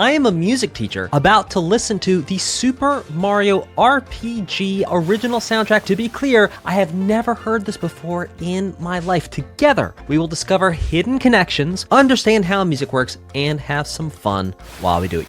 I am a music teacher about to listen to the Super Mario RPG original soundtrack. To be clear, I have never heard this before in my life. Together, we will discover hidden connections, understand how music works, and have some fun while we do it.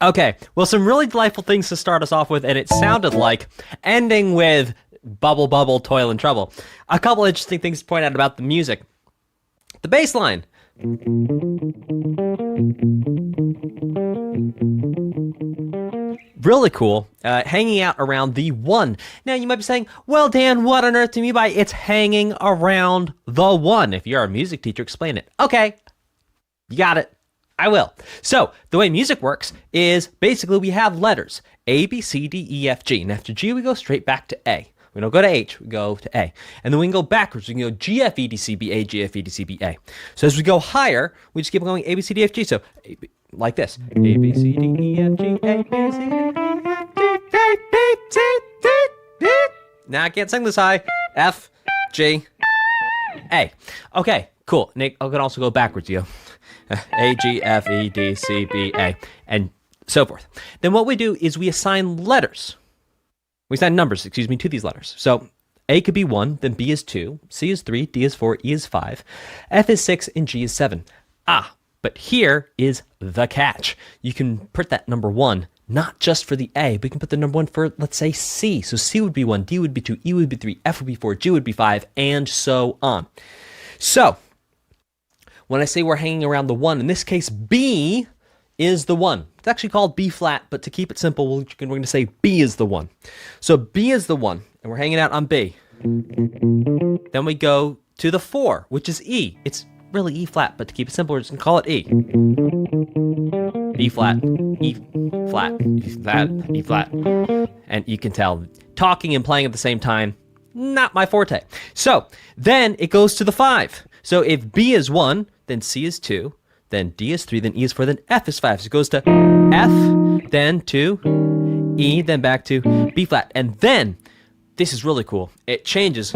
Okay, well, some really delightful things to start us off with, and it sounded like ending with bubble, bubble, toil, and trouble. A couple interesting things to point out about the music. The bass line. Really cool, hanging out around the 1. Now, you might be saying, well, Dan, what on earth do you mean by it's hanging around the 1? If you're a music teacher, explain it. Okay, you got it. I will. So, the way music works is basically we have letters A, B, C, D, E, F, G. And after G, we go straight back to A. We don't go to H, we go to A. And then we can go backwards. We can go G, F, E, D, C, B, A, G, F, E, D, C, B, A. So as we go higher, we just keep going A, B, C, D, F, G. So, like this. A, B, C, D, E, F, G, A, B, C, D, E, F, G, A, B, C, D, E. Now I can't sing this high. F, G, A. Okay, cool. Nick, I can also go backwards, you. A, G, F, E, D, C, B, A, and so forth. Then what we do is we assign letters. We assign numbers, to these letters. So A could be 1, then B is 2, C is 3, D is 4, E is 5, F is 6, and G is 7. But here is the catch. You can put that number 1, not just for the A, but you can put the number 1 for, let's say, C. So C would be 1, D would be 2, E would be 3, F would be 4, G would be 5, and so on. So when I say we're hanging around the 1, in this case, B is the 1. It's actually called B flat, but to keep it simple, we're going to say B is the 1. So B is the 1, and we're hanging out on B. Then we go to the 4, which is E. It's really E flat, but to keep it simple, we're just going to call it E. B flat, E flat, E flat, E flat. And you can tell, talking and playing at the same time, not my forte. So then it goes to the 5. So if B is 1, then C is 2, then D is 3, then E is 4, then F is 5. So it goes to F, then to E, then back to B flat. And then, this is really cool, it changes.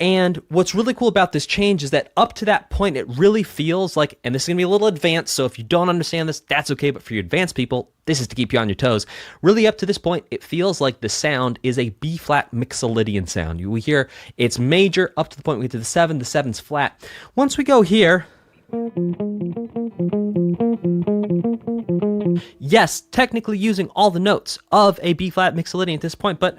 And what's really cool about this change is that up to that point, it really feels like, and this is going to be a little advanced, so if you don't understand this, that's okay, but for you advanced people, this is to keep you on your toes. Really up to this point, it feels like the sound is a B-flat mixolydian sound. We hear it's major up to the point we get to the 7, the 7's flat. Once we go here, yes, technically using all the notes of a B-flat mixolydian at this point, but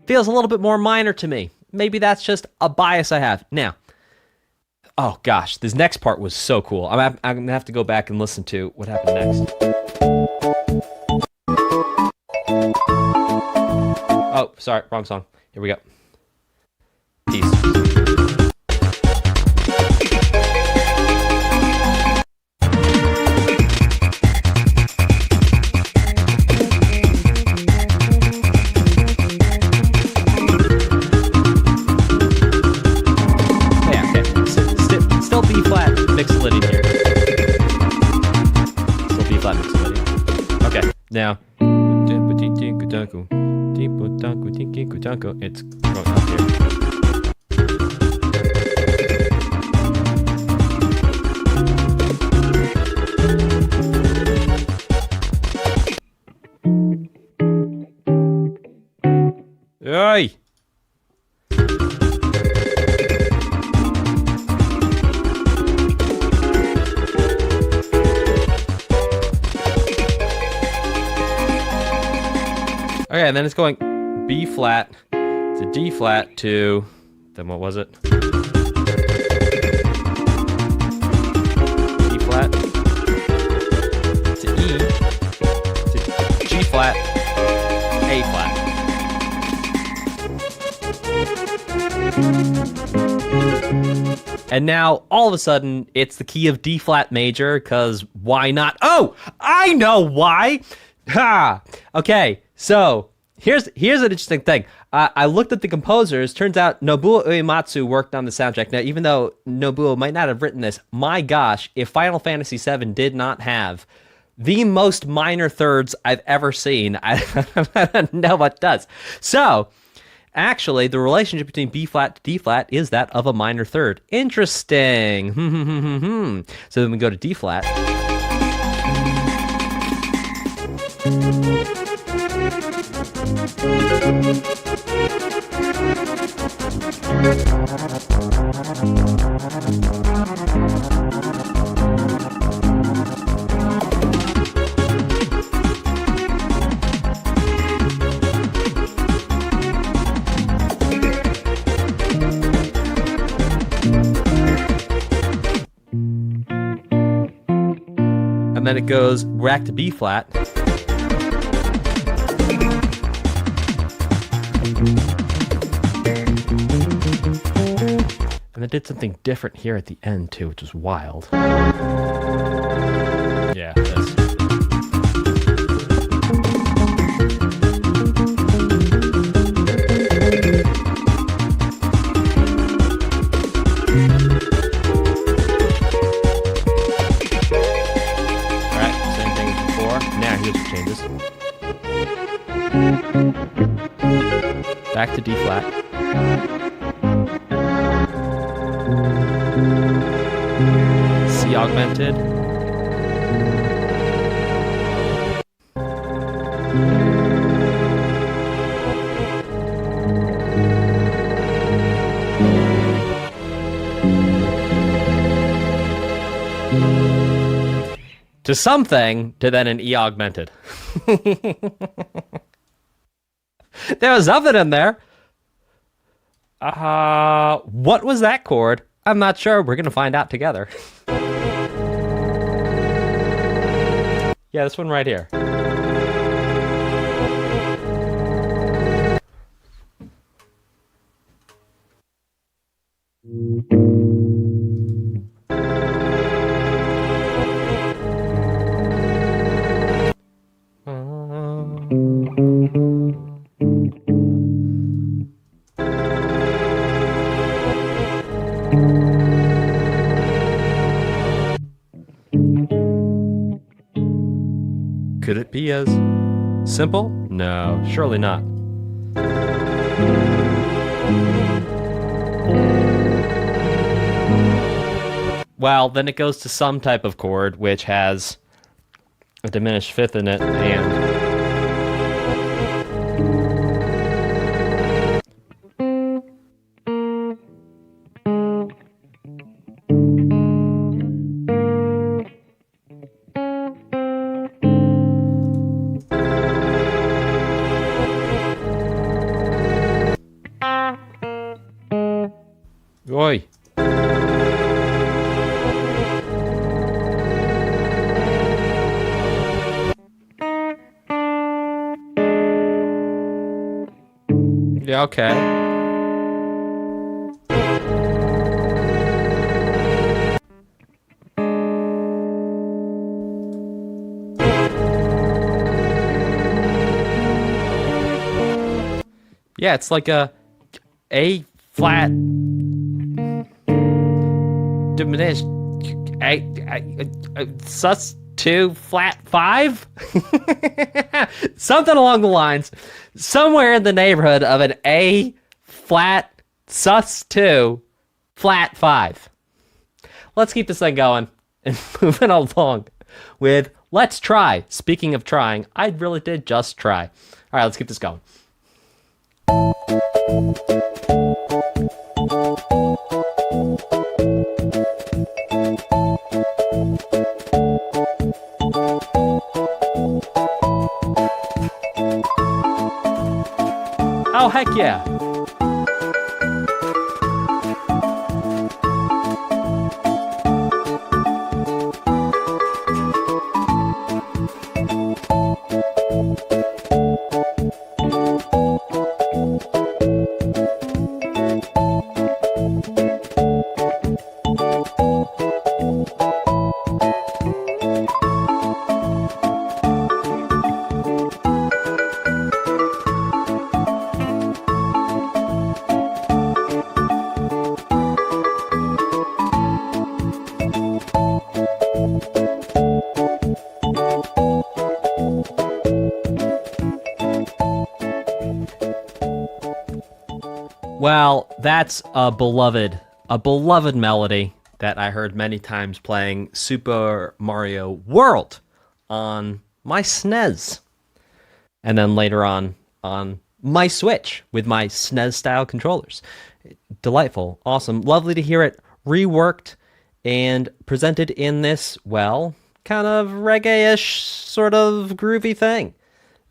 feels a little bit more minor to me. Maybe that's just a bias I have. Now, oh gosh, this next part was so cool. I'm going to have to go back and listen to what happened next. Oh, sorry, wrong song. Here we go. Peace. Mixolydian here. Still B flat mixolydian. Okay, now it's going up here. Hey! Okay, and then it's going B flat to D flat to, then what was it? D flat to E to G flat, A flat. And now, all of a sudden, it's the key of D flat major, because why not? Oh, I know why! Ha! Okay, so here's an interesting thing. I looked at the composers. Turns out Nobuo Uematsu worked on the soundtrack. Now, even though Nobuo might not have written this, my gosh, if Final Fantasy VII did not have the most minor thirds I've ever seen, I don't know what does. So, actually, the relationship between B flat to D flat is that of a minor third. Interesting. So then we go to D flat. And then it goes back to B flat. And it did something different here at the end too, which was wild. Yeah, that's... Back to D flat. C augmented. to something to then an E augmented. There was something in there. What was that chord? I'm not sure. We're going to find out together. Yeah, this one right here. Could it be as simple? No, surely not. Well, then it goes to some type of chord which has a diminished fifth in it, and oi. Yeah, okay. Yeah, it's like a flat diminished sus 2 flat 5. Something along the lines, somewhere in the neighborhood of an A flat sus 2 flat 5. Let's keep this thing going and moving along with Let's Try. Speaking of trying, I really did just try. All right, let's keep this going. Oh, heck yeah. Well, that's a beloved melody that I heard many times playing Super Mario World on my SNES. And then later on my Switch with my SNES style controllers. Delightful, awesome, lovely to hear it reworked and presented in this, well, kind of reggae-ish sort of groovy thing.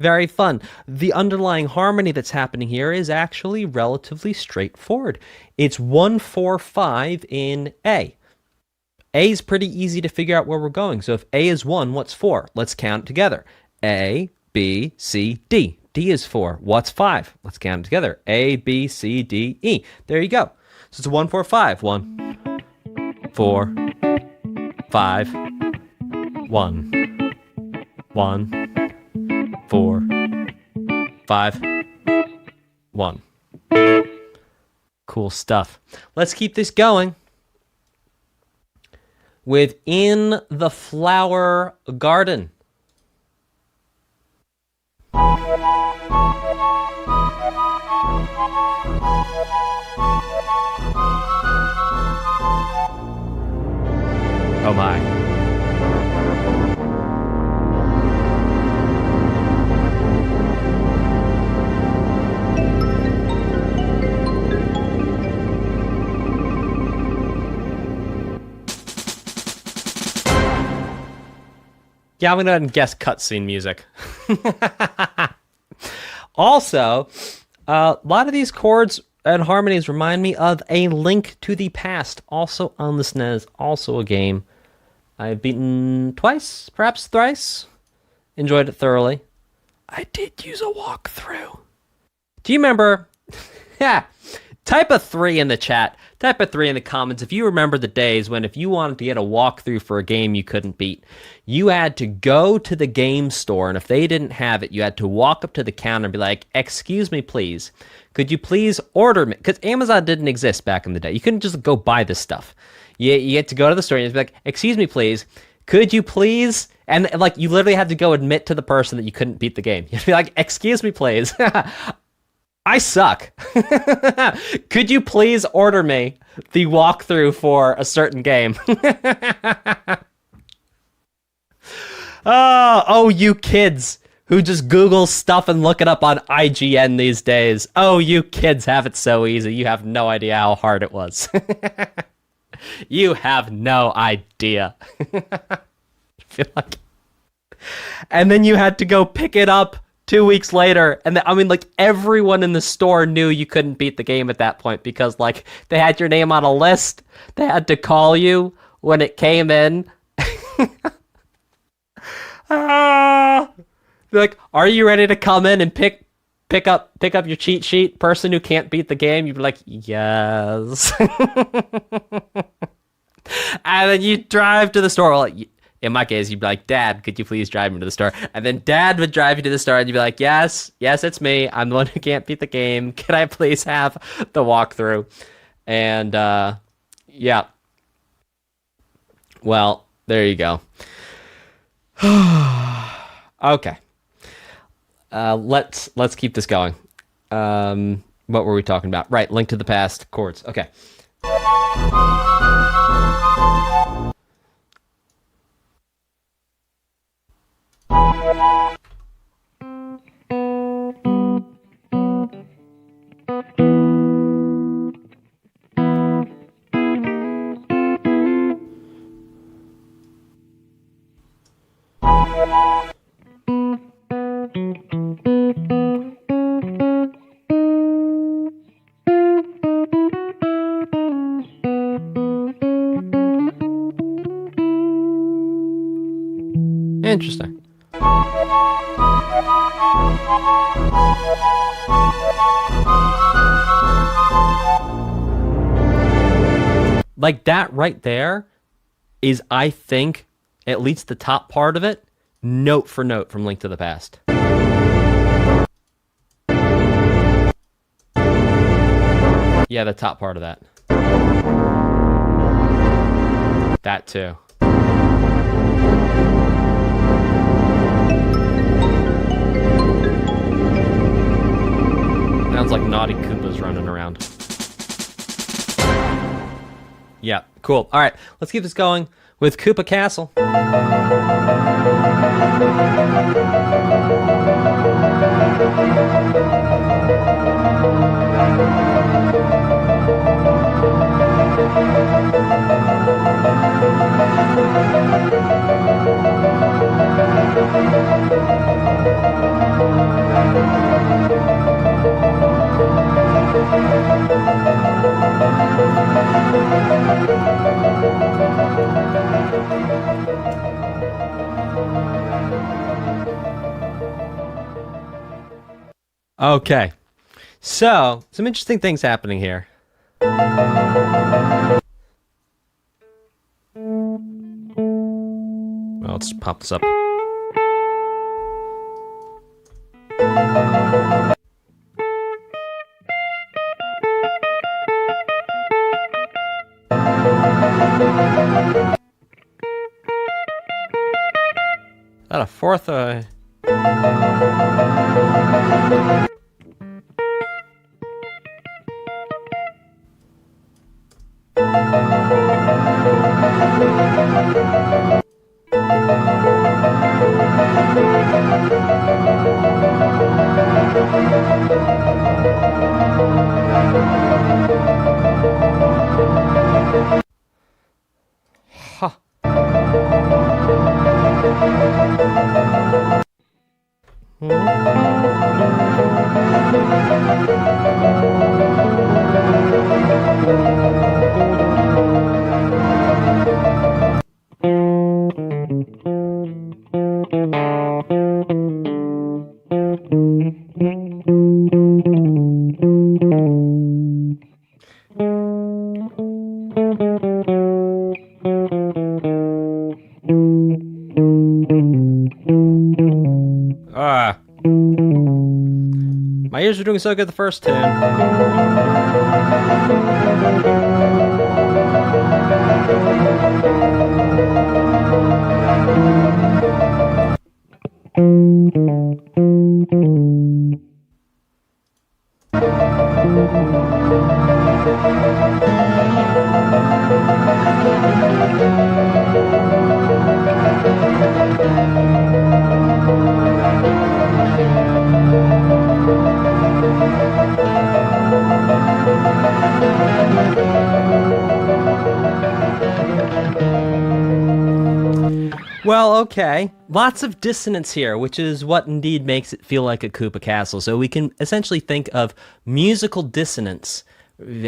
Very fun. The underlying harmony that's happening here is actually relatively straightforward. It's 1-4-5 in A. A is pretty easy to figure out where we're going. So if A is 1, what's 4? Let's count it together. A, B, C, D. D is 4. What's 5? Let's count it together. A, B, C, D, E. There you go. So it's a 1-4-5. 1, 4, 5, 1, 1, 4, 5, 1. Cool stuff. Let's keep this going with In the Flower Garden. Oh my. Yeah, I'm gonna go ahead and guess cutscene music. Also, a lot of these chords and harmonies remind me of A Link to the Past, also on the SNES, also a game I've beaten twice, perhaps thrice. Enjoyed it thoroughly. I did use a walkthrough. Do you remember? Yeah. Type a 3 in the chat. Type a 3 in the comments if you remember the days when if you wanted to get a walkthrough for a game you couldn't beat, you had to go to the game store, and if they didn't have it, you had to walk up to the counter and be like, "Excuse me, please. Could you please order me?" Because Amazon didn't exist back in the day. You couldn't just go buy this stuff. You had to go to the store and you'd be like, "Excuse me, please. Could you please?" And like you literally had to go admit to the person that you couldn't beat the game. You'd be like, "Excuse me, please. I suck. Could you please order me the walkthrough for a certain game?" Oh, you kids who just Google stuff and look it up on IGN these days. Oh, you kids have it so easy. You have no idea how hard it was. You have no idea. I feel like... And then you had to go pick it up 2 weeks later, and I mean, like, everyone in the store knew you couldn't beat the game at that point because, like, they had your name on a list. They had to call you when it came in. They're like, "Are you ready to come in and pick up your cheat sheet, person who can't beat the game?" You'd be like, "Yes." And then you drive to the store. Well, in my case, you'd be like, "Dad, could you please drive me to the store?" And then Dad would drive you to the store, and you'd be like, yes, it's me. I'm the one who can't beat the game. Can I please have the walkthrough?" And, yeah. Well, there you go. Okay. Let's keep this going. What were we talking about? Right, Link to the Past, chords. Okay. Interesting. Like that right there is, I think, at least the top part of it, note for note from Link to the Past. Yeah, the top part of that. That too. Sounds like naughty Koopas running around. Yeah, cool. All right, let's keep this going with Koopa Castle. Okay, so some interesting things happening here. Well, let's pop this up. Is that a fourth? Huh. Players are doing so good the first tune. Well, okay. Lots of dissonance here, which is what indeed makes it feel like a Koopa Castle. So we can essentially think of musical dissonance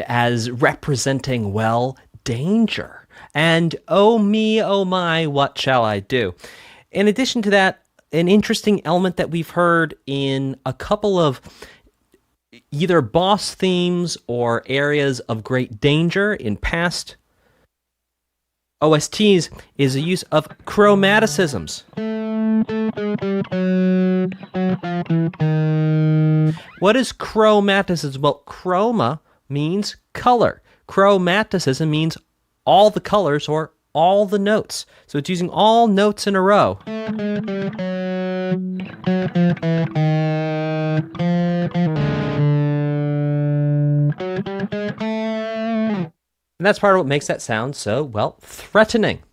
as representing, well, danger. And oh me, oh my, what shall I do? In addition to that, an interesting element that we've heard in a couple of either boss themes or areas of great danger in past OSTs is the use of chromaticisms. What is chromaticism? Well, chroma means color. Chromaticism means all the colors or all the notes. So it's using all notes in a row. And that's part of what makes that sound so, well, threatening.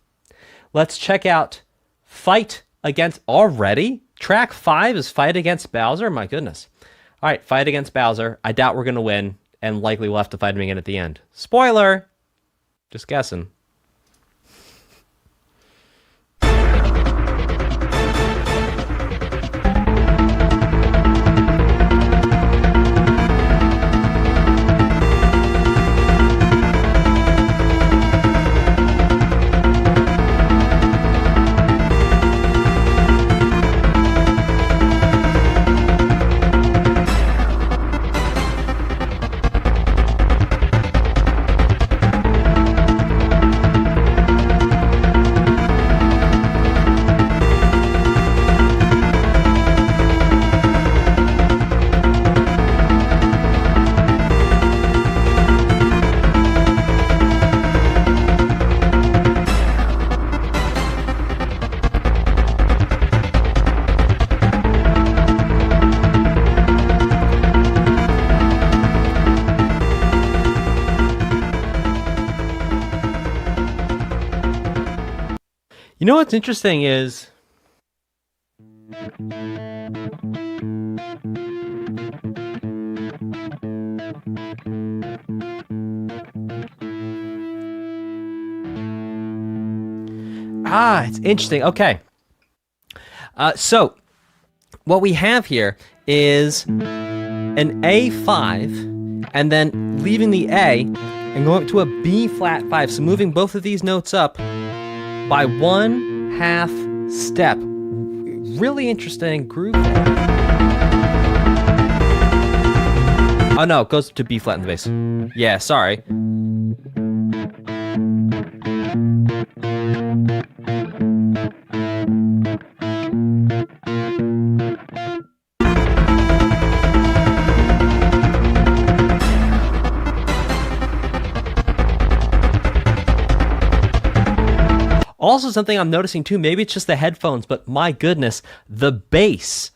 Let's check out Fight Against already. Track 5 is Fight Against Bowser. My goodness. All right, Fight Against Bowser. I doubt we're going to win, and likely we'll have to fight him again at the end. Spoiler! Just guessing. You know what's interesting is it's interesting. Okay. So what we have here is an A5 and then leaving the A and going up to a B flat 5. So moving both of these notes up by 1/2 step. Really interesting groove there. Oh no, it goes to B flat in the bass. Yeah, sorry. Also, something I'm noticing too, maybe it's just the headphones, but my goodness, the bass,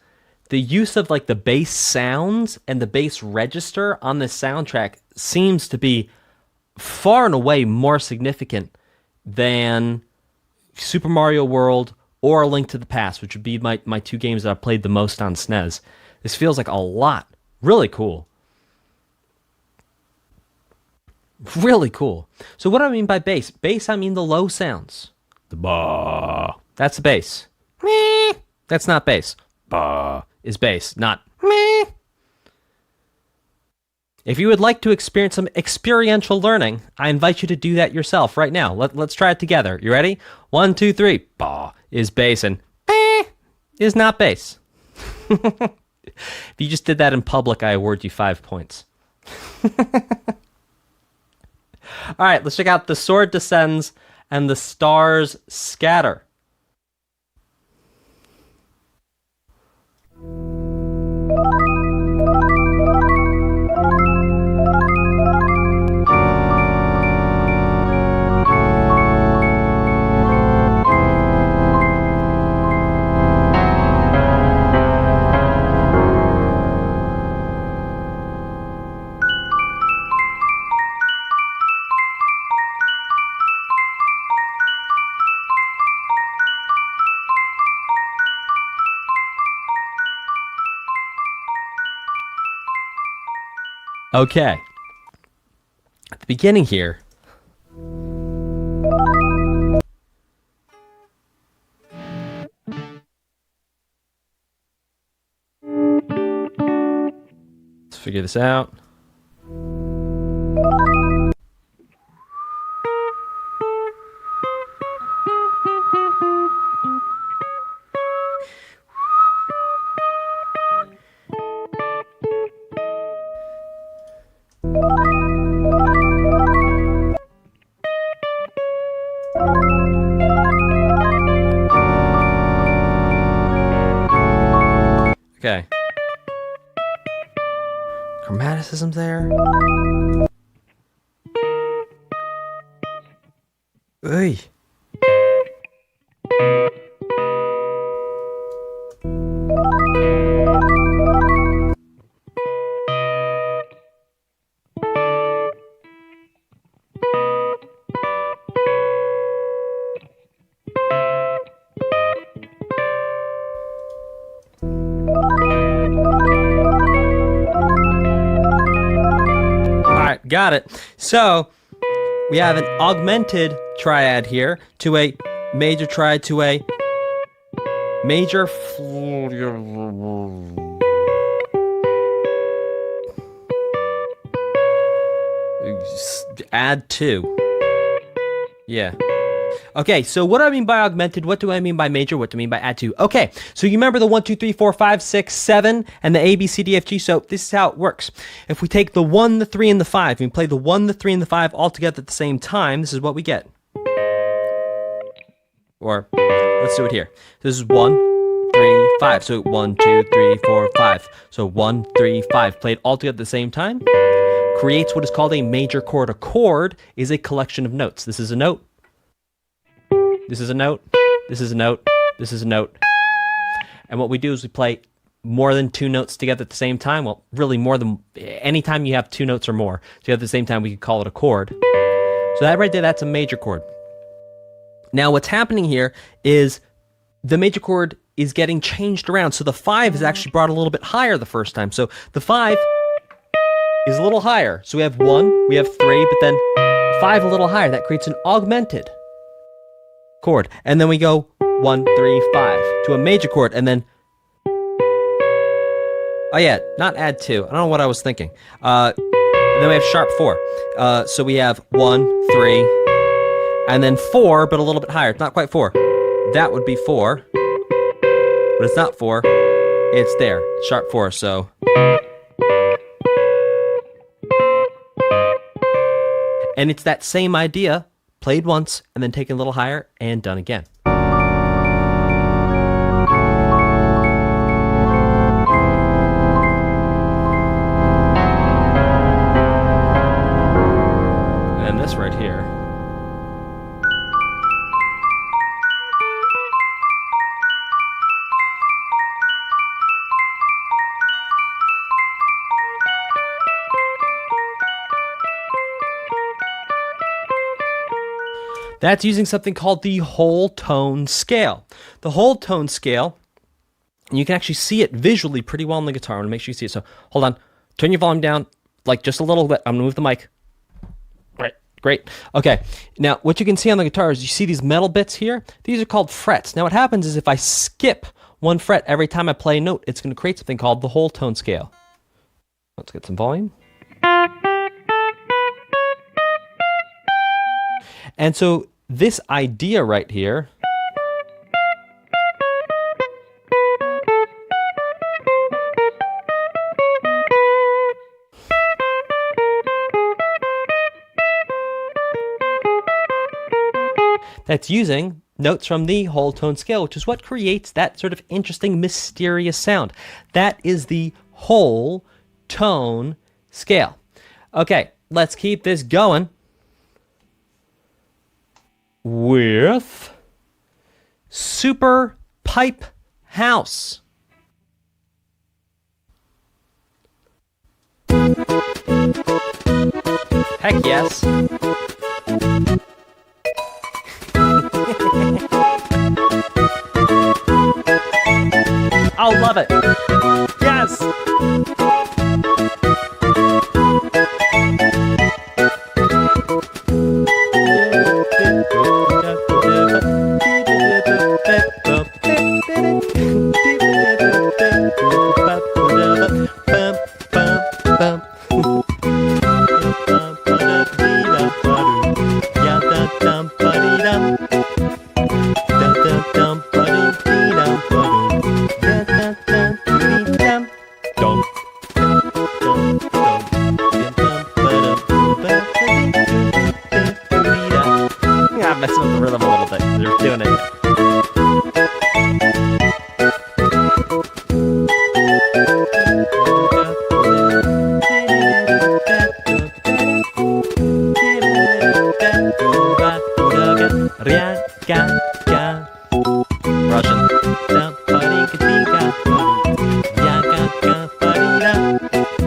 the use of like the bass sounds and the bass register on this soundtrack seems to be far and away more significant than Super Mario World or A Link to the Past, which would be my two games that I've played the most on SNES. This feels like a lot. Really cool. Really cool. So what do I mean by bass? Bass, I mean the low sounds. The ba. That's the bass. Meh. That's not bass. Ba is bass, not meh. If you would like to experience some experiential learning, I invite you to do that yourself right now. Let's try it together. You ready? 1, 2, 3. Ba is bass and meh is not bass. If you just did that in public, I award you 5 points. All right, let's check out The Sword Descends and The Stars Scatter. Okay. At the beginning here. Let's figure this out. Okay. Chromaticism there. Oy. Got it. So we have an augmented triad here to a major triad to a major add two. Yeah. Okay, so what do I mean by augmented? What do I mean by major? What do I mean by add two? Okay, so you remember the 1, 2, 3, 4, 5, 6, 7, and the A, B, C, D, F, G. So this is how it works. If we take the 1, the 3, and the 5, and we play the 1, the 3, and the 5 all together at the same time, this is what we get. Or, let's do it here. This is 1, 3, 5. So 1, 2, 3, 4, 5. So 1, 3, 5. Played all together at the same time. Creates what is called a major chord. A chord is a collection of notes. This is a note. This is a note, this is a note, this is a note. And what we do is we play more than 2 notes together at the same time. Well, really more than, anytime you have 2 notes or more together at the same time, we can call it a chord. So that right there, that's a major chord. Now what's happening here is the major chord is getting changed around. So the 5 is actually brought a little bit higher the first time. So the 5 is a little higher. So we have 1, we have 3, but then 5 a little higher. That creates an augmented chord. And then we go 1, 3, 5 to a major chord. And then, oh yeah, not add 2. I don't know what I was thinking. And then we have sharp 4. So we have 1, 3, and then 4, but a little bit higher. It's not quite 4. That would be 4, but it's not 4. It's there. It's sharp 4. So and it's that same idea, played once and then taken a little higher and done again. And this right here. That's using something called the whole tone scale. The whole tone scale, you can actually see it visually pretty well on the guitar. I want to make sure you see it. So hold on, turn your volume down like just a little bit. I'm gonna move the mic. Right, great. Okay, now what you can see on the guitar is you see these metal bits here. These are called frets. Now what happens is if I skip 1 fret every time I play a note, it's gonna create something called the whole tone scale. Let's get some volume. And so this idea right here that's using notes from the whole tone scale, which is what creates that sort of interesting, mysterious sound. That is the whole tone scale. Okay, let's keep this going with Super Pipe House. Heck yes. I'll love it. Yes. Russian.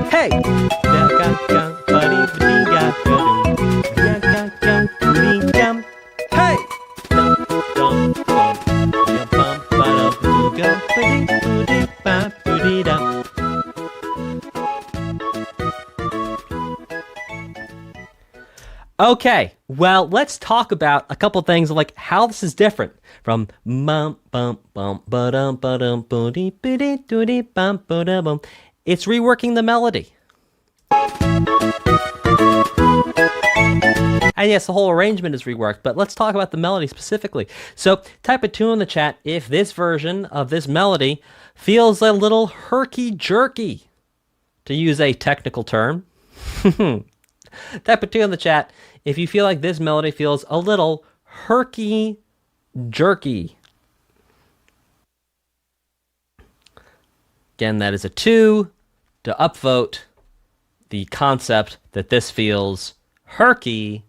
Hey! Hey! Okay, well, let's talk about a couple things like how this is different from bum bum bum ba-dum ba-dum booty booty dooty bum ba-da-bum. It's reworking the melody. And yes, the whole arrangement is reworked, but let's talk about the melody specifically. So type a 2 in the chat if this version of this melody feels a little herky-jerky, to use a technical term. Type a 2 in the chat if you feel like this melody feels a little herky-jerky. Again, that is a 2 to upvote the concept that this feels herky-jerky.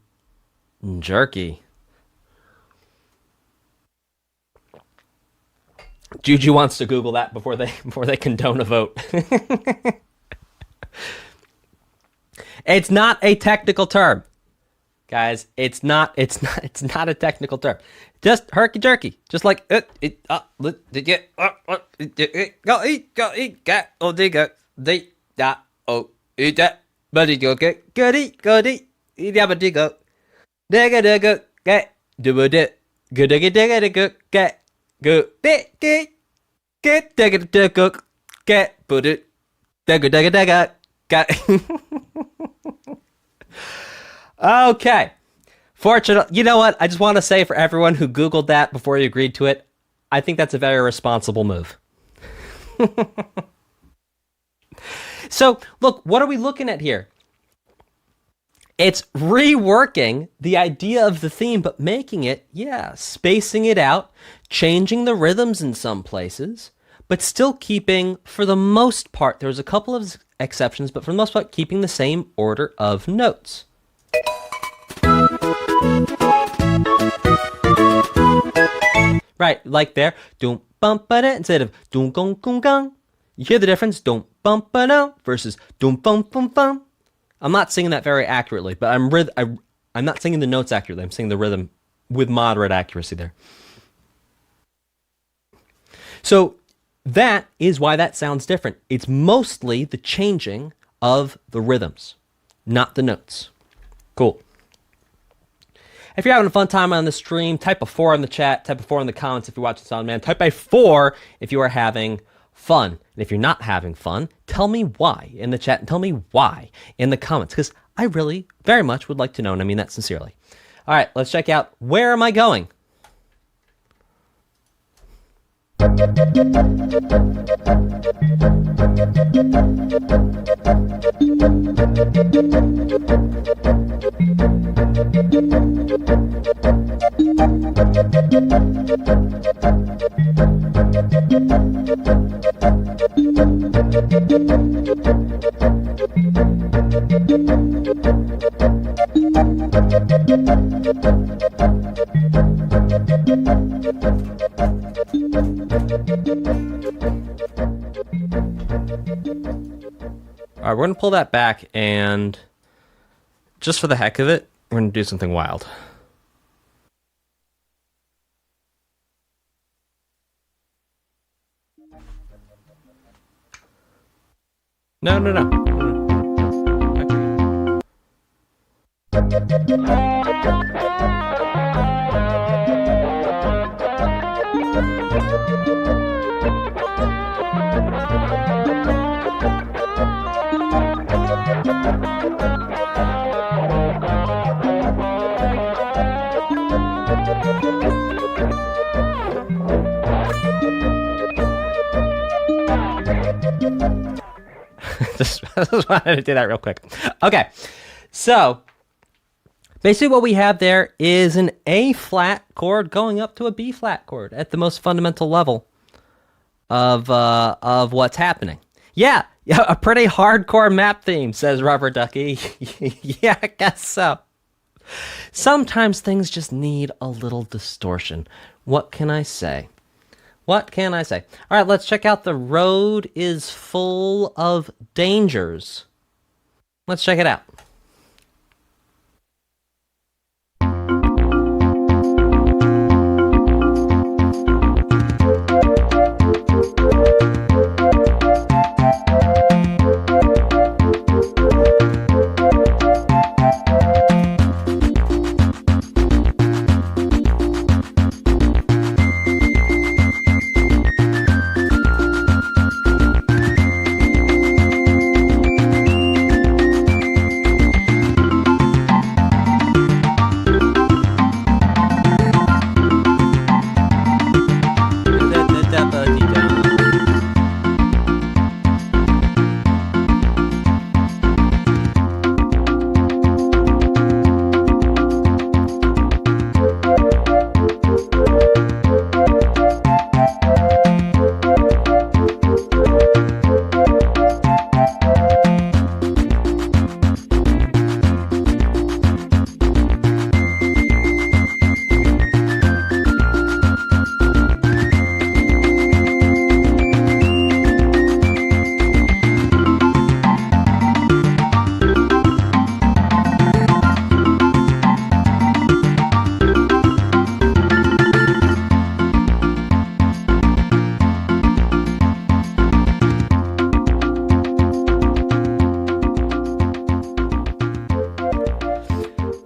Juju wants to Google that before they condone a vote. It's not a technical term, guys. It's not a technical term. Just herky jerky, just like Okay. Fortunately, you know what? I just want to say for everyone who Googled that before you agreed to it, I think that's a very responsible move. So, look, what are we looking at here? It's reworking the idea of the theme, but making it, spacing it out, changing the rhythms in some places, but still keeping, for the most part, there's a couple of exceptions, but for the most part, keeping the same order of notes. Right, like there, doom bum ba da instead of doom gong gong gong. You hear the difference? Doom bum ba da versus doom bum bum bum. I'm not singing that very accurately, but I'm not singing the notes accurately. I'm singing the rhythm with moderate accuracy there. So that is why that sounds different. It's mostly the changing of the rhythms, not the notes. Cool. If you're having a fun time on the stream, type a 4 in the chat, type a 4 in the comments if you're watching this on demand, type a 4 if you are having fun. And if you're not having fun, tell me why in the chat and tell me why in the comments, because I really very much would like to know, and I mean that sincerely. All right, let's check out Where Am I Going? All right, we're going to pull that back, and just for the heck of it, we're going to do something wild. No. Just wanted to do that real quick. Okay, so basically what we have there is an A flat chord going up to a B flat chord at the most fundamental level of what's happening. Yeah, a pretty hardcore map theme, says Rubber Ducky. Yeah, I guess so. Sometimes things just need a little distortion. What can I say? What can I say? All right, let's check out The Road is Full of Dangers. Let's check it out.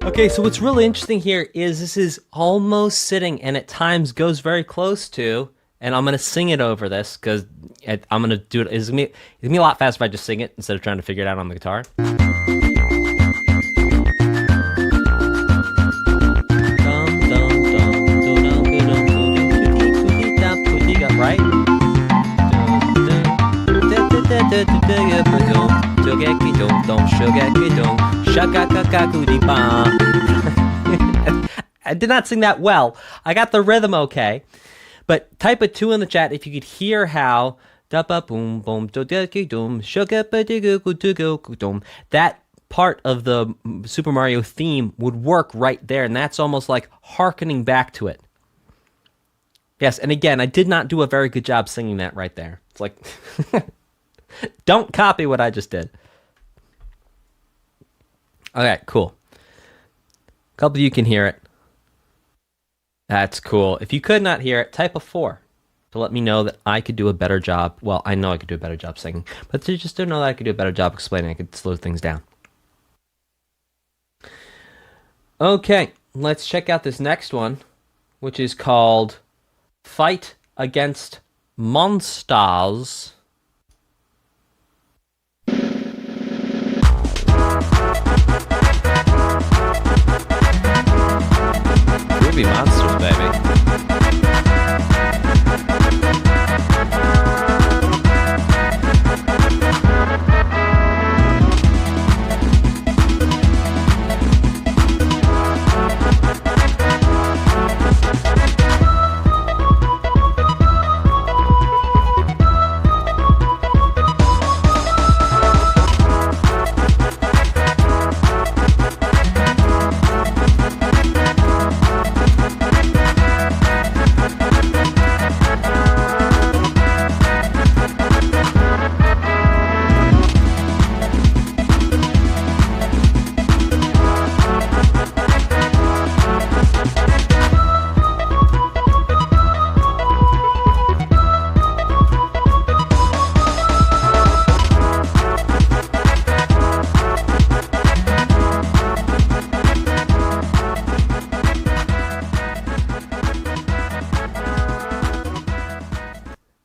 Okay, so what's really interesting here is this is almost sitting and at times goes very close to, and I'm going to sing it over this because I'm going to do it. It's going to be a lot faster if I just sing it instead of trying to figure it out on the guitar. Right? I did not sing that well. I got the rhythm okay, but type a 2 in the chat if you could hear how that part of the Super Mario theme would work right there, and that's almost like hearkening back to it. Yes, and again, I did not do a very good job singing that right there. It's like, don't copy what I just did. Okay, cool. A couple of you can hear it. That's cool. If you could not hear it, type a 4 to let me know that I could do a better job. Well, I know I could do a better job singing, but to just to know that I could do a better job explaining, I could slow things down. Okay, let's check out this next one, which is called Fight Against Monsters. Groovy monsters, baby.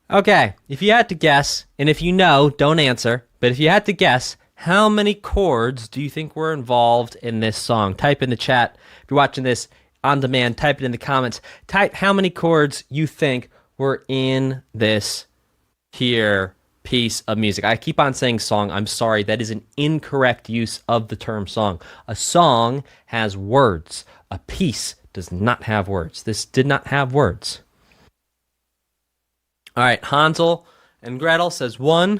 Okay, if you had to guess, and if you know, don't answer, but if you had to guess, how many chords do you think were involved in this song? Type in the chat. If you're watching this on demand, type it in the comments. Type how many chords you think were in this here piece of music. I keep on saying song. I'm sorry. That is an incorrect use of the term song. A song has words. A piece does not have words. This did not have words. All right, Hansel and Gretel says 1.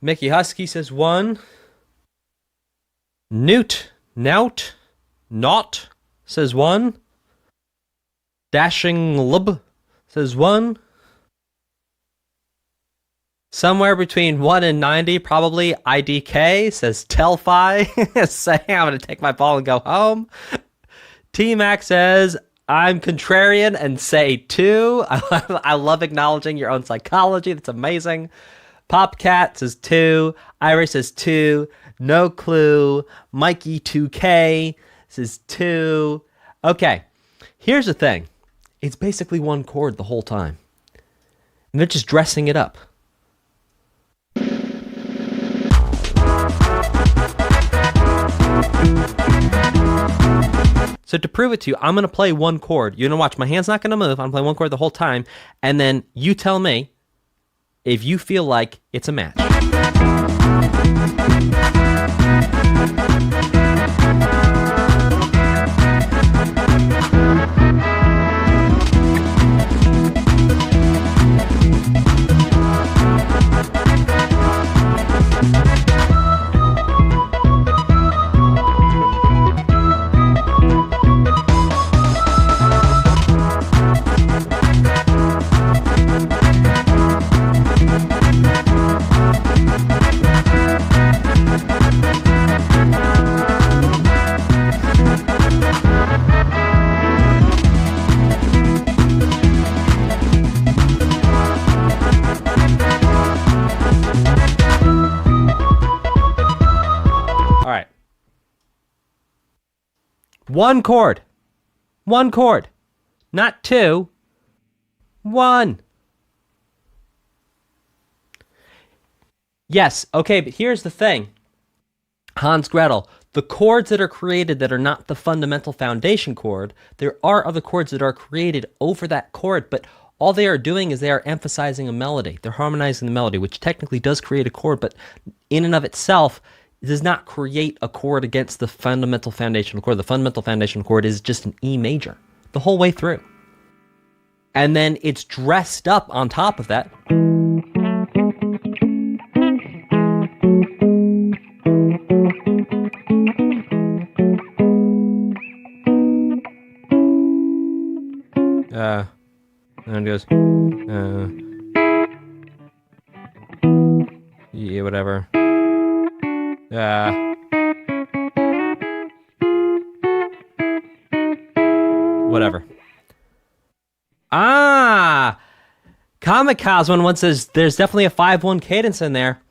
Mickey Husky says 1. Nout Not says 1. Dashing lub says 1. Somewhere between 1 and 90, probably IDK says Telfi, saying I'm going to take my ball and go home. T-Mac says I'm contrarian and say 2. I love acknowledging your own psychology. That's amazing. Popcat says 2. Iris says 2. No clue. Mikey 2K says 2. Okay, here's the thing. It's basically one chord the whole time. And they're just dressing it up. So to prove it to you, I'm going to play one chord. You're going to watch. My hand's not going to move. I'm going to play one chord the whole time. And then you tell me if you feel like it's a match. One chord. One chord. Not 2. 1. Yes, okay, but here's the thing. Hans Gretel, the chords that are created that are not the fundamental foundation chord, there are other chords that are created over that chord, but all they are doing is they are emphasizing a melody. They're harmonizing the melody, which technically does create a chord, but in and of itself, it does not create a chord against the fundamental foundational chord. The fundamental foundational chord is just an E major the whole way through. And then it's dressed up on top of that. And it goes, yeah, whatever. Whatever. Kamikaze once says there's definitely a 5-1 cadence in there.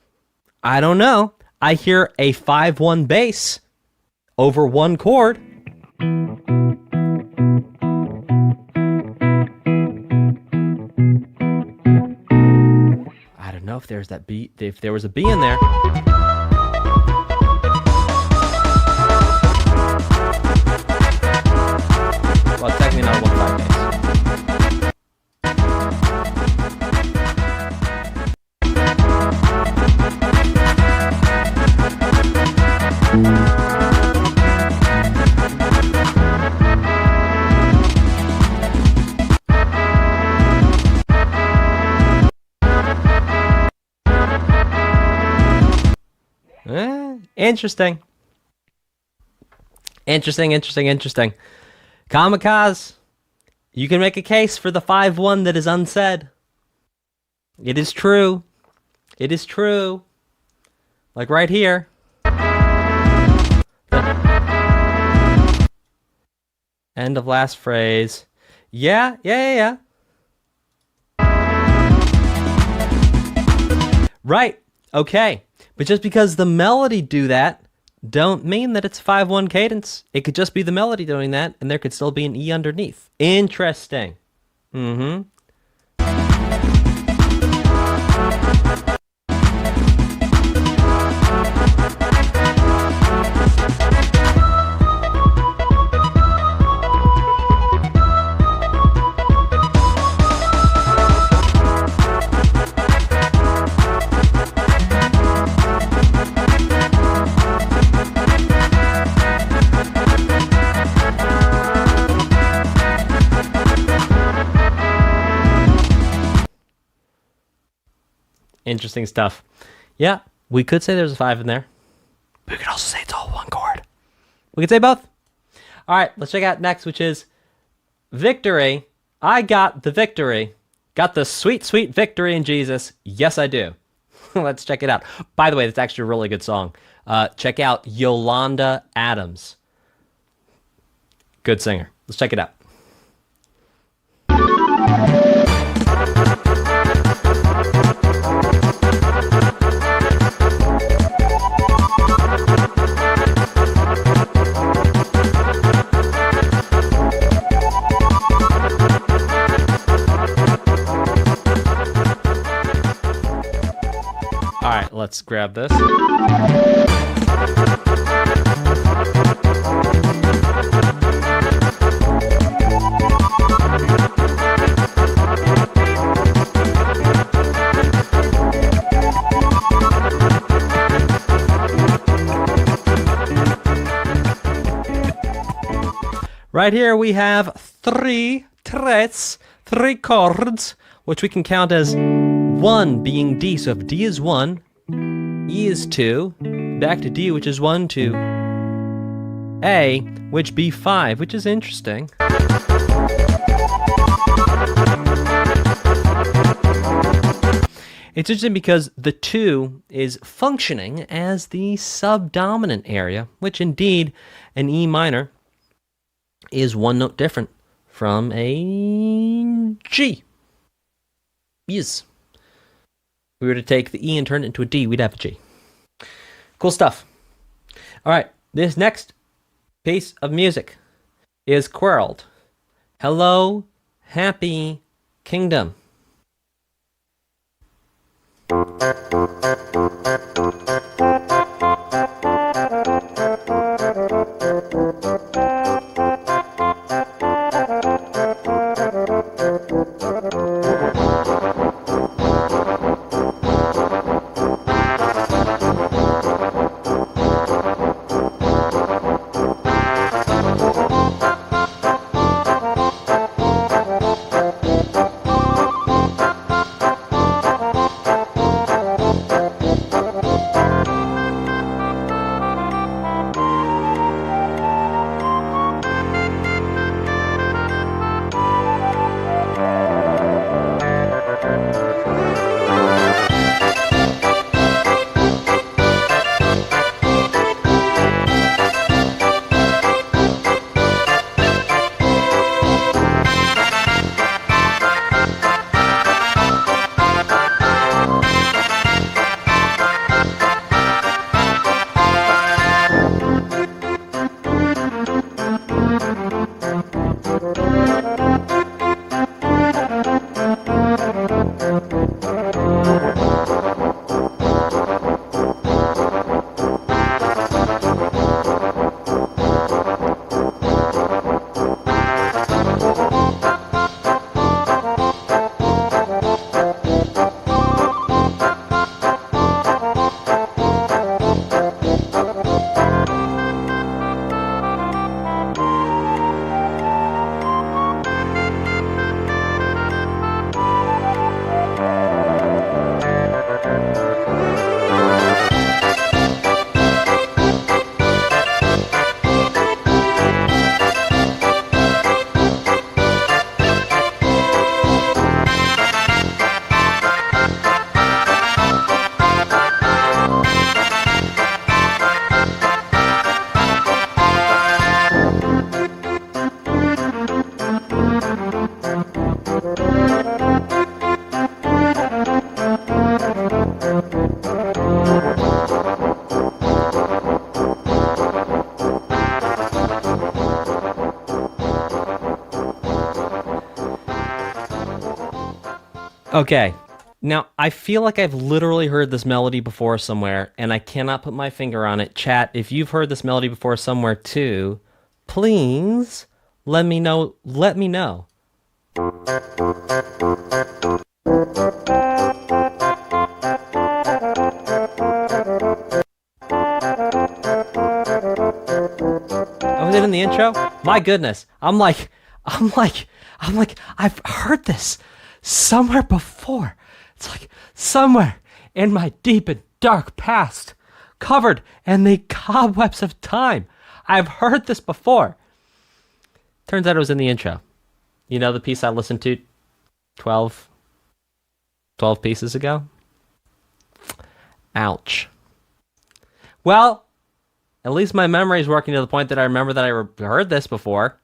I don't know. I hear a 5-1 bass over one chord. I don't know if there's that B, if there was a B in there. Well, it's technically not a 1-5 bass. Interesting. Interesting. Kamikaze, you can make a case for the 5-1 that is unsaid. It is true. It is true. Like right here. End of last phrase. Yeah. Right. Okay. But just because the melody do that, don't mean that it's 5-1 cadence. It could just be the melody doing that, and there could still be an E underneath. Interesting. Interesting stuff. Yeah, we could say there's a 5 in there. We could also say it's all one chord. We could say both. All right, let's check out next, which is victory. I got the victory. Got the sweet, sweet victory in Jesus. Yes, I do. Let's check it out. By the way, that's actually a really good song. Check out Yolanda Adams. Good singer. Let's check it out. All right, let's grab this. Right here we have three traits, three chords, which we can count as 1 being D. So if D is 1, E is 2, back to D, which is 1, 2, A, which B 5, which is interesting. It's interesting because the 2 is functioning as the subdominant area, which indeed an E minor is one note different from a G. Yes. If we were to take the E and turn it into a D, we'd have a G. Cool stuff. All right, this next piece of music is Quirled. Hello, Happy Kingdom. Okay, now I feel like I've literally heard this melody before somewhere, and I cannot put my finger on it. Chat, if you've heard this melody before somewhere too, please let me know. Let me know. Oh, was it in the intro? My goodness, I'm like, I've heard this somewhere before. It's like somewhere in my deep and dark past, covered in the cobwebs of time. I've heard this before. Turns out it was in the intro. You know the piece I listened to 12 pieces ago? Ouch. Well, at least my memory is working to the point that I remember that I heard this before.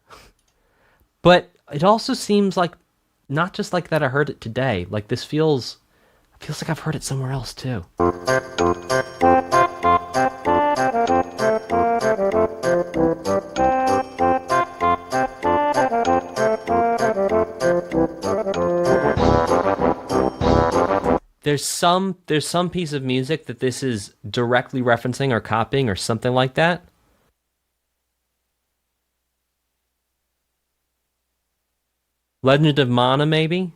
But it also seems like not just like that I heard it today. Like this feels like I've heard it somewhere else too. There's some piece of music that this is directly referencing or copying or something like that. Legend of Mana, maybe?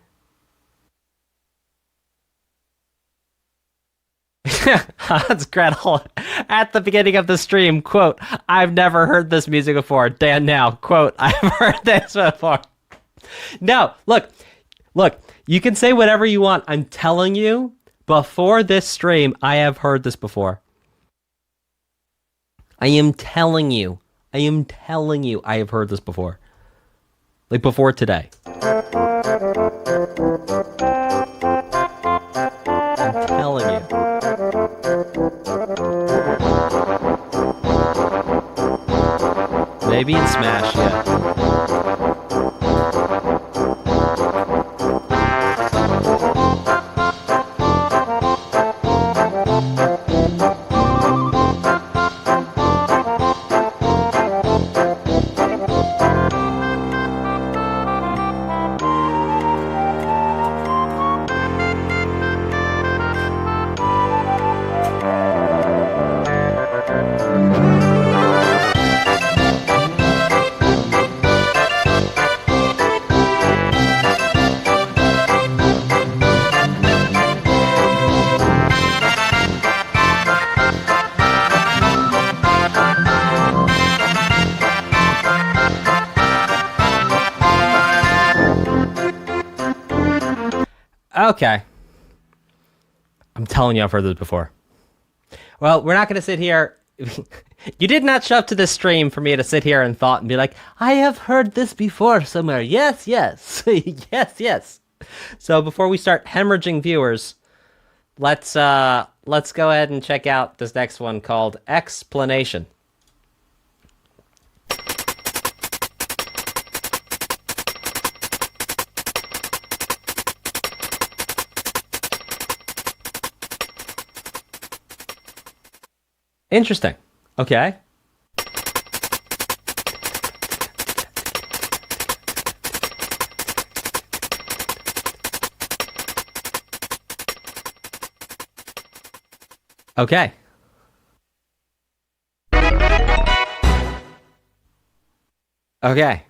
Hans Gretel at the beginning of the stream, quote, I've never heard this music before. Dan now, quote, I've heard this before. No, look, you can say whatever you want. I'm telling you, before this stream, I have heard this before. I am telling you, I have heard this before. Like before today. I'm telling you. Maybe in Smash, yeah. Okay. I'm telling you, I've heard this before. Well, we're not going to sit here. You did not show up to this stream for me to sit here and thought and be like, I have heard this before somewhere. Yes, yes. yes. So before we start hemorrhaging viewers, let's go ahead and check out this next one called Explanation. Interesting. Okay. Okay. Okay.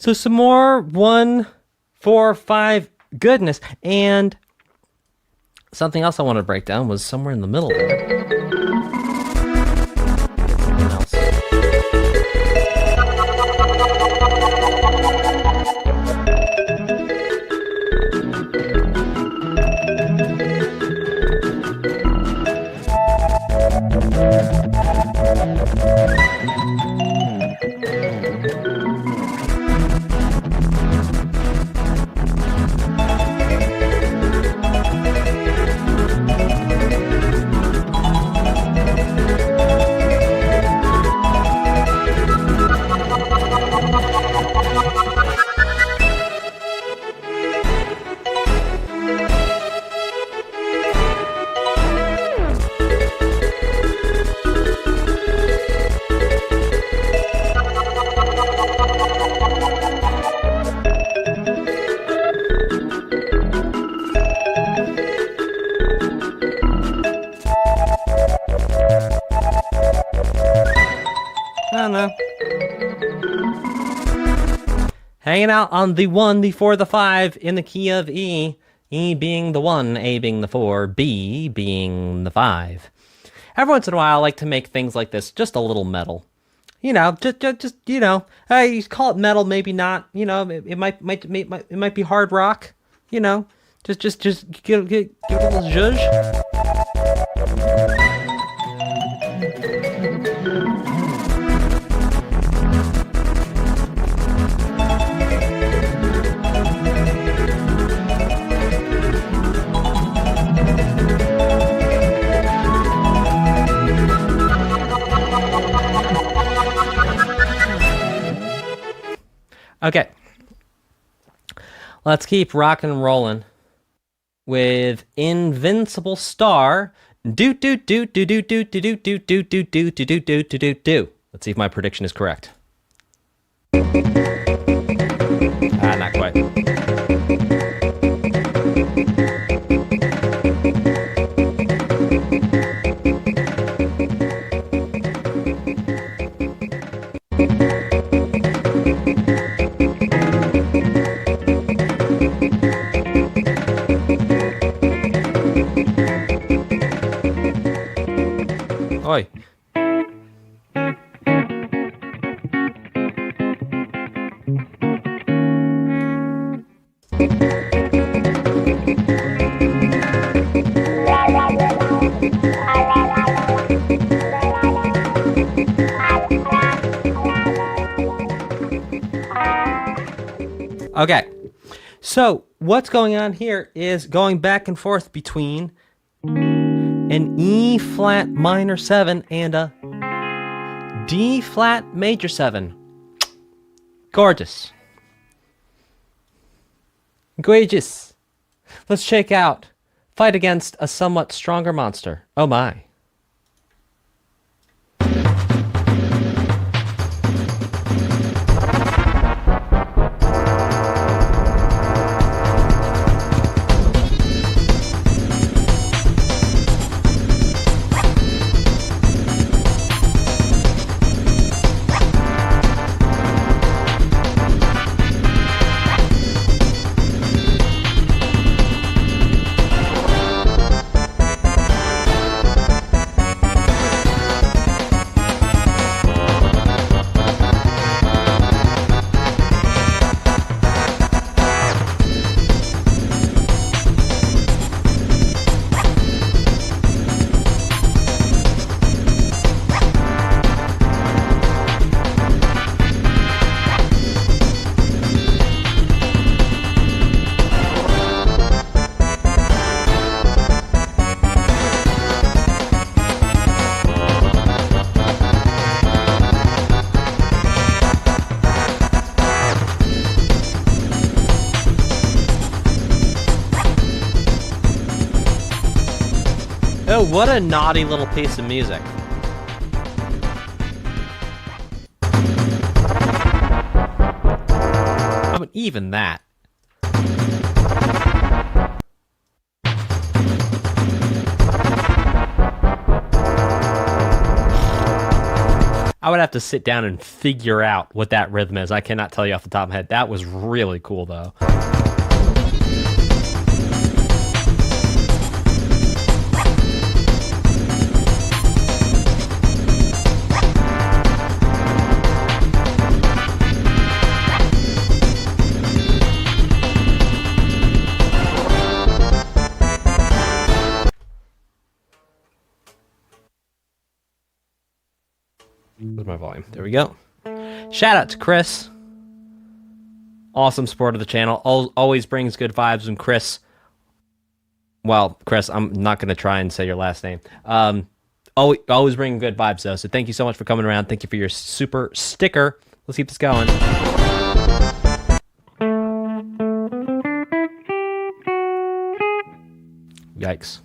So some more 1, 4, 5 goodness. And something else I wanted to break down was somewhere in the middle there. Something else. I don't know. Hanging out on the 1, the 4, the 5 in the key of E. E being the 1, A being the 4, B being the 5. Every once in a while, I like to make things like this just a little metal. You know, just you know, hey, you call it metal, maybe not. You know, it might be hard rock. You know, just give it a little zhuzh. Okay, let's keep rock and rolling with Invincible Star. Do do do do do do do do do do do do do do do do do do. Let's see if my prediction is correct. Not quite. Oi. Okay, so what's going on here is going back and forth between an E flat minor 7 and a D flat major 7. Gorgeous. Gorgeous. Let's check out Fight Against a Somewhat Stronger Monster. Oh my. Oh, what a naughty little piece of music. I mean, even that. I would have to sit down and figure out what that rhythm is. I cannot tell you off the top of my head. That was really cool, though. Where's my volume? There we go. Shout out to Chris. Awesome support of the channel. Always brings good vibes when Chris... Well, Chris, I'm not going to try and say your last name. Always bringing good vibes, though. So thank you so much for coming around. Thank you for your super sticker. Let's keep this going. Yikes.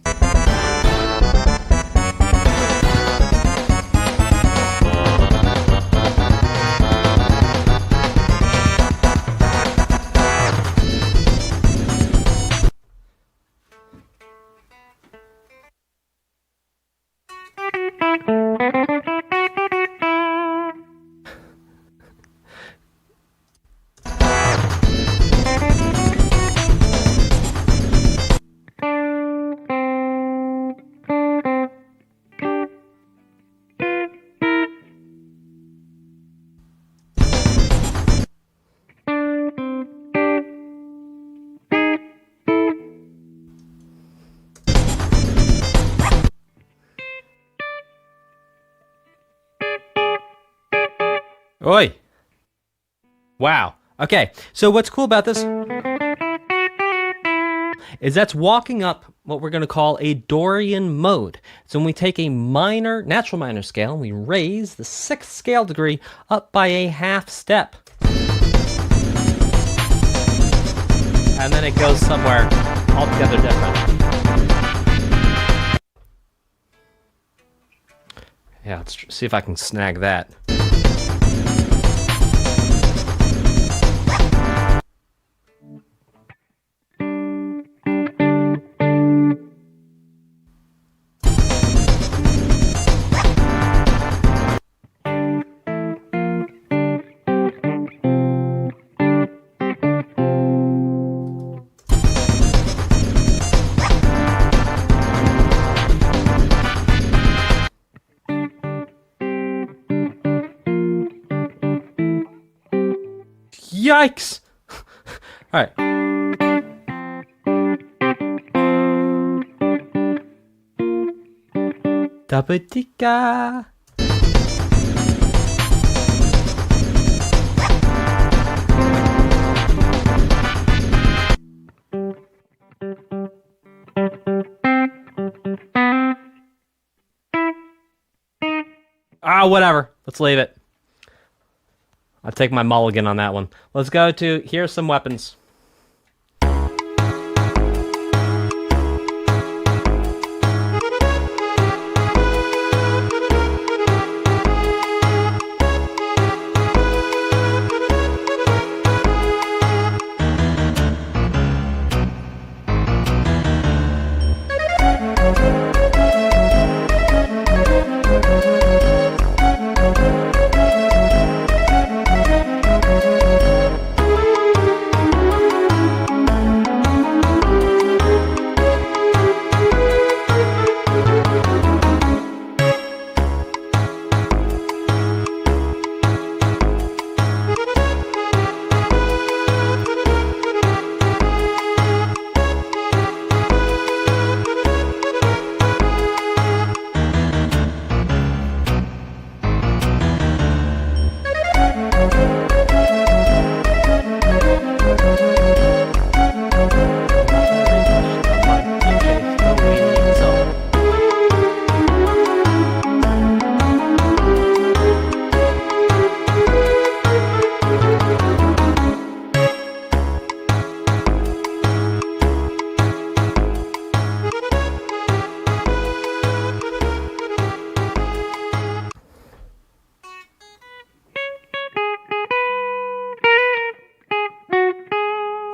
Oi! Wow. Okay, so what's cool about this is that's walking up what we're going to call a Dorian mode. So when we take a minor, natural minor scale, and we raise the 6th scale degree up by a half step. And then it goes somewhere altogether different. Yeah, let's see if I can snag that. Yikes! All right. Tapatika. Whatever. Let's leave it. I'll take my mulligan on that one. Let's go to, here's some weapons.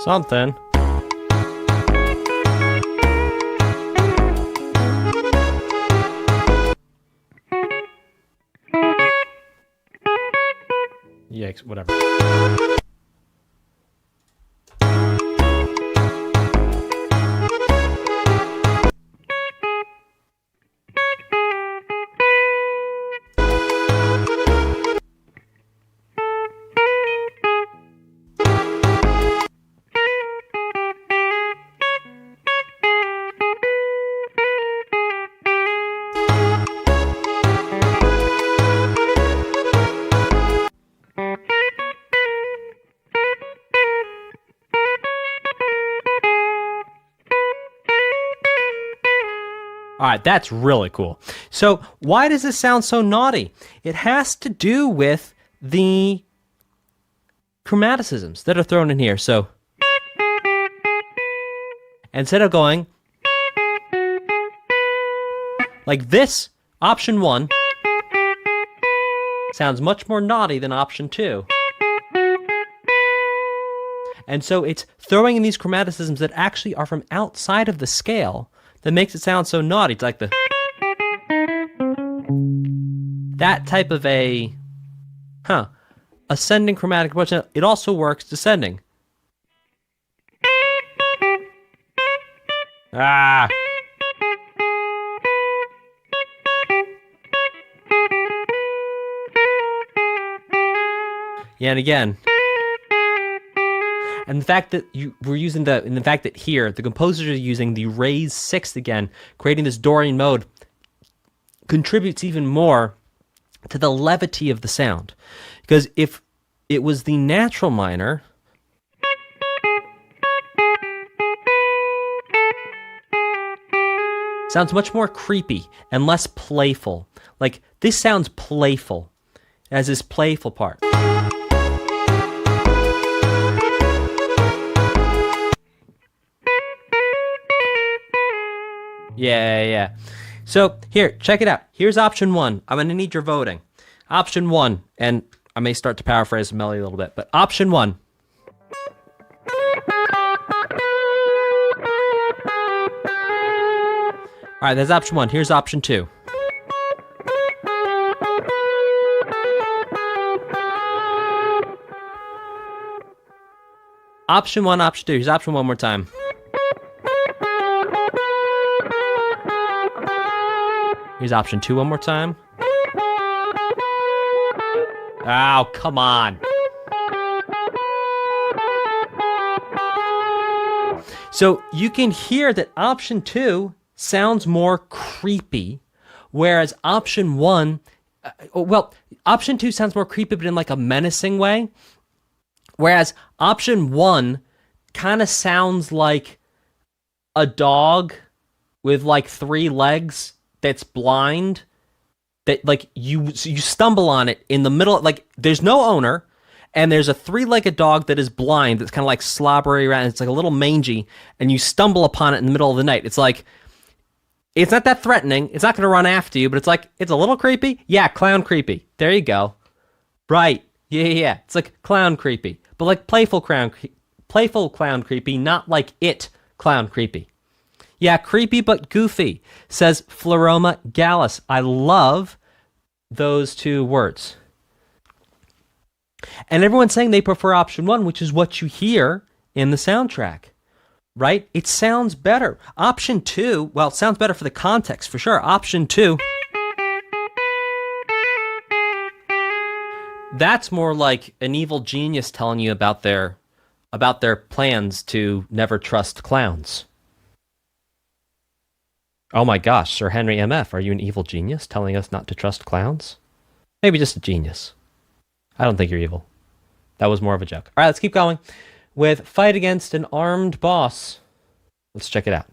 Something. makes whatever. All right, that's really cool. So why does this sound so naughty? It has to do with the chromaticisms that are thrown in here. So instead of going like this, option 1 sounds much more naughty than option 2. And so it's throwing in these chromaticisms that actually are from outside of the scale that makes it sound so naughty. It's like that type of a ascending chromatic approach. It also works descending. Ah. Yeah, and again. And the fact that we're using and the fact that here the composers are using the raised sixth again, creating this Dorian mode, contributes even more to the levity of the sound. Because if it was the natural minor, sounds much more creepy and less playful. Like this sounds playful, as this playful part. Yeah. So here, check it out. Here's option 1. I'm going to need your voting. Option 1, and I may start to paraphrase the melody a little bit, but option 1. All right, that's option 1. Here's option 2. Option 1, option 2. Here's option 1 one more time. Here's option 2 one more time. Oh, come on. So you can hear that option 2 sounds more creepy, whereas option 1, option 2 sounds more creepy, but in like a menacing way. Whereas option 1 kind of sounds like a dog with like 3 legs that's blind, that like you stumble on it in the middle, like there's no owner, and there's a 3-legged dog that is blind that's kind of like slobbery around, it's like a little mangy, and you stumble upon it in the middle of the night. It's like, it's not that threatening, it's not going to run after you, but it's like, it's a little creepy. Yeah, clown creepy. There you go. Right. Yeah. It's like clown creepy, but like playful clown creepy, not like it clown creepy. Yeah, creepy but goofy, says Fleroma Gallus. I love those 2 words. And everyone's saying they prefer option 1, which is what you hear in the soundtrack, right? It sounds better. Option 2, well, it sounds better for the context, for sure. Option 2, that's more like an evil genius telling you about their plans to never trust clowns. Oh my gosh, Sir Henry M.F., are you an evil genius telling us not to trust clowns? Maybe just a genius. I don't think you're evil. That was more of a joke. All right, let's keep going with Fight Against an Armed Boss. Let's check it out.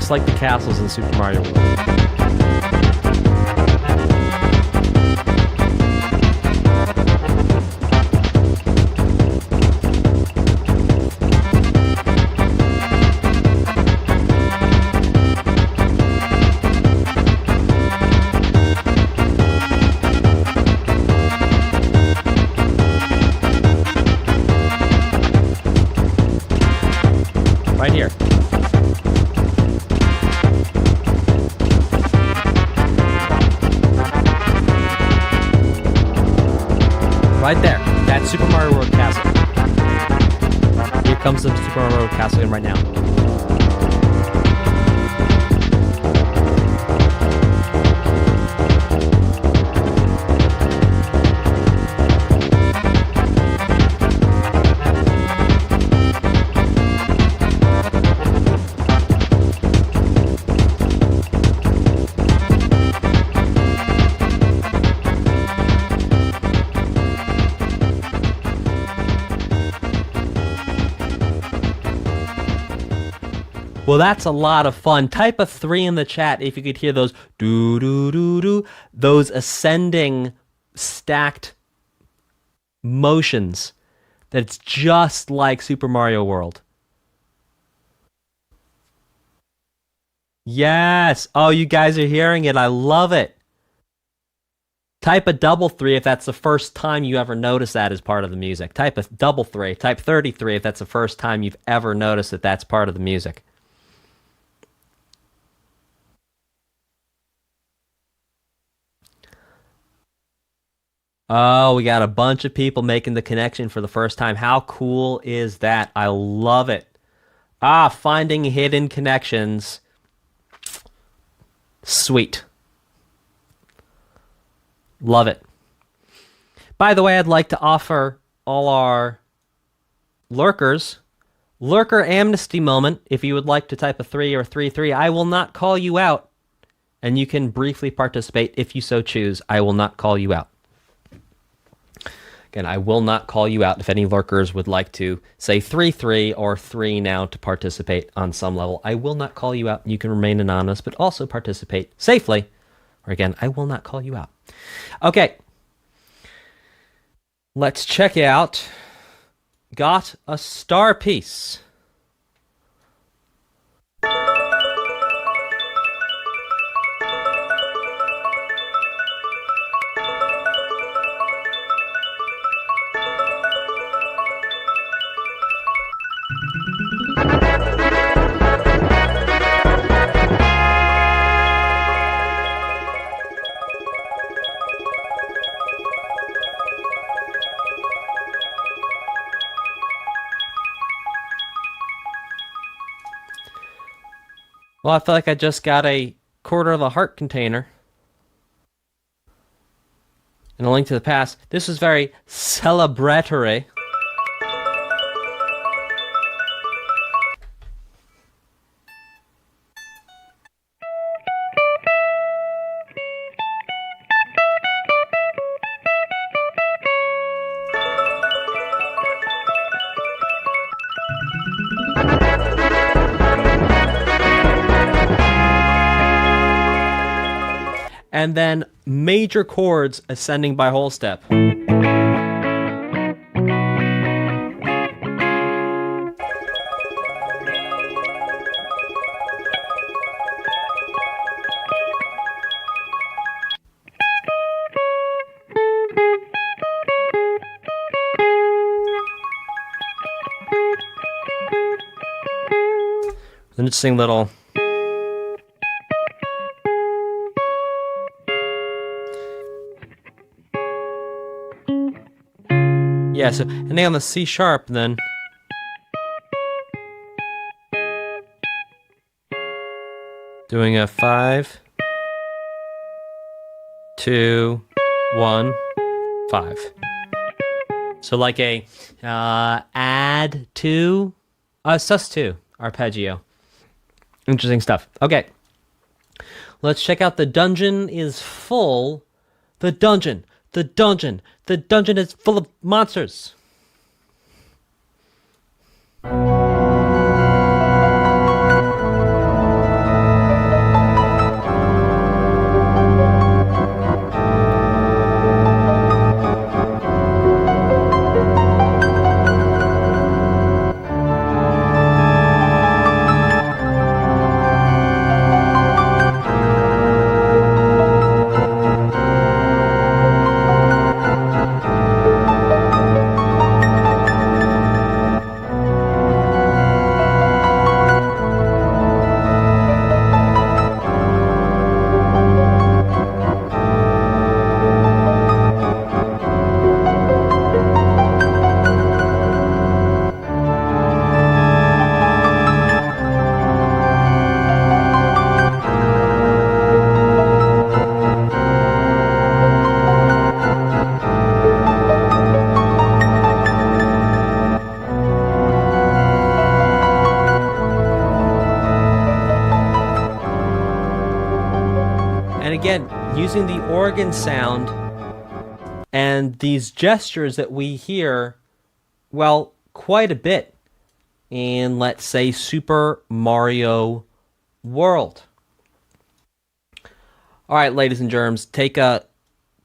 just like the castles in Super Mario World. Right here. Right there. That's Super Mario World Castle. Here comes the Super Mario World Castle in right now. Well, that's a lot of fun. Type a 3 in the chat if you could hear those do-do-do-do, those ascending stacked motions. That's just like Super Mario World. Yes. Oh, you guys are hearing it. I love it. Type a double 3 if that's the first time you ever noticed that as part of the music. Type a double 3. Type 33 if that's the first time you've ever noticed that that's part of the music. Oh, we got a bunch of people making the connection for the first time. How cool is that? I love it. Ah, finding hidden connections. Sweet. Love it. By the way, I'd like to offer all our lurkers lurker amnesty moment. If you would like to type a 3 or 3-3, I will not call you out. And you can briefly participate if you so choose. I will not call you out. Again, I will not call you out if any lurkers would like to say 3-3 or 3 now to participate on some level. I will not call you out. You can remain anonymous, but also participate safely. Or again, I will not call you out. Okay. Let's check out Got a Star Piece. Well, I feel like I just got a quarter of a heart container. And a link to the past. This was very celebratory. And then major chords ascending by whole step. An interesting little yeah, so and then on the C sharp, then doing a 5, 2, 1, 5. So like a add 2, sus 2 arpeggio. Interesting stuff. Okay, let's check out the dungeon is full. The dungeon is full of monsters. again, using the organ sound and these gestures that we hear, well, quite a bit in, let's say, Super Mario World. All right, ladies and germs, take a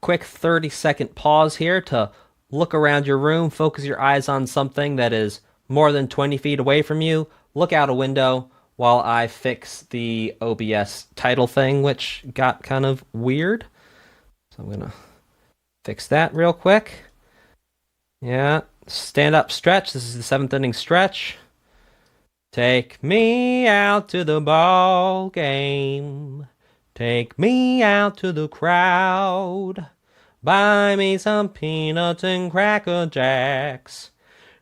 quick 30-second pause here to look around your room, focus your eyes on something that is more than 20 feet away from you, look out a window while I fix the OBS title thing, which got kind of weird. So I'm going to fix that real quick. Yeah, stand up stretch. This is the 7th inning stretch. Take me out to the ball game. Take me out to the crowd. Buy me some peanuts and Cracker Jacks.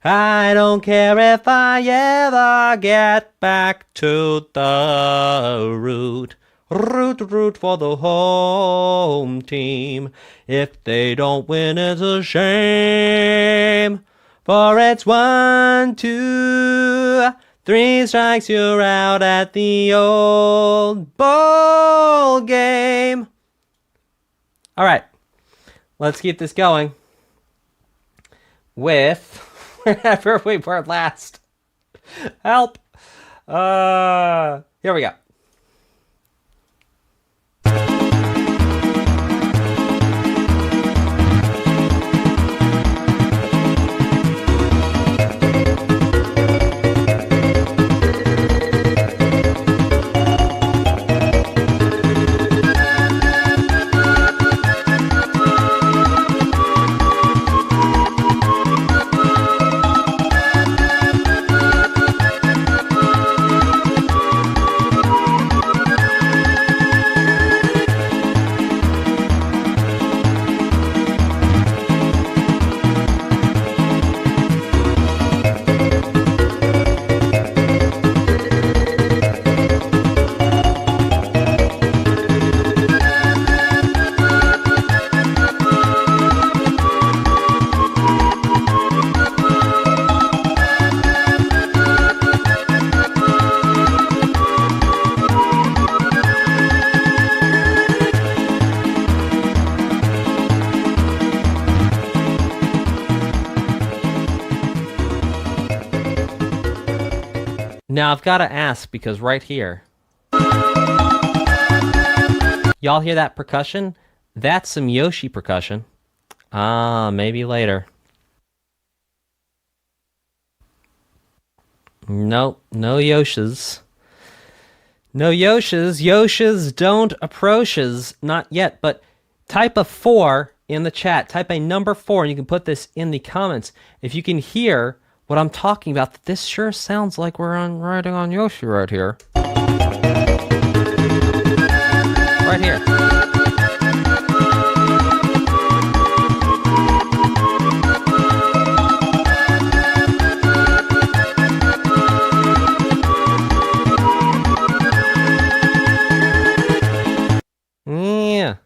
I don't care if I ever get back to the root. Root for the home team. If they don't win, it's a shame. For it's 1, 2, 3 strikes, you're out at the old ball game. All right, let's keep this going with wherever we were last. Help. Here we go. Now, I've got to ask, because right here, y'all hear that percussion? That's some Yoshi percussion. Maybe later. Nope, no Yoshis. No Yoshis. Yoshis don't approaches. Not yet, but type a 4 in the chat. Type a number 4, and you can put this in the comments. If you can hear what I'm talking about, this sure sounds like we're riding on Yoshi right here. Right here. Yeah.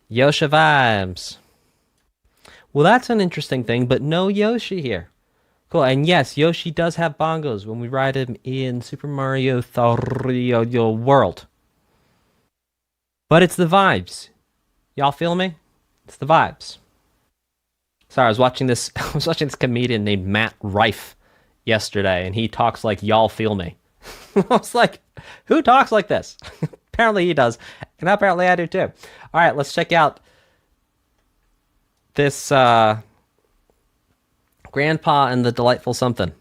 Yoshi vibes. Well, that's an interesting thing, but no Yoshi here. Cool, and yes, Yoshi does have bongos when we ride him in Super Mario 3D World. But it's the vibes. Y'all feel me? It's the vibes. Sorry, I was watching this comedian named Matt Rife yesterday, and he talks like y'all feel me. I was like, who talks like this? Apparently he does, and apparently I do too. All right, let's check out this Grandpa and the Delightful Something.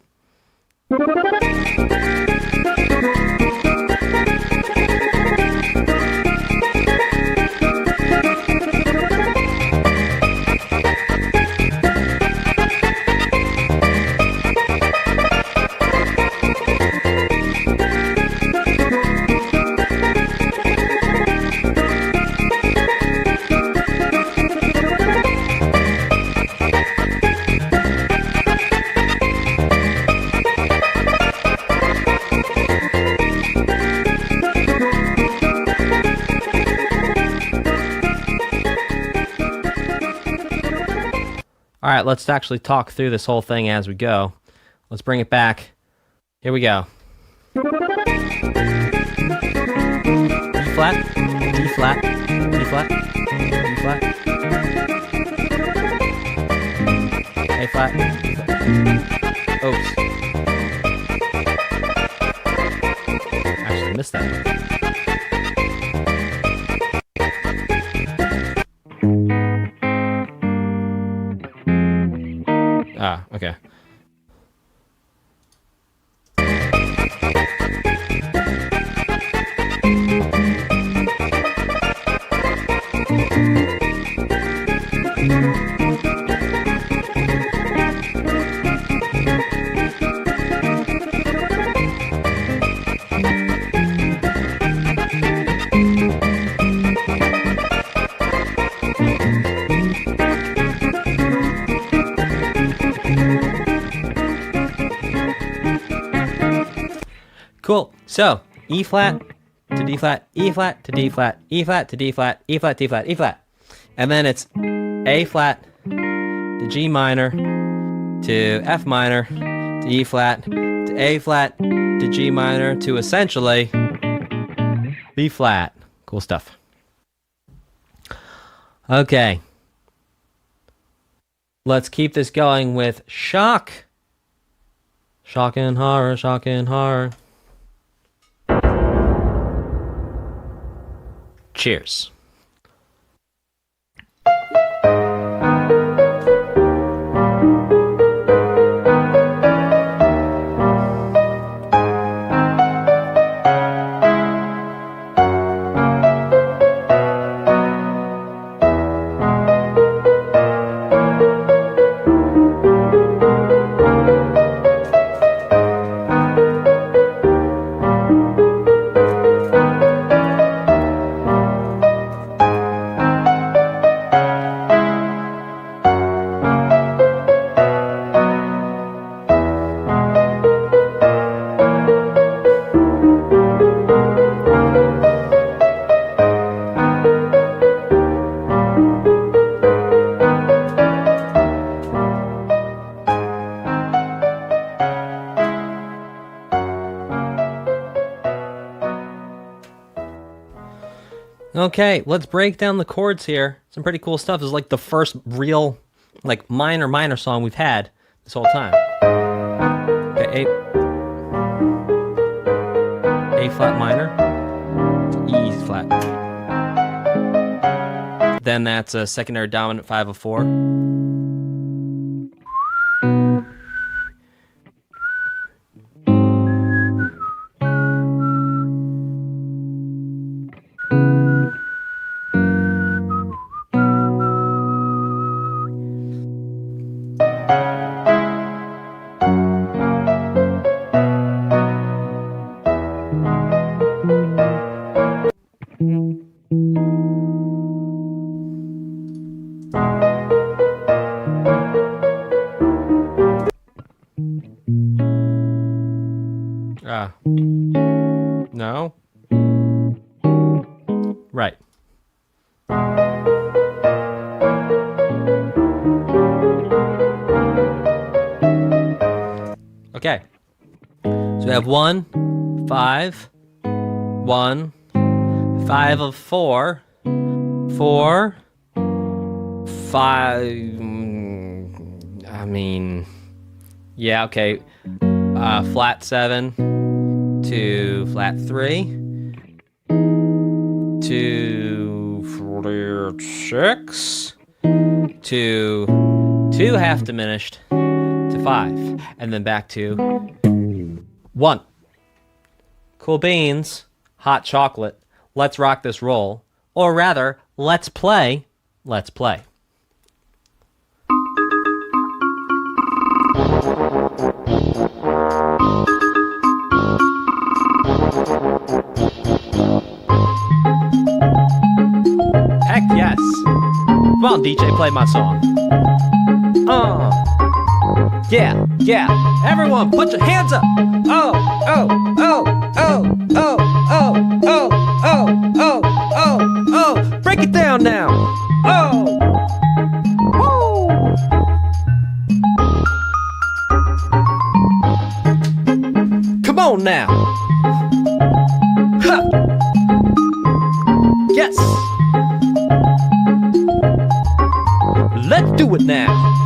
All right, let's actually talk through this whole thing as we go. Let's bring it back. Here we go. flat, D flat, D flat, D flat, A flat. Oops. Actually missed that. Ah, okay. Cool. So E flat to D flat, E flat to D flat, E flat to D flat, E flat, D flat, E flat. And then it's A flat to G minor to F minor to E flat to A flat to G minor to essentially B flat. Cool stuff. Okay. Let's keep this going with shock. Shock and horror, shock and horror. Cheers. Okay, let's break down the chords here. Some pretty cool stuff. This is like the first real, like, minor song we've had this whole time. Okay, A flat minor, E flat. Then that's a secondary dominant 5 of 4. No. Right. Okay. So we have 1, 5, 1, 5 of 4, 4, 5. I mean, yeah, okay. Flat 7 to flat 3 to 6 to 2 half diminished to 5, and then back to 1. Cool beans, hot chocolate. Let's rock this roll, or rather, let's play. Let's play. Heck yes. Come on, DJ, play my song. Yeah, yeah. Everyone, put your hands up. Oh, oh, oh, oh, oh, oh, oh, oh, oh, oh, oh. Break it down now. Oh. Woo. Come on now. Ha. now.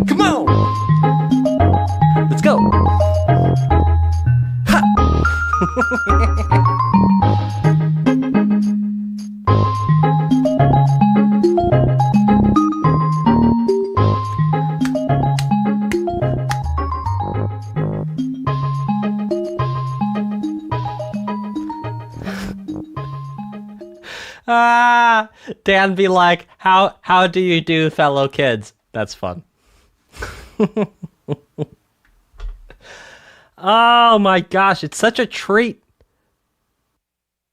Come on! Let's go! Ha! Dan be like, how do you do, fellow kids? That's fun. Oh my gosh, it's such a treat.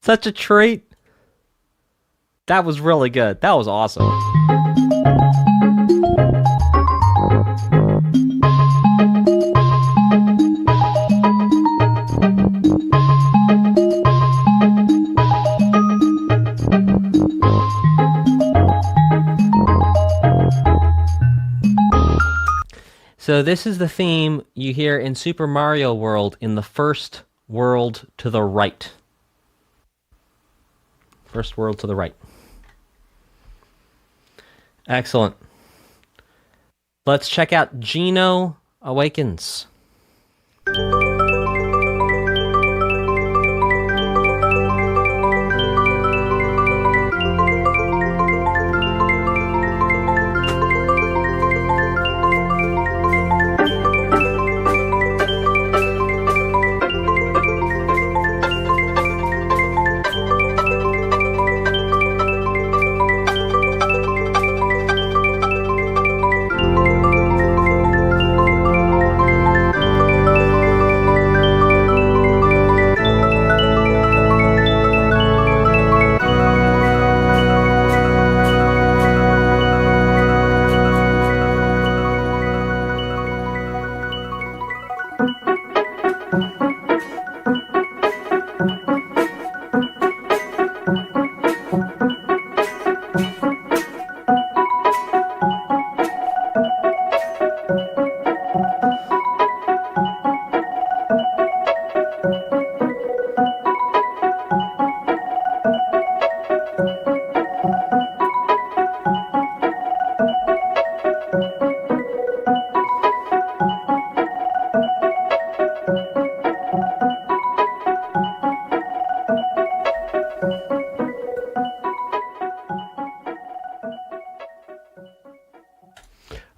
Such a treat. That was really good. That was awesome. So this is the theme you hear in Super Mario World in the first world to the right. First world to the right. Excellent. Let's check out Geno Awakens.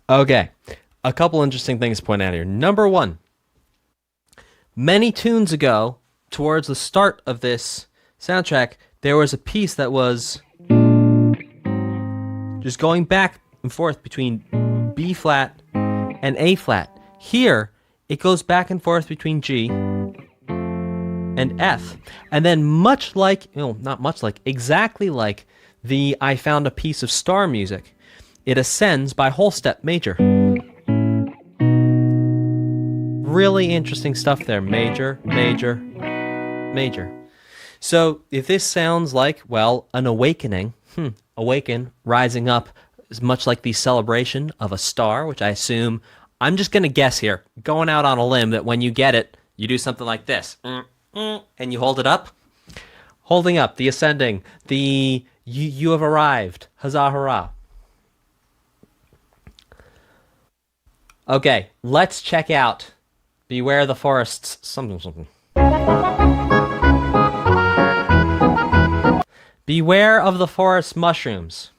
Okay, a couple interesting things to point out here. Number one, many tunes ago, towards the start of this soundtrack, there was a piece that was just going back and forth between B flat and A flat. Here, it goes back and forth between G and F. And then much like, not much like, exactly like the I Found a Piece of Star music, it ascends by whole step major. Really interesting stuff there. Major, major, major. So if this sounds like, well, an awakening, awaken, rising up, is much like the celebration of a star, which I assume, I'm just going to guess here, going out on a limb, that when you get it, you do something like this. And you hold it up. Holding up, the ascending, the you have arrived. Huzzah, hurrah. Okay, let's check out Beware the Forest's something. Beware of the forest mushrooms.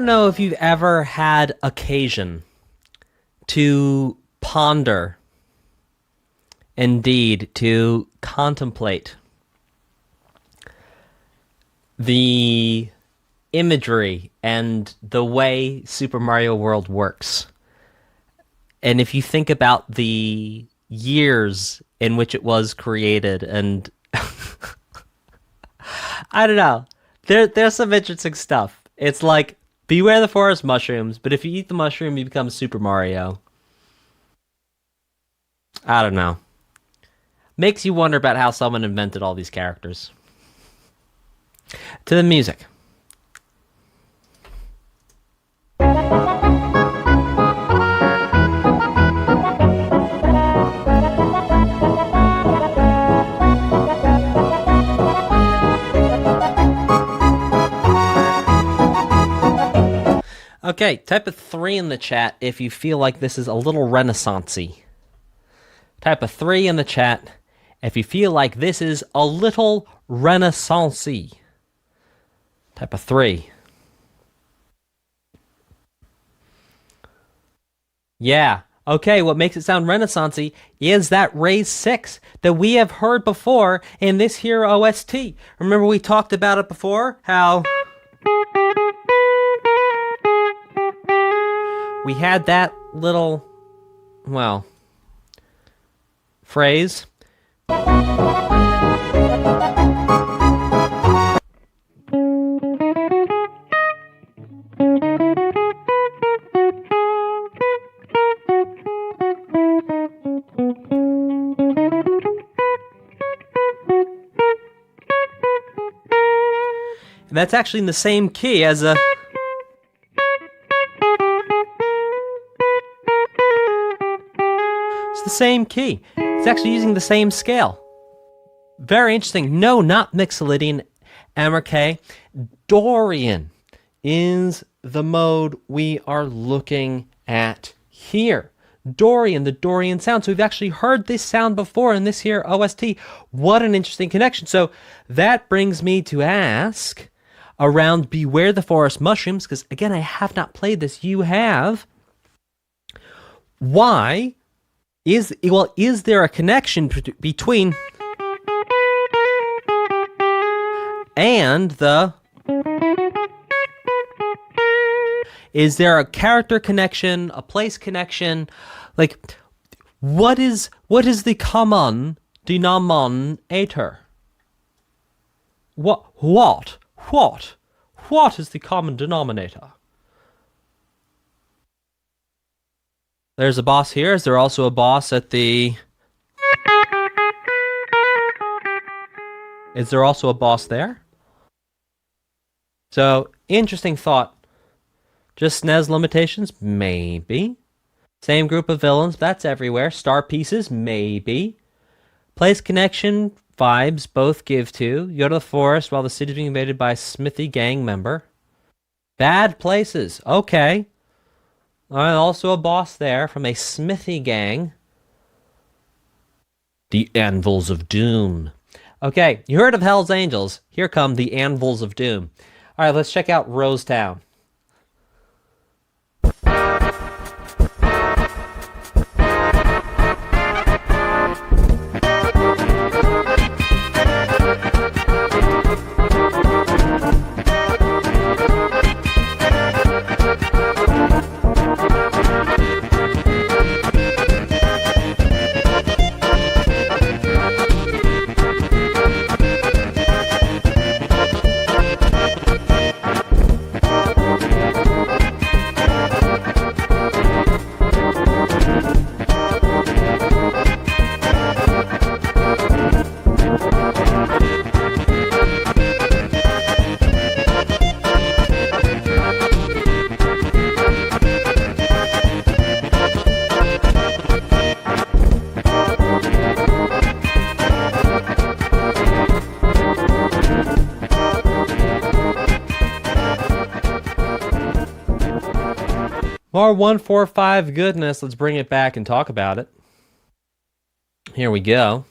don't know if you've ever had occasion to ponder, indeed, to contemplate the imagery and the way Super Mario World works. And if you think about the years in which it was created, and I don't know, there's some interesting stuff. It's like, beware the forest mushrooms, but if you eat the mushroom, you become Super Mario. I don't know. Makes you wonder about how someone invented all these characters. To the music. Okay, type a 3 in the chat if you feel like this is a little Renaissance-y. Type a 3 in the chat if you feel like this is a little Renaissance-y. Type a 3. Yeah. Okay, what makes it sound Renaissance-y is that raised 6 that we have heard before in this here OST. Remember we talked about it before? How we had that little, well, phrase. And that's actually in the same key as a... It's the same key. It's actually using the same scale. Very interesting. No, not Mixolydian, MRK. Dorian is the mode we are looking at here. Dorian, the Dorian sound. So we've actually heard this sound before in this here OST. What an interesting connection. So that brings me to ask around Beware the Forest Mushrooms, because again, I have not played this. You have. Why is there a connection between and the... Is there a character connection, a place connection? Like, what is the common denominator? What is the common denominator? There's a boss here. Is there also a boss at the... Is there also a boss there? So, interesting thought. Just SNES limitations? Maybe. Same group of villains, that's everywhere. Star pieces? Maybe. Place connection, vibes, both give to. You go to the forest while the city is being invaded by a Smithy gang member. Bad places. Okay. Also a boss there from a Smithy gang. The Anvils of Doom. Okay, you heard of Hell's Angels. Here come the Anvils of Doom. Alright, let's check out Rosetown. More 145 goodness. Let's bring it back and talk about it. Here we go.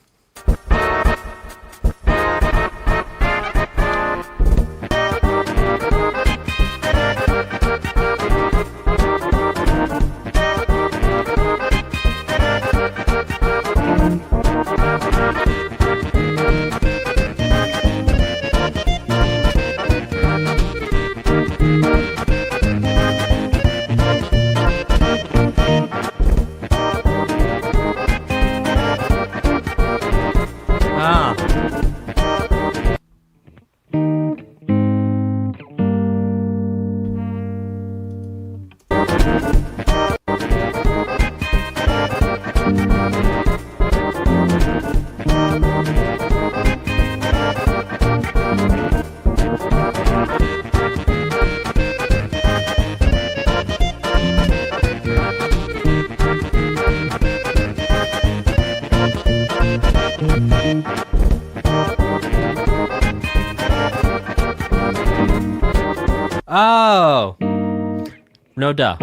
No duh.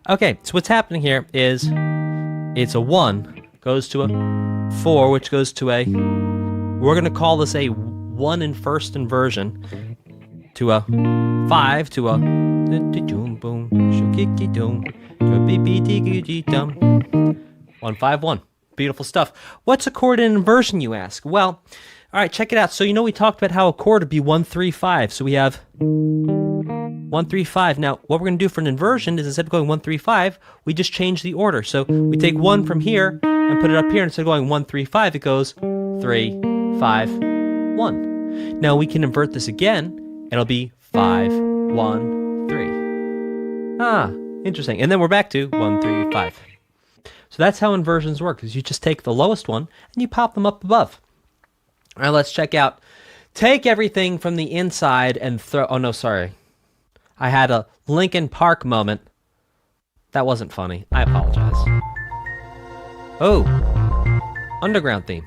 Okay, so what's happening here is it's a 1 goes to a 4, which goes to a, we're going to call this a 1 in first inversion, to a 5, to a 1 5 1. Beautiful stuff. What's a chord in inversion, you ask? Well, all right, check it out. So you know we talked about how a chord would be 1 3 5. So we have 1 3 5. Now what we're going to do for an inversion is instead of going 1 3 5, we just change the order. So we take 1 from here and put it up here. Instead of going 1 3 5, it goes 3 5 1. Now we can invert this again. It'll be 5 1 3. Ah, interesting. And then we're back to 1 3 5. So that's how inversions work, is you just take the lowest one and you pop them up above. All right, let's check out. Take everything from the inside and throw... Oh, no, sorry. I had a Linkin Park moment. That wasn't funny. I apologize. Oh, underground theme.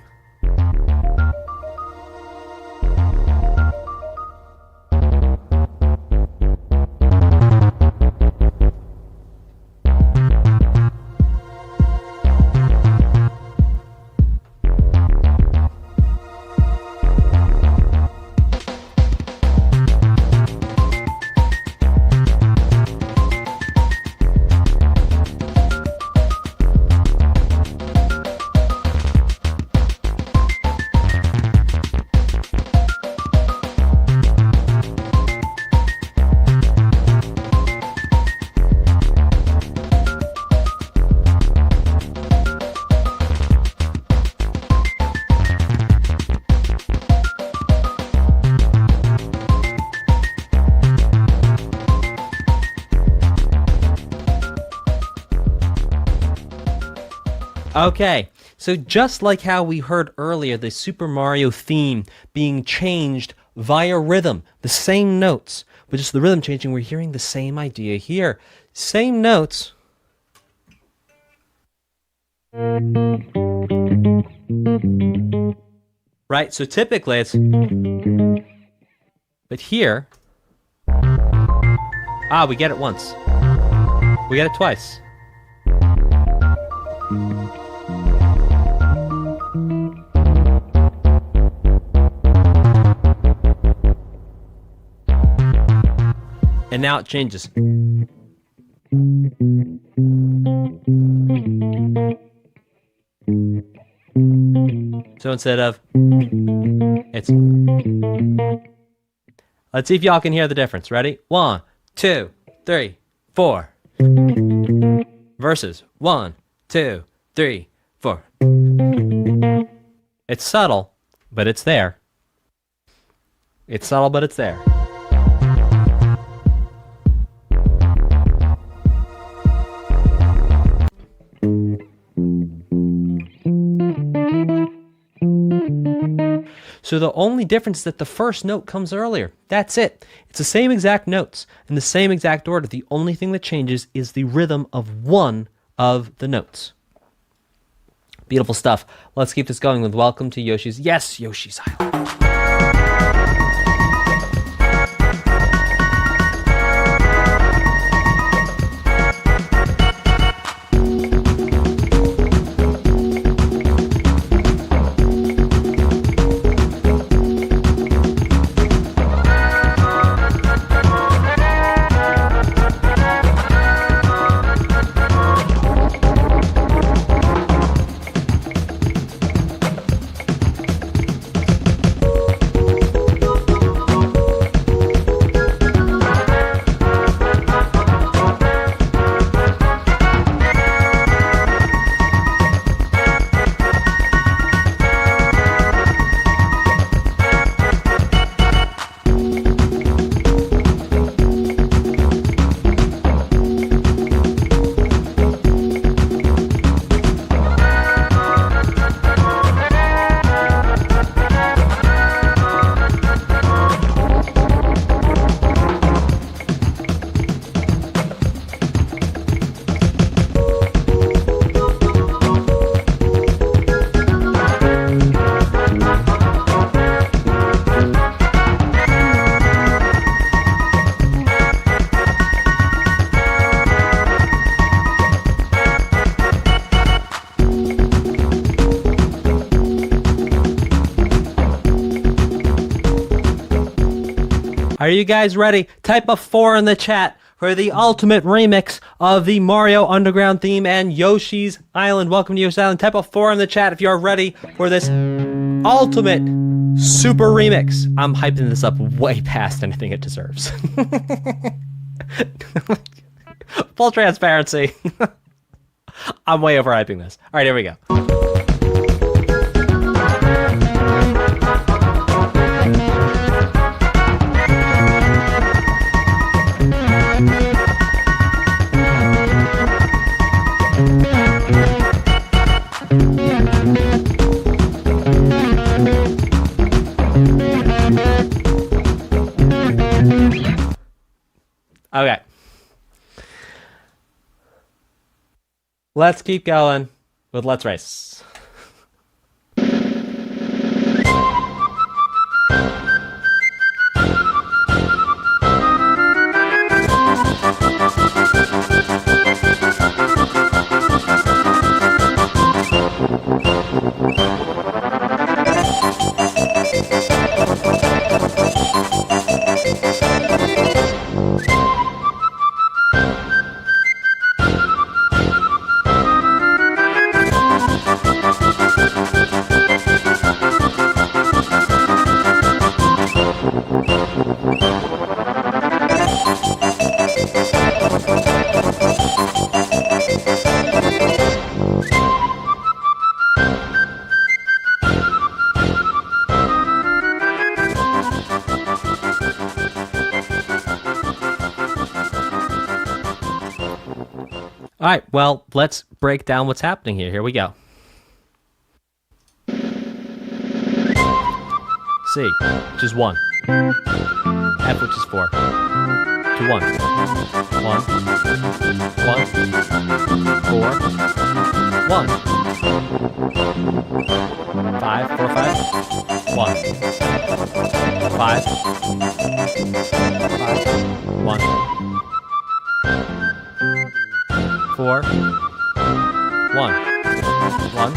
Okay, so just like how we heard earlier, the Super Mario theme being changed via rhythm, the same notes, but just the rhythm changing, we're hearing the same idea here. Same notes. Right, so typically it's... But here... Ah, we get it once. We get it twice. And now it changes. So instead of, it's... Let's see if y'all can hear the difference. Ready? 1, 2, 3, 4. Versus 1, 2, 3, 4. It's subtle, but it's there. It's subtle, but it's there. So the only difference is that the first note comes earlier. That's it. It's the same exact notes in the same exact order. The only thing that changes is the rhythm of one of the notes. Beautiful stuff. Let's keep this going with Welcome to Yoshi's. Yes, Yoshi's Island. Are you guys ready? Type a 4 in the chat for the ultimate remix of the Mario Underground theme and Yoshi's Island. Welcome to Yoshi's Island. Type a 4 in the chat if you are ready for this ultimate super remix. I'm hyping this up way past anything it deserves. Full transparency. I'm way overhyping this. All right, here we go. Okay. Let's keep going with Let's Race. All right, well, let's break down what's happening here. Here we go. C, which is 1. F, which is 4. 2, 1. 1. 1. 4. 1. 5. 4, 5. 1. 5. 5. 1. 4. 1. 1.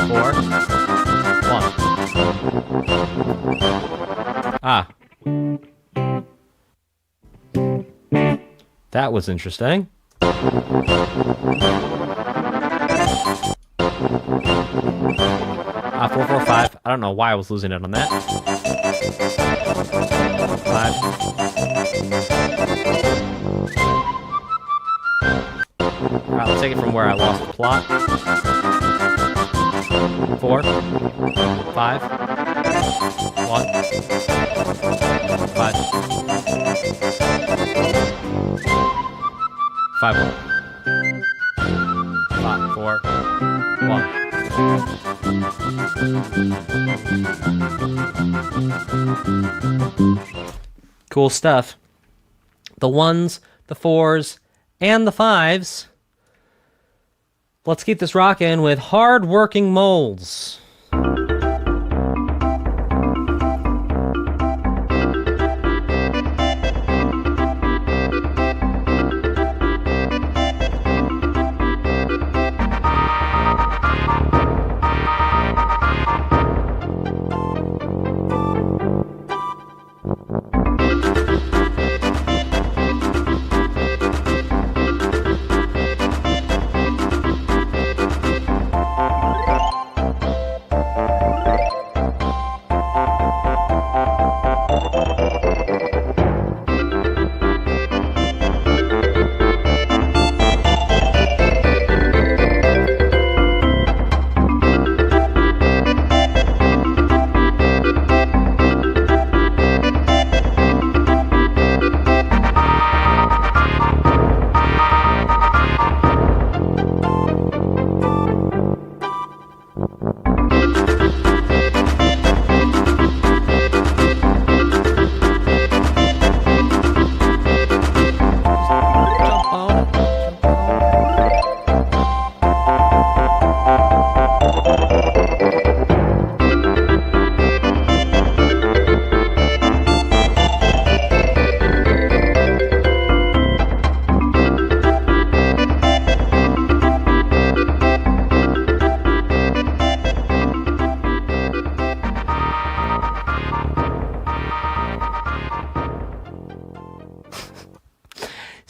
4. 1. Ah. That was interesting. 4, 4, 5. I don't know why I was losing it on that. 5. Alright, let's take it from where I lost the plot. 4. 5. 1. 5. 5. 1. 5. 4. 1. Cool stuff. The 1s, the 4s, and the 5s. Let's keep this rocking with hard-working moles.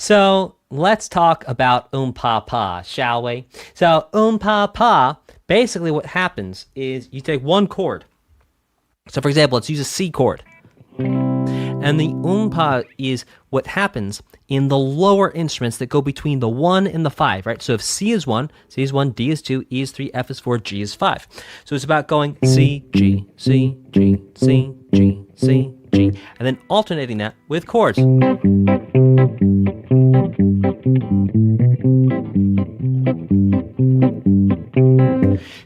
So let's talk about pa pa, shall we? So pa pa, basically what happens is you take one chord. So for example, let's use a C chord. And the pa is what happens in the lower instruments that go between the 1 and the 5, right? So if C is 1, D is 2, E is 3, F is 4, G is 5. So it's about going C, G, C, G, C, G, C, G, and then alternating that with chords.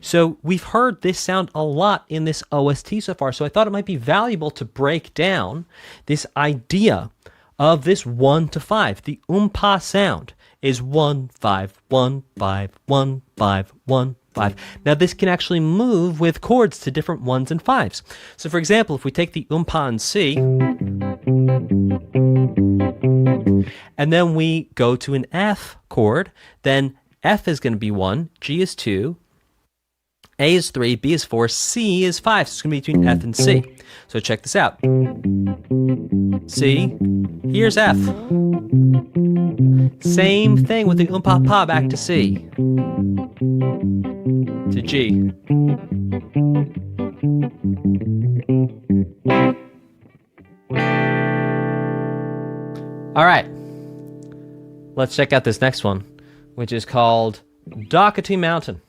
So we've heard this sound a lot in this OST so far, so I thought it might be valuable to break down this idea of this 1 to 5. The pa sound is 1, 5, 1, 5, 1, 5, 1, 5. Now this can actually move with chords to different 1s and 5s. So for example, if we take the pa in C, and then we go to an F chord, then F is going to be 1, G is 2, A is 3, B is 4, C is 5. So it's going to be between F and C. So check this out. C, here's F. Same thing with the pa pa back to C. To G. All right. Let's check out this next one, which is called Doherty Mountain.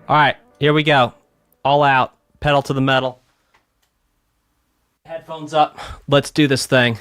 All right, here we go. All out, pedal to the metal. Headphones up. Let's do this thing.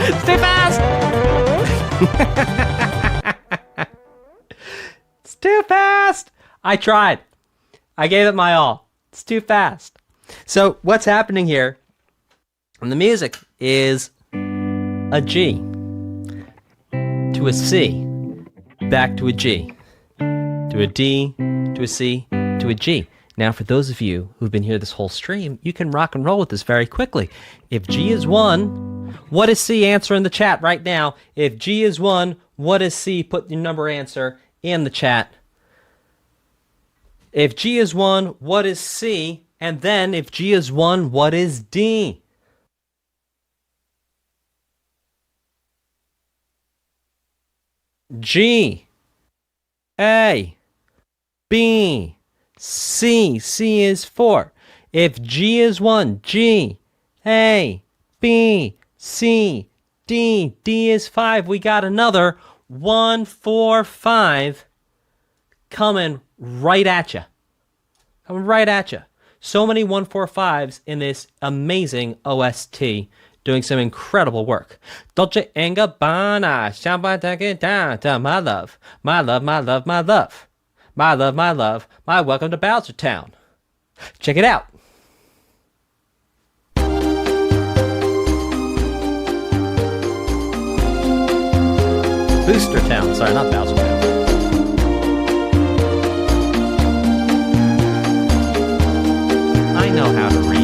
It's too fast! It's too fast! I tried. I gave it my all. It's too fast. So what's happening here in the music is a G to a C, back to a G, to a D, to a C, to a G. Now, for those of you who've been here this whole stream, you can rock and roll with this very quickly. If G is 1, what is C? Answer in the chat right now. If G is 1, what is C? Put your number answer in the chat. If G is 1, what is C? And then if G is 1, what is D? G, A, B, C. C is 4. If G is 1, G, A, B, C, D. D is 5. We got another 1, 4, 5 coming right at you. Coming right at you. So many 1, 4, 5s in this amazing OST doing some incredible work. Dolce & Gabbana, Shamba take it down to my love, my love, my love, my love, my love, my love, my welcome to Bowser Town. Check it out. Booster Town, sorry, not Bowser Town. I know how to read.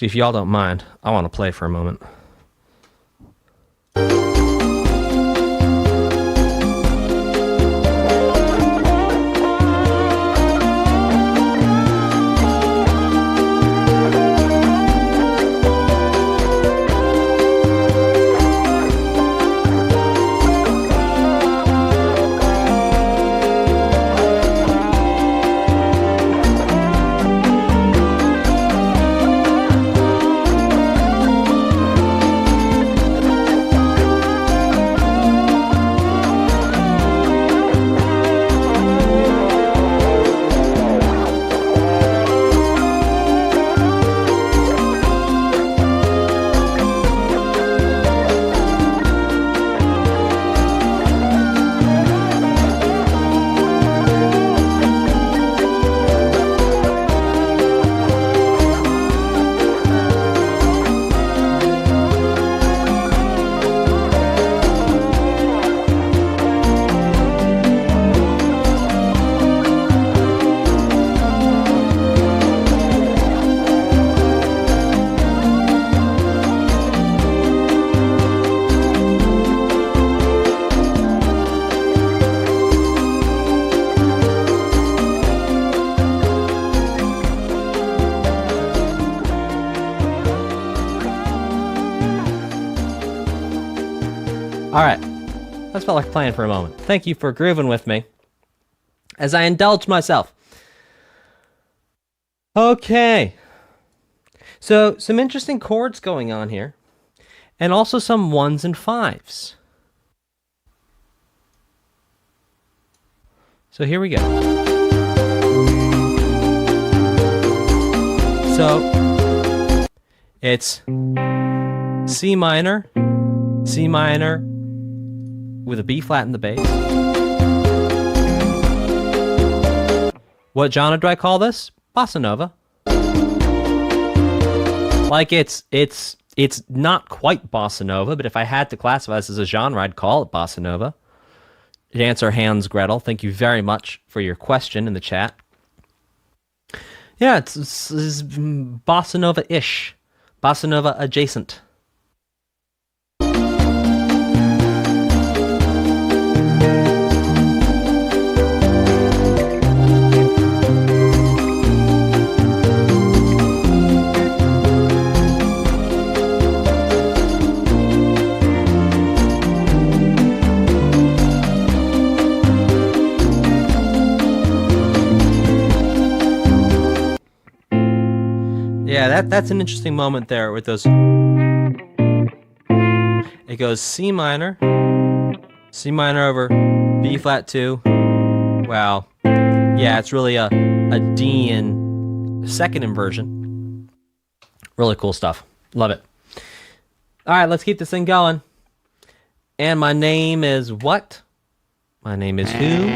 If y'all don't mind, I want to play for a moment. Alright, that's felt like playing for a moment. Thank you for grooving with me as I indulge myself. Okay, so some interesting chords going on here, and also some 1s and 5s. So here we go. So it's C minor, with a B flat in the bass. What genre do I call this? Bossa Nova. Like it's It's not quite bossa nova, but if I had to classify this as a genre, I'd call it bossa nova. To answer Hans Gretel, thank you very much for your question in the chat. Yeah, it's bossa nova-ish. Bossa nova adjacent. Yeah, that's an interesting moment there with those. It goes C minor over B flat 2. Wow. Yeah, it's really a D in second inversion. Really cool stuff. Love it. All right, let's keep this thing going. And my name is what? My name is who?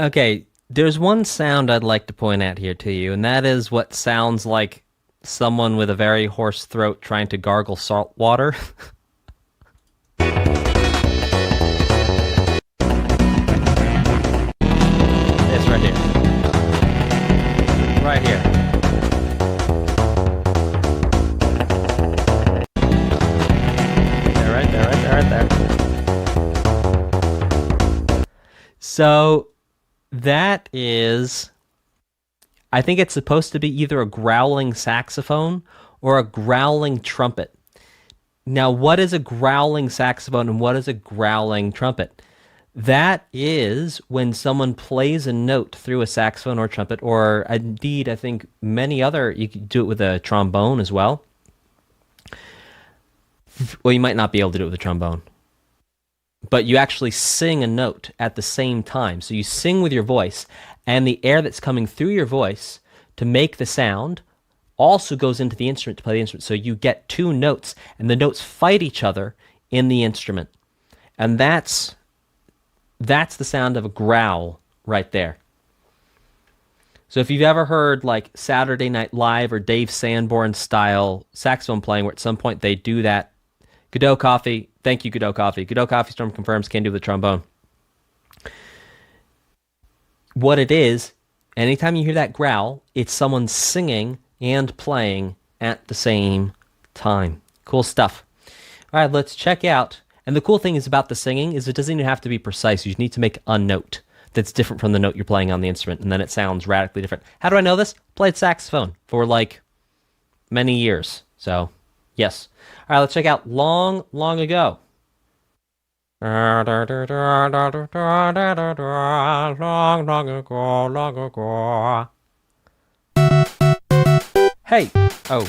Okay, there's one sound I'd like to point out here to you, and that is what sounds like someone with a very hoarse throat trying to gargle salt water. It's right here. Right here. Right there. So that is, I think it's supposed to be either a growling saxophone or a growling trumpet. Now, what is a growling saxophone and what is a growling trumpet? That is when someone plays a note through a saxophone or trumpet, or indeed, I think many other, you could do it with a trombone as well. Well, you might not be able to do it with a trombone. But you actually sing a note at the same time. So you sing with your voice, and the air that's coming through your voice to make the sound also goes into the instrument to play the instrument. So you get two notes, and the notes fight each other in the instrument. And that's the sound of a growl right there. So if you've ever heard like Saturday Night Live or Dave Sanborn style saxophone playing, where at some point they do that, Godot Coffee, thank you, Godot Coffee. Godot Coffee Storm confirms can do the trombone. What it is, anytime you hear that growl, it's someone singing and playing at the same time. Cool stuff. All right, let's check out. And the cool thing is about the singing is it doesn't even have to be precise. You just need to make a note that's different from the note you're playing on the instrument, and then it sounds radically different. How do I know this? Played saxophone for like many years. So Yes. All right, let's check out Long, Long Ago. Long, long ago, long ago. Hey. Oh.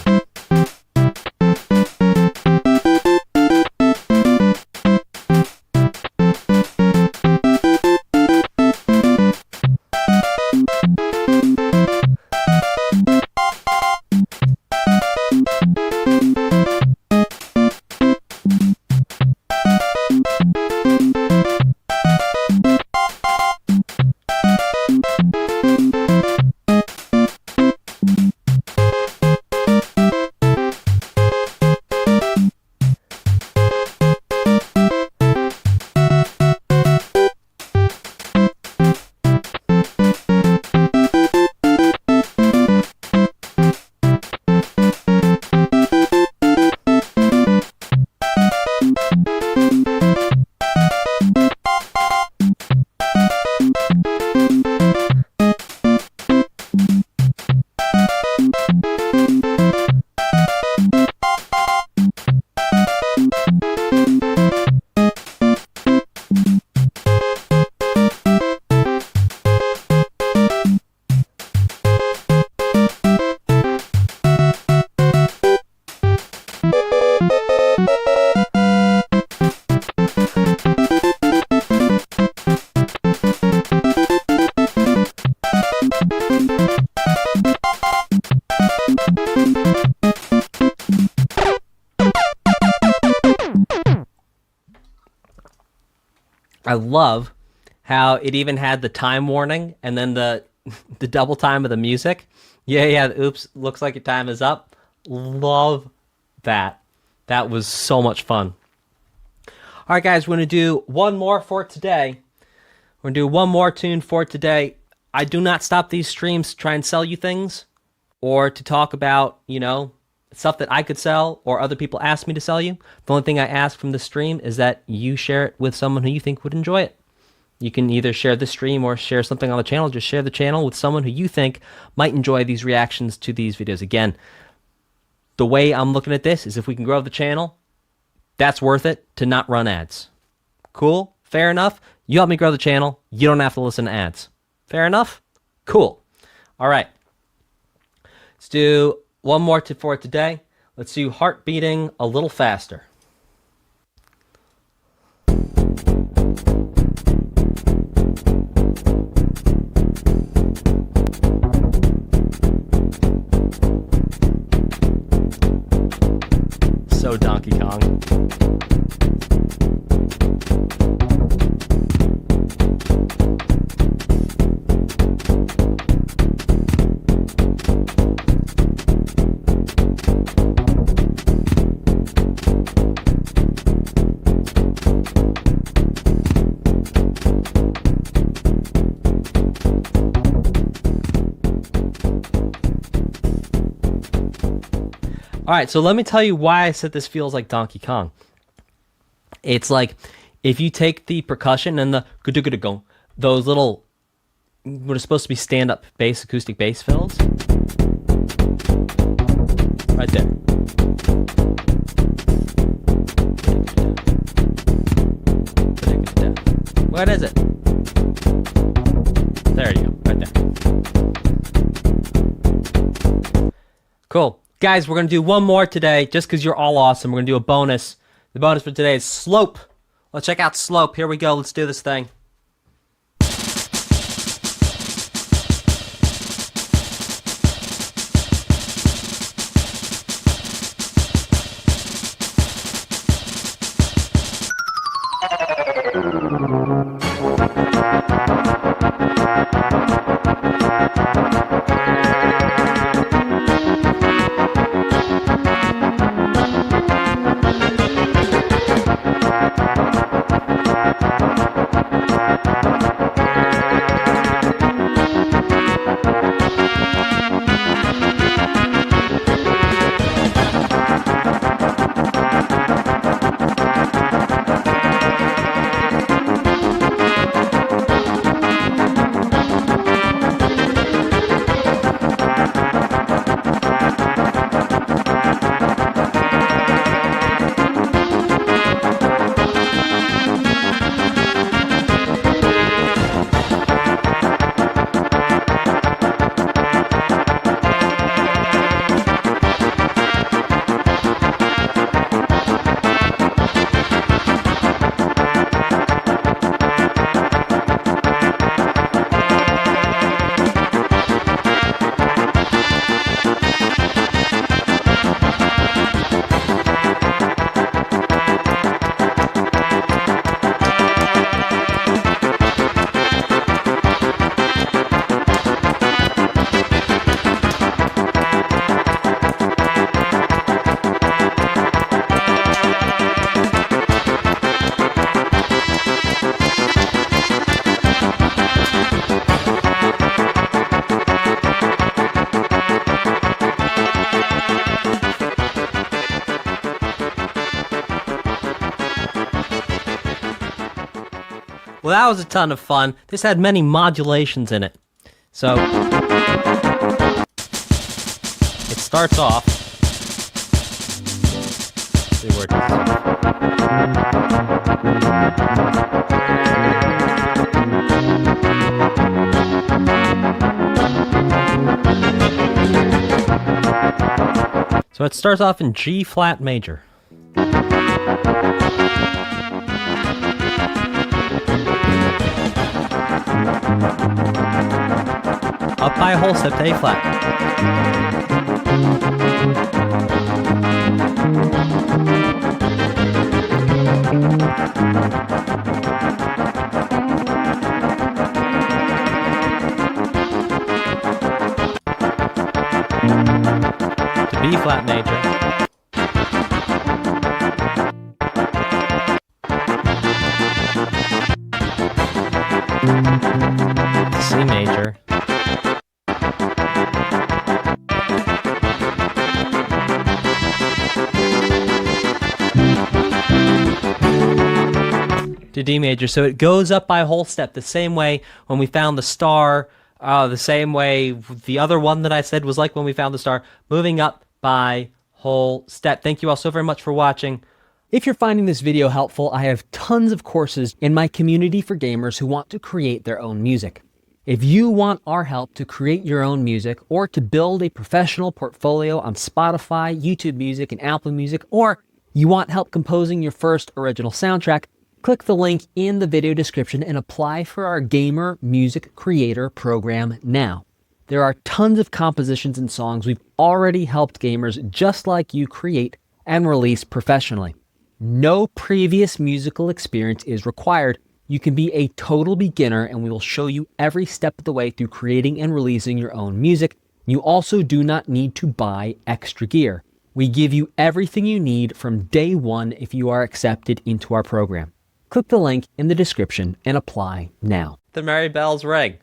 I love how it even had the time warning and then the double time of the music. Yeah, oops, looks like your time is up. Love that. That was so much fun. All right, guys, we're going to do one more for today. We're going to do one more tune for today. I do not stop these streams to try and sell you things or to talk about, stuff that I could sell or other people ask me to sell you. The only thing I ask from the stream is that you share it with someone who you think would enjoy it. You can either share the stream or share something on the channel. Just share the channel with someone who you think might enjoy these reactions to these videos. Again, the way I'm looking at this is if we can grow the channel, that's worth it to not run ads. Cool? Fair enough? You help me grow the channel. You don't have to listen to ads. Fair enough? Cool. All right. Let's do one more for today. Let's do Heart Beating a Little Faster. So Donkey Kong. All right, so let me tell you why I said this feels like Donkey Kong. It's like if you take the percussion and the go, those little, what are supposed to be stand-up bass, acoustic bass fills, right there. What is it? There you go, right there. Cool. Guys, we're going to do one more today, just because you're all awesome. We're going to do a bonus. The bonus for today is Slope. Let's check out Slope. Here we go. Let's do this thing. Well, that was a ton of fun. This had many modulations in it. So, it starts off. Let's see where it is. So it starts off in G flat major. Up by a whole step to A flat. To B flat major. To C major. To D major. So it goes up by a whole step the same way when we found the star, the same way the other one that I said was like when we found the star, moving up by whole step. Thank you all so very much for watching. If you're finding this video helpful, I have tons of courses in my community for gamers who want to create their own music. If you want our help to create your own music or to build a professional portfolio on Spotify, YouTube Music, and Apple Music, or you want help composing your first original soundtrack, click the link in the video description and apply for our Gamer Music Creator program now. There are tons of compositions and songs we've already helped gamers just like you create and release professionally. No previous musical experience is required. You can be a total beginner and we will show you every step of the way through creating and releasing your own music. You also do not need to buy extra gear. We give you everything you need from day one if you are accepted into our program. Click the link in the description and apply now. The merry bells ring.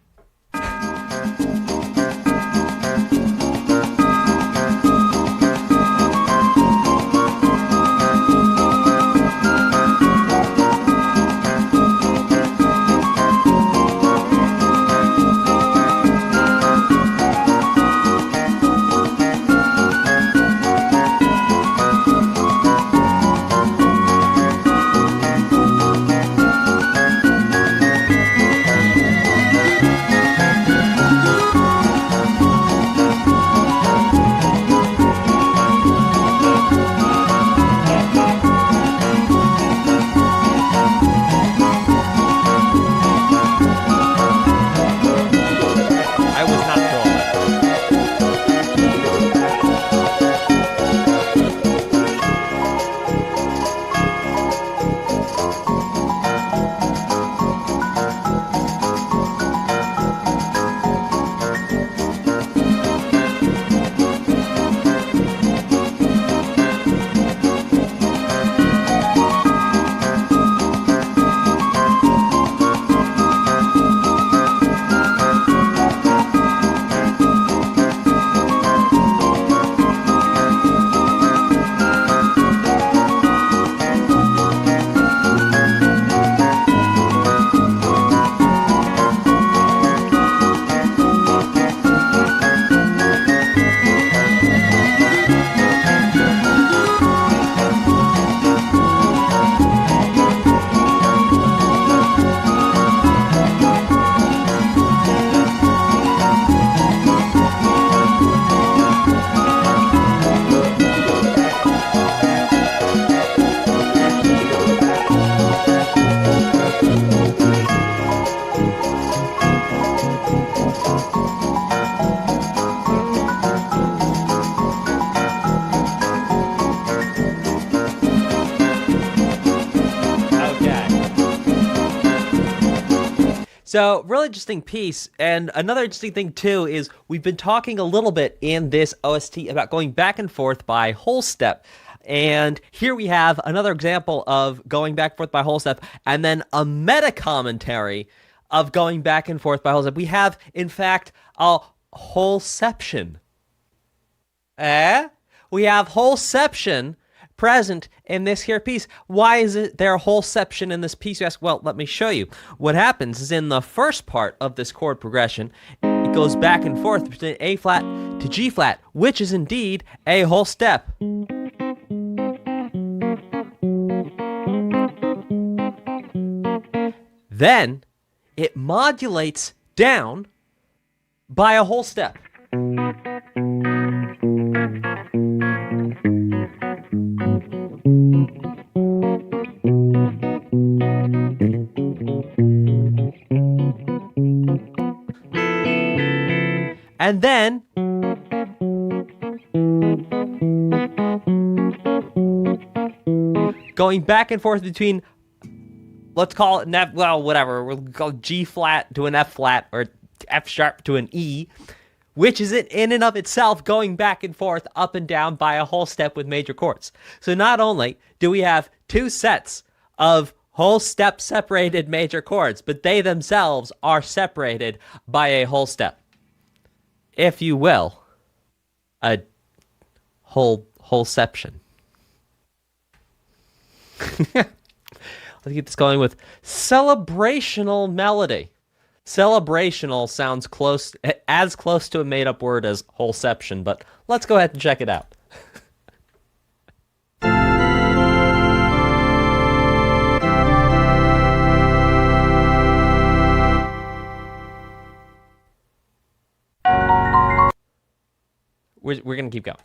So, really interesting piece, and another interesting thing too is we've been talking a little bit in this OST about going back and forth by whole step, and here we have another example of going back and forth by whole step, and then a meta commentary of going back and forth by whole step. We have, in fact, a wholeception. We have wholeception present in this here piece. Why is it there a whole section in this piece? You ask, well, let me show you. What happens is in the first part of this chord progression, it goes back and forth between A flat to G flat, which is indeed a whole step. Then it modulates down by a whole step. And then going back and forth between, let's call it whatever, we'll call it G flat to an F flat or F sharp to an E, which is in and of itself going back and forth up and down by a whole step with major chords. So not only do we have two sets of whole step separated major chords, but they themselves are separated by a whole step. If you will, a wholeception. Let's get this going with celebrational melody. Celebrational sounds as close to a made-up word as wholeception, but let's go ahead and check it out. We're going to keep going.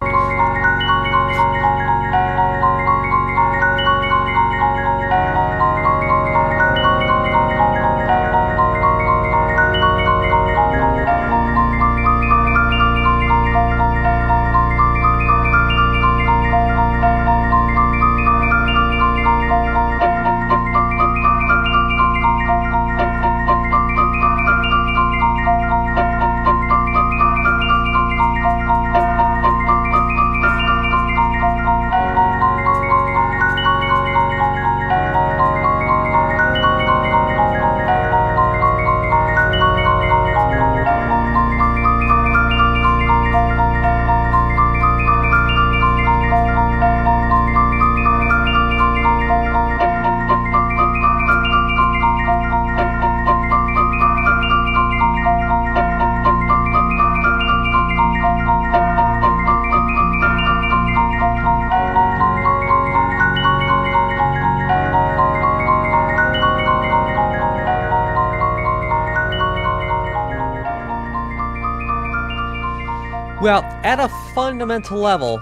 Well, at a fundamental level,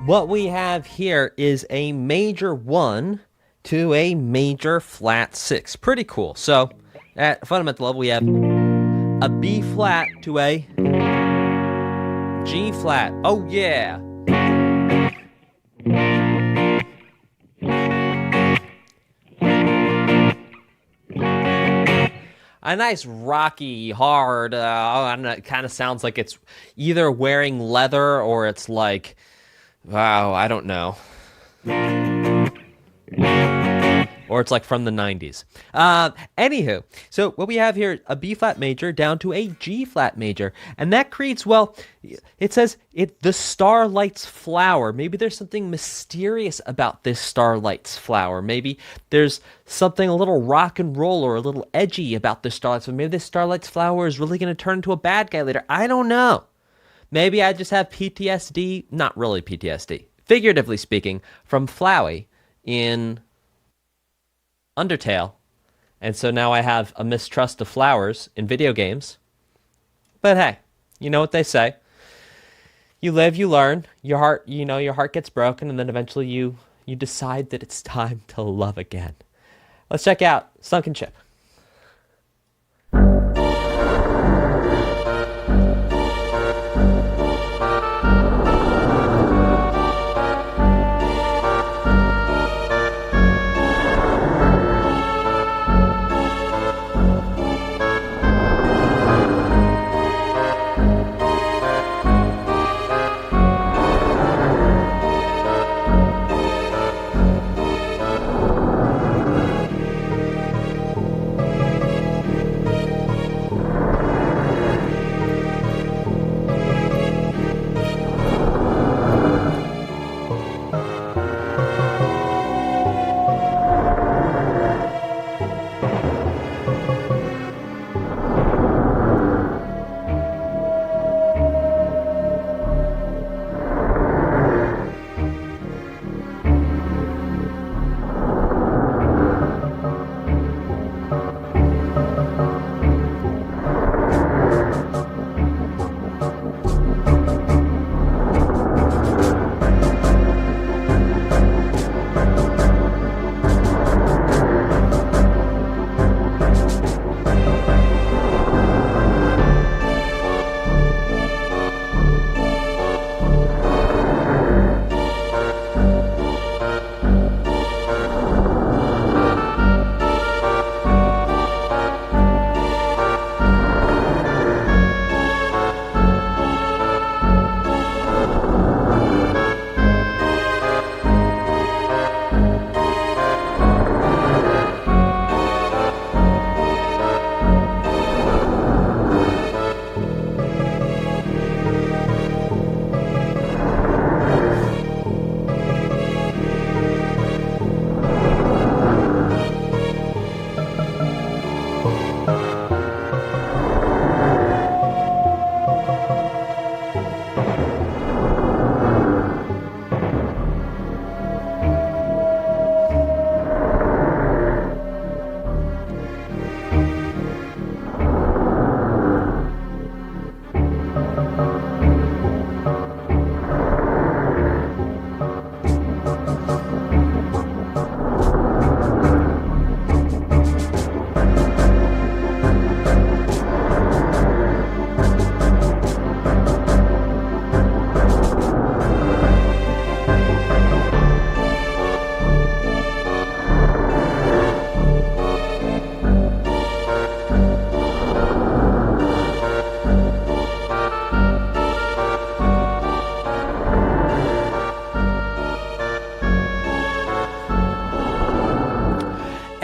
what we have here is a major 1 to a major flat 6. Pretty cool. So, at a fundamental level, we have a B flat to a G flat. Oh, yeah. A nice rocky, hard, I don't know, it kind of sounds like it's either wearing leather or it's like, wow, I don't know. Or it's like from the 90s. Anywho, so what we have here, a B flat major down to a G flat major. And that creates, well, it says the starlight's flower. Maybe there's something mysterious about this starlight's flower. Maybe there's something a little rock and roll or a little edgy about this starlight's flower. Maybe this starlight's flower is really going to turn into a bad guy later. I don't know. Maybe I just have PTSD, not really PTSD, figuratively speaking, from Flowey in Undertale, and so now I have a mistrust of flowers in video games. But hey, you know what they say. You live, you learn, your heart gets broken, and then eventually you decide that it's time to love again. Let's check out Sunken Ship.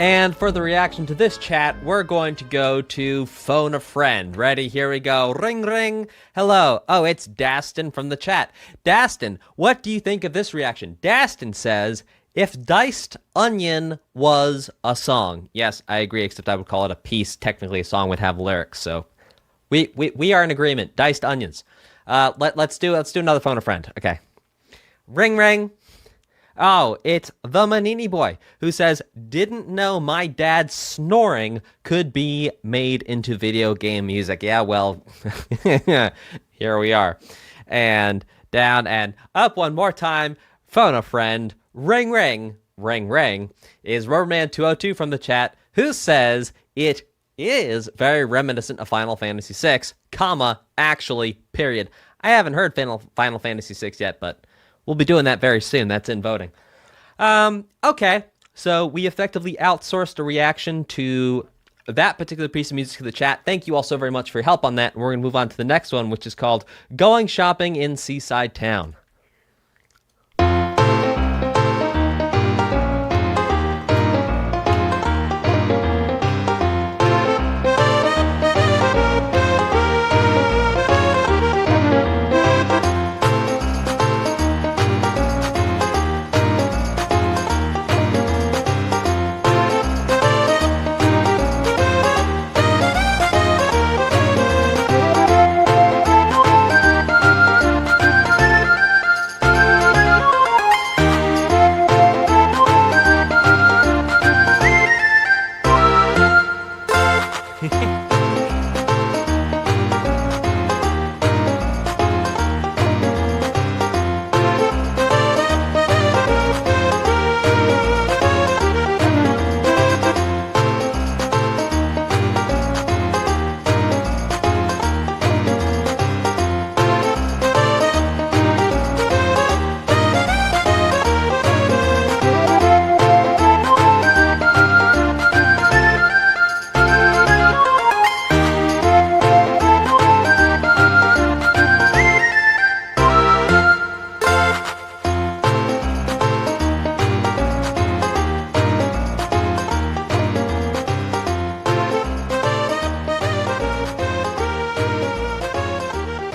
And for the reaction to this chat, we're going to go to Phone a Friend. Ready? Here we go. Ring, ring. Hello. Oh, it's Dastin from the chat. Dastin, what do you think of this reaction? Dastin says, if Diced Onion was a song. Yes, I agree, except I would call it a piece. Technically, a song would have lyrics, so we are in agreement. Diced Onions. Let's do another Phone a Friend. Okay. Ring, ring. Oh, it's the Manini Boy, who says, didn't know my dad's snoring could be made into video game music. Yeah, well, here we are. And down and up one more time, Phone a Friend, ring, ring, ring, ring, is Rubberman202 from the chat, who says it is very reminiscent of Final Fantasy VI, comma, actually, period. I haven't heard Final Fantasy VI yet, but we'll be doing that very soon. That's in voting. Okay, so we effectively outsourced a reaction to that particular piece of music to the chat. Thank you all so very much for your help on that. And we're going to move on to the next one, which is called Going Shopping in Seaside Town.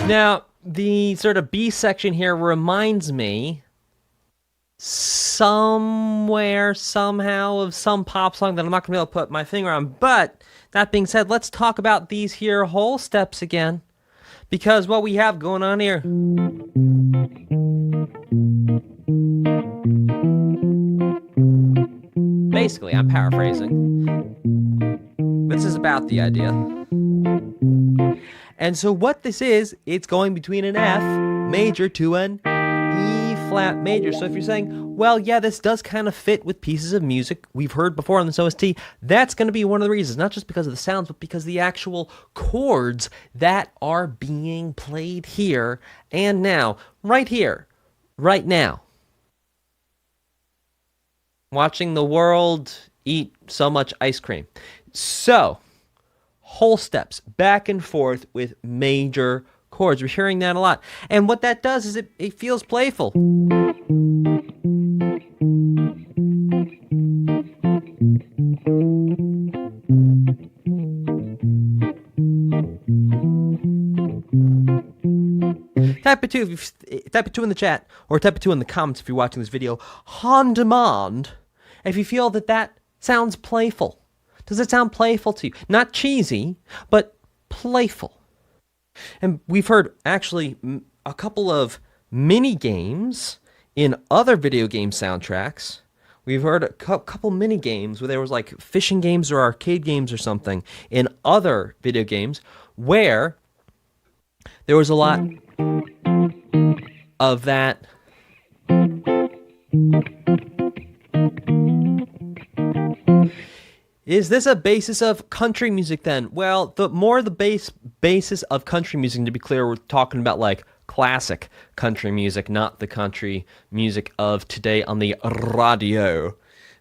Now, the sort of B section here reminds me somewhere, somehow, of some pop song that I'm not going to be able to put my finger on. But that being said, let's talk about these here whole steps again. Because what we have going on here... Basically, I'm paraphrasing. This is about the idea. And so what this is, it's going between an F major to an E flat major. So if you're saying, well, yeah, this does kind of fit with pieces of music we've heard before on this OST, that's going to be one of the reasons, not just because of the sounds, but because the actual chords that are being played here and now, right here, right now. Watching the world eat so much ice cream. So, whole steps back and forth with major chords. We're hearing that a lot. And what that does is it feels playful. Type a 2 type a 2 in the chat, or type a 2 in the comments if you're watching this video on demand if you feel that sounds playful. Does it sound playful to you? Not cheesy, but playful. And we've heard actually a couple of mini games in other video game soundtracks. We've heard a couple mini games where there was like fishing games or arcade games or something in other video games where there was a lot of that. Is this a basis of country music then? Well, the basis of country music, to be clear, we're talking about like classic country music, not the country music of today on the radio.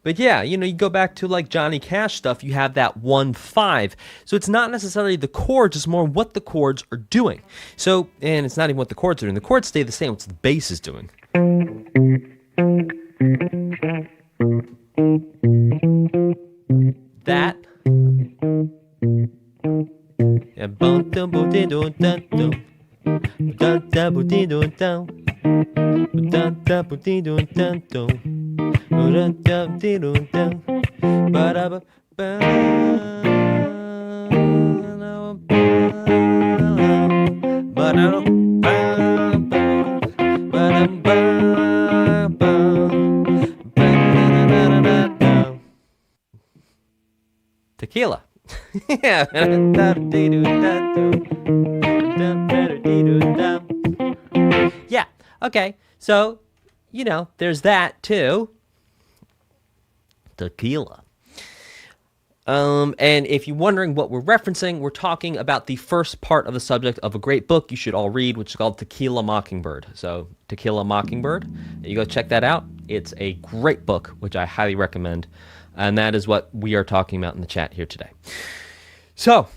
But yeah, you know, you go back to like Johnny Cash stuff, you have that 1/5. So it's not necessarily the chords, it's more what the chords are doing. So, and it's not even what the chords are doing. The chords stay the same, it's the bass is doing. Tequila. Yeah. Yeah. Okay. So, there's that too. Tequila. And if you're wondering what we're referencing, we're talking about the first part of the subject of a great book you should all read, which is called Tequila Mockingbird. So, Tequila Mockingbird, you go check that out. It's a great book, which I highly recommend. And that is what we are talking about in the chat here today. So,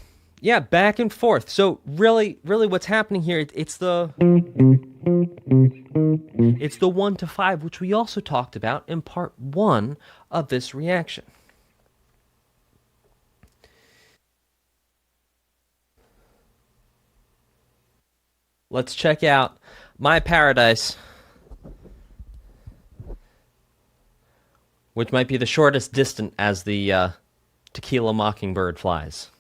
yeah, back and forth. So, really what's happening here, it's the 1 to 5, which we also talked about in part 1 of this reaction. Let's check out My Paradise, which might be the shortest distance as the Tequila Mockingbird flies.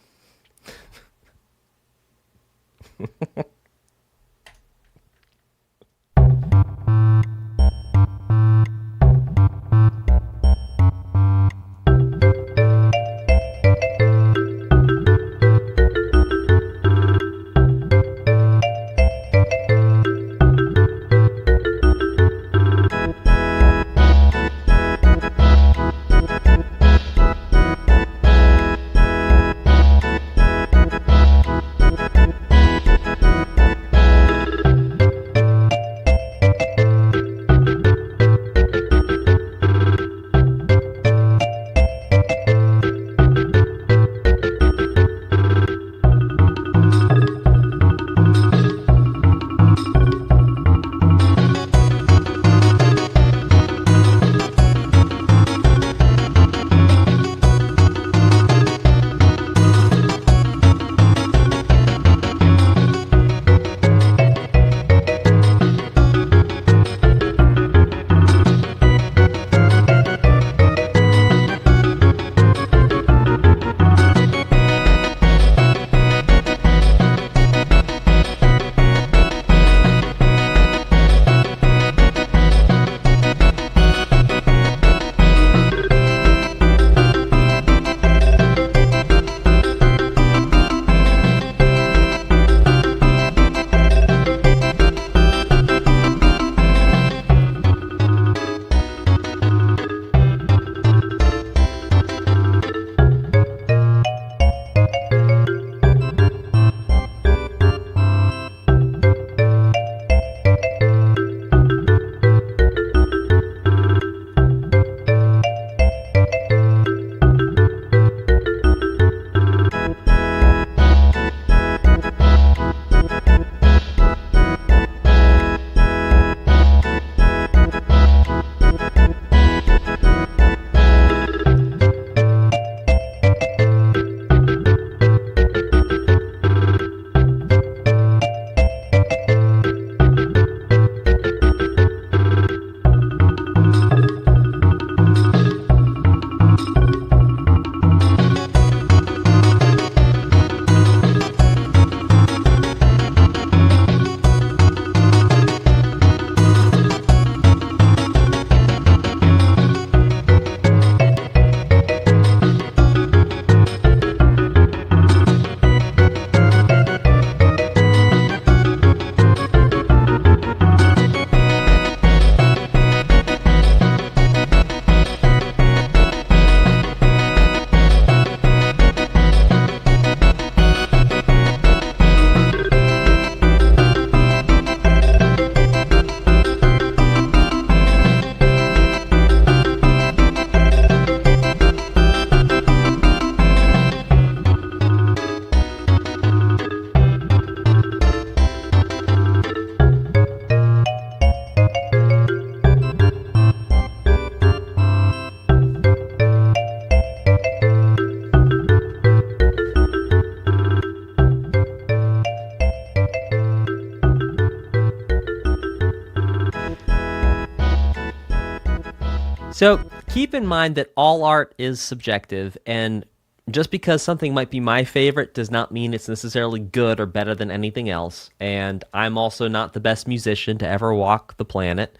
So keep in mind that all art is subjective, and just because something might be my favorite does not mean it's necessarily good or better than anything else. And I'm also not the best musician to ever walk the planet.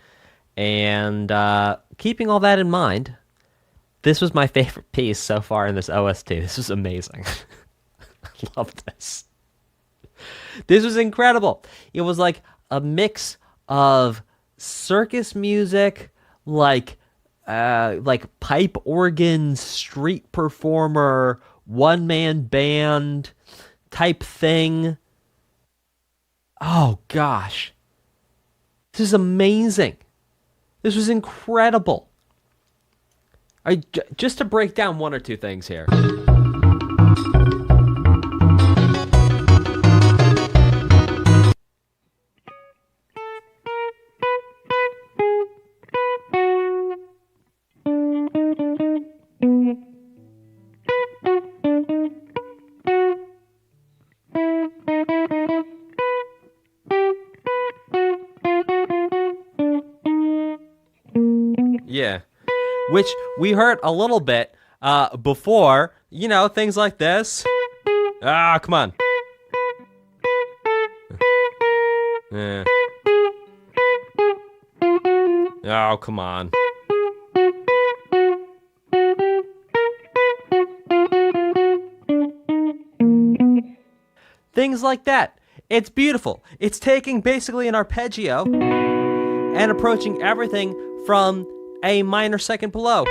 And keeping all that in mind, this was my favorite piece so far in this OST. This was amazing. I love this. This was incredible. It was like a mix of circus music, like pipe organ, street performer, one-man band type thing. Oh gosh. This is amazing. This was incredible. Just to break down one or two things here. Yeah. Which we heard a little bit before, you know, things like this. Ah, come on. Yeah. Oh, come on. Things like that. It's beautiful. It's taking basically an arpeggio and approaching everything from a minor second below.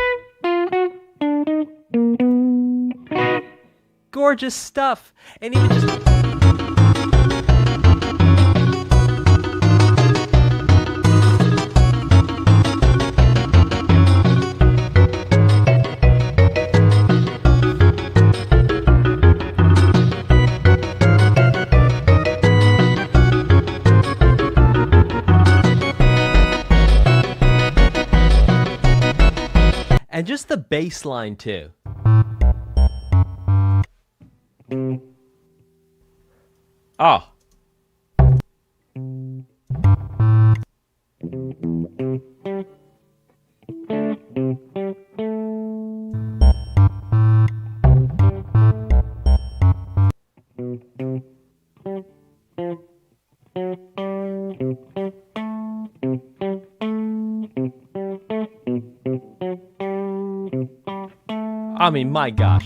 Gorgeous stuff. And even just... And just the bass line, too. Oh. I mean, my gosh.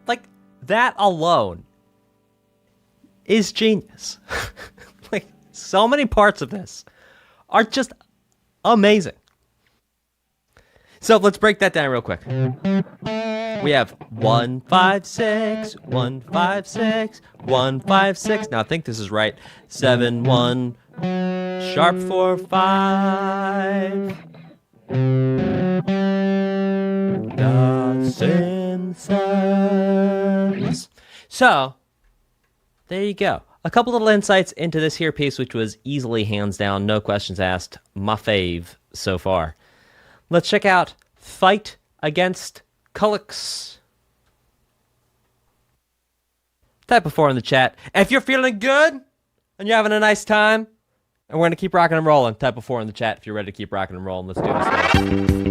Like, that alone is genius. Like, so many parts of this are just amazing. So let's break that down real quick. We have 1 5 6 1 5 6 1 5 6. Now I think this is right. 7 1 sharp 4 5. The Simpsons. So there you go. A couple little insights into this here piece, which was easily, hands down, no questions asked, my fave so far. Let's check out Fight Against Culex. Type a 4 in the chat. If you're feeling good and you're having a nice time, and we're going to keep rocking and rolling, type a 4 in the chat if you're ready to keep rocking and rolling. Let's do this thing.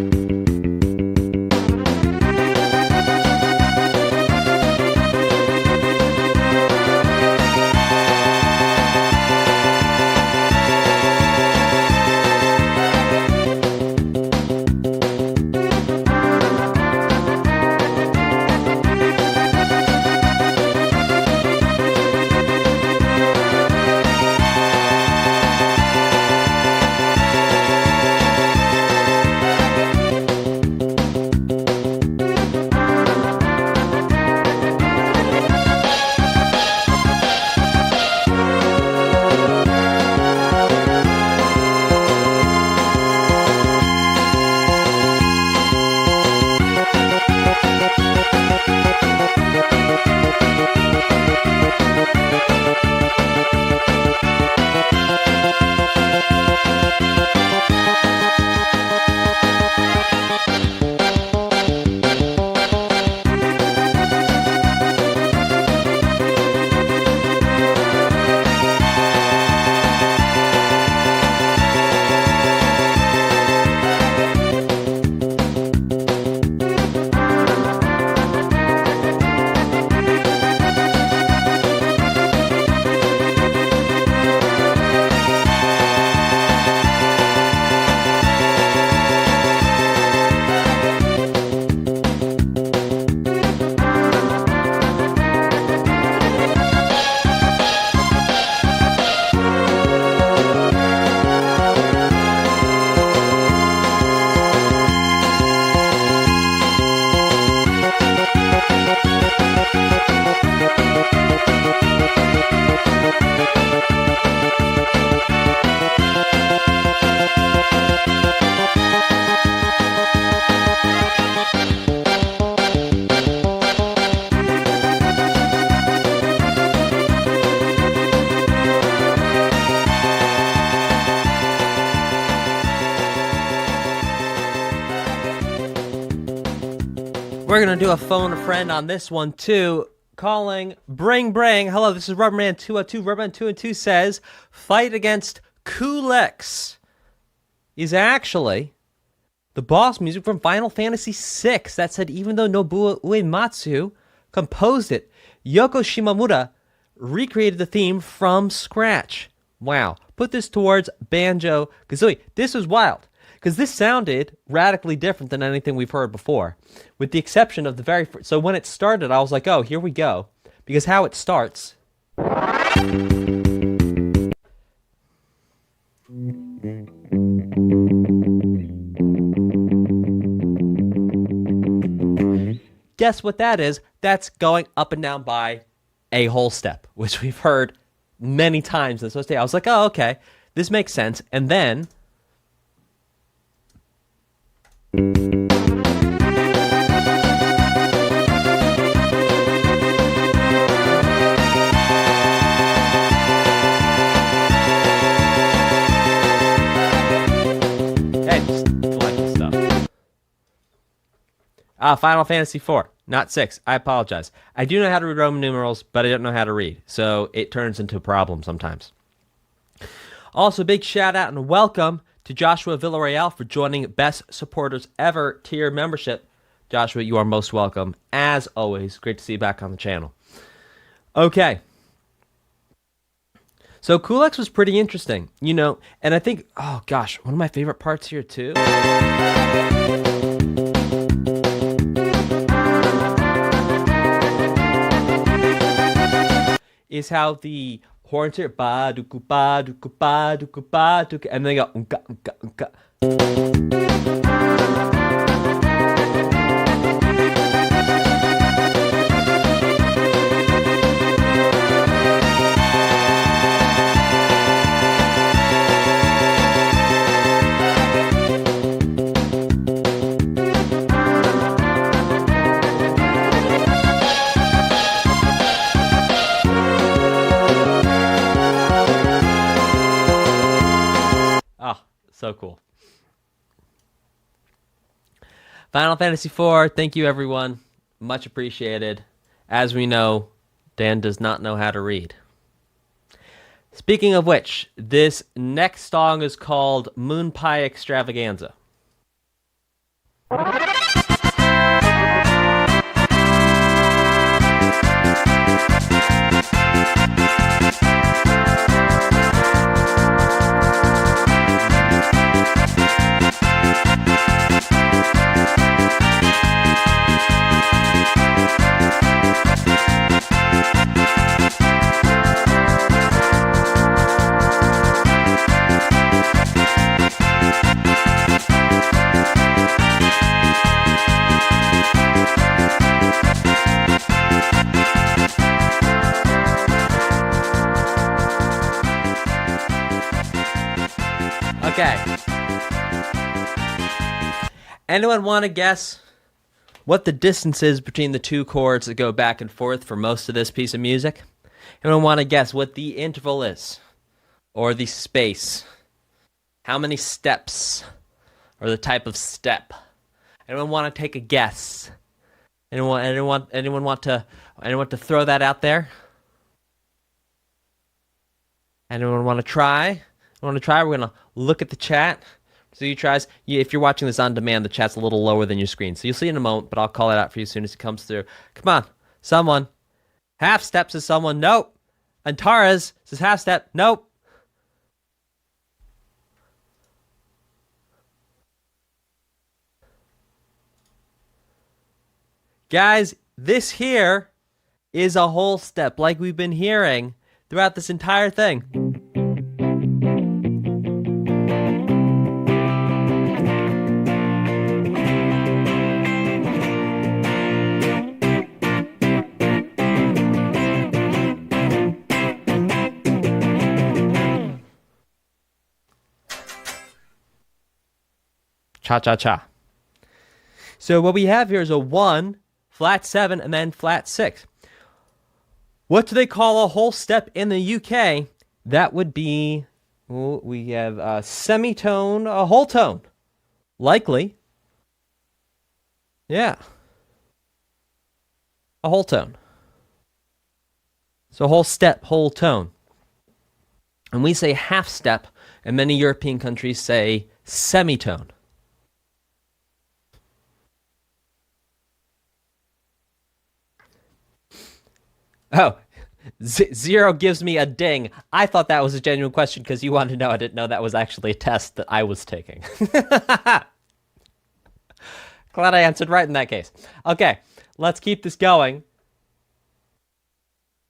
We're going to do a phone a friend on this one, too. Calling Bring. Hello, this is Rubberman202. Rubberman202 says, fight against Culex is actually the boss music from Final Fantasy VI. That said, even though Nobuo Uematsu composed it, Yoko Shimomura recreated the theme from scratch. Wow. Put this towards Banjo-Kazooie. This was wild, because this sounded radically different than anything we've heard before, with the exception of the very first. So when it started, I was like, oh, here we go. Because how it starts. Guess what that is? That's going up and down by a whole step, which we've heard many times in this day. I was like, oh, okay, this makes sense. And then Final Fantasy IV, not 6. I apologize. I do know how to read Roman numerals, but I don't know how to read, so it turns into a problem sometimes. Also, big shout out and welcome to Joshua Villarreal for joining Best Supporters Ever tier membership. Joshua, you are most welcome. As always, great to see you back on the channel. Okay. So Culex was pretty interesting, you know, and I think, oh gosh, one of my favorite parts here too is how the horns here, ba duku ba duku ba duku ba duku, and then they go unka unka unka. So cool. Final Fantasy IV, thank you everyone. Much appreciated. As we know, Dan does not know how to read. Speaking of which, this next song is called Moon Pie Extravaganza. Okay. Anyone want to guess what the distance is between the two chords that go back and forth for most of this piece of music? Anyone want to guess what the interval is? Or the space? How many steps? Or the type of step? Anyone want to take a guess? Anyone want to throw that out there? Anyone want to try? We're going to look at the chat. So you tries. If you're watching this on demand, the chat's a little lower than your screen. So you'll see in a moment, but I'll call it out for you as soon as it comes through. Come on. Someone. Half step says someone. Nope. Antares says half step. Nope. Guys, this here is a whole step like we've been hearing throughout this entire thing. Cha-cha-cha. So what we have here is a 1, flat 7, and then flat 6. What do they call a whole step in the UK? That would be, we have a semitone, a whole tone. Likely. Yeah. A whole tone. So whole step, whole tone. And we say half step, and many European countries say semitone. Oh, Zero gives me a ding. I thought that was a genuine question because you wanted to know. I didn't know that was actually a test that I was taking. Glad I answered right in that case. Okay, let's keep this going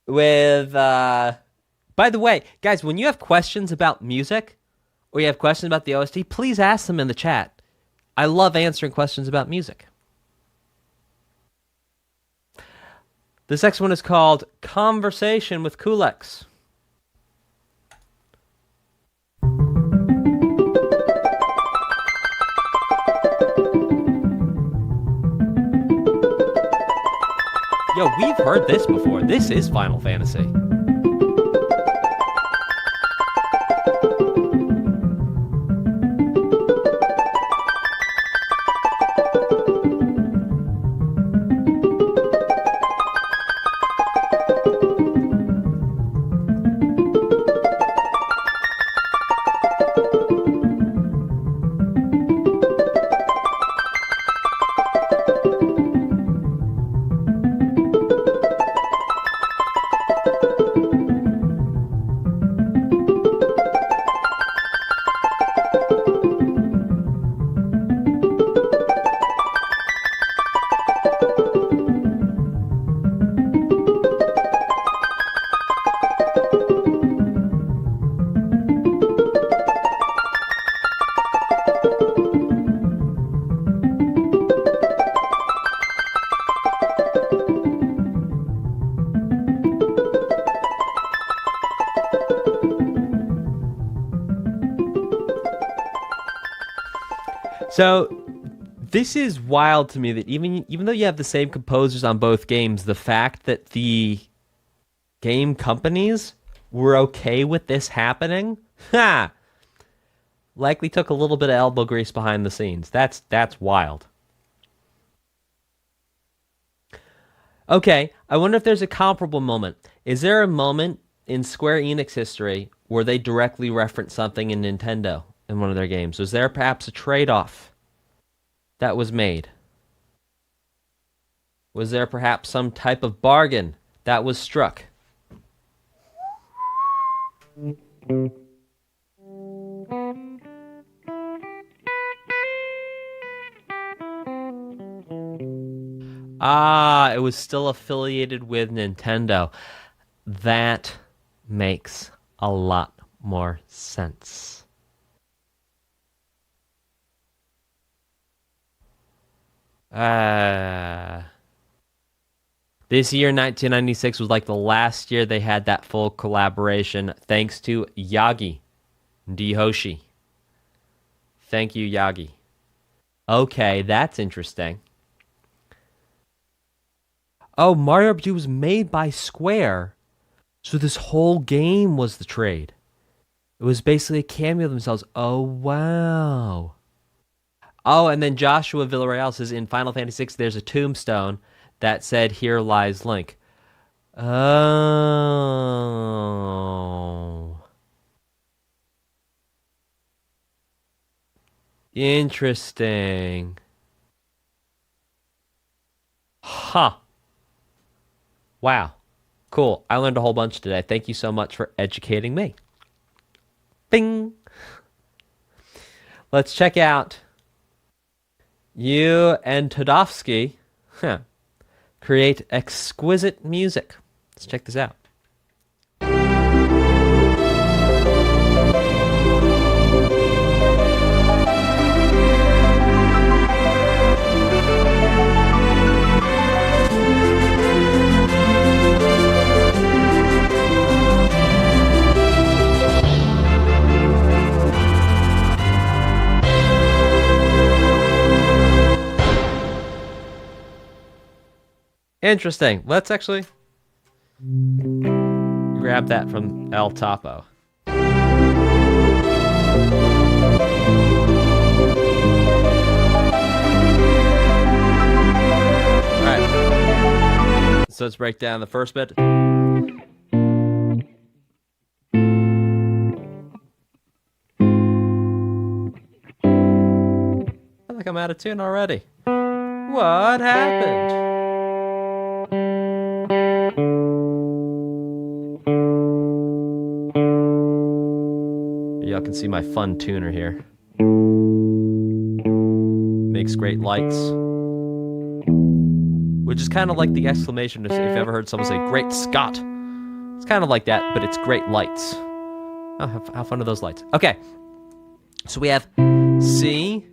with... By the way, guys, when you have questions about music or you have questions about the OST, please ask them in the chat. I love answering questions about music. This next one is called Conversation with Culex. Yo, we've heard this before. This is Final Fantasy. So this is wild to me that even though you have the same composers on both games, the fact that the game companies were okay with this happening, likely took a little bit of elbow grease behind the scenes. That's wild. Okay, I wonder if there's a comparable moment. Is there a moment in Square Enix history where they directly reference something in Nintendo in one of their games? Was there perhaps a trade-off that was made? Was there perhaps some type of bargain that was struck? Ah, it was still affiliated with Nintendo. That makes a lot more sense. This year, 1996, was like the last year they had that full collaboration, thanks to Yagi Dihoshi. Thank you, Yagi. Okay, that's interesting. Oh, Mario RPG was made by Square, so this whole game was the trade. It was basically a cameo of themselves. Oh, wow. Oh, and then Joshua Villarreal says in Final Fantasy VI, there's a tombstone that said, "Here lies Link." Oh. Interesting. Huh. Wow. Cool. I learned a whole bunch today. Thank you so much for educating me. Bing. Let's check out you and Todofsky create exquisite music. Let's check this out. Interesting. Let's actually grab that from El Topo. All right. chords break down the first bit. I think I'm out of tune already. What happened? Y'all can see my fun tuner here. Makes great lights. Which is kind of like the exclamation if you've ever heard someone say, "Great Scott." It's kind of like that, but it's great lights. Oh, how fun are those lights? Okay. So we have C,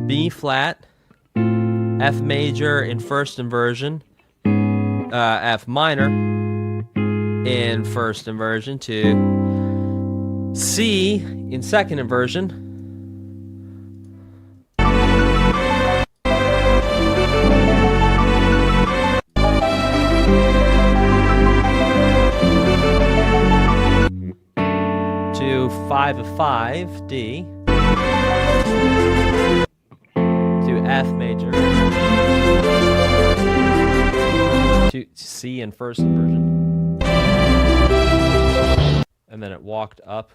B flat, F major in first inversion, F minor in first inversion to C in second inversion. To 5 of 5, D. To F major. To C in first inversion. And then it walked up.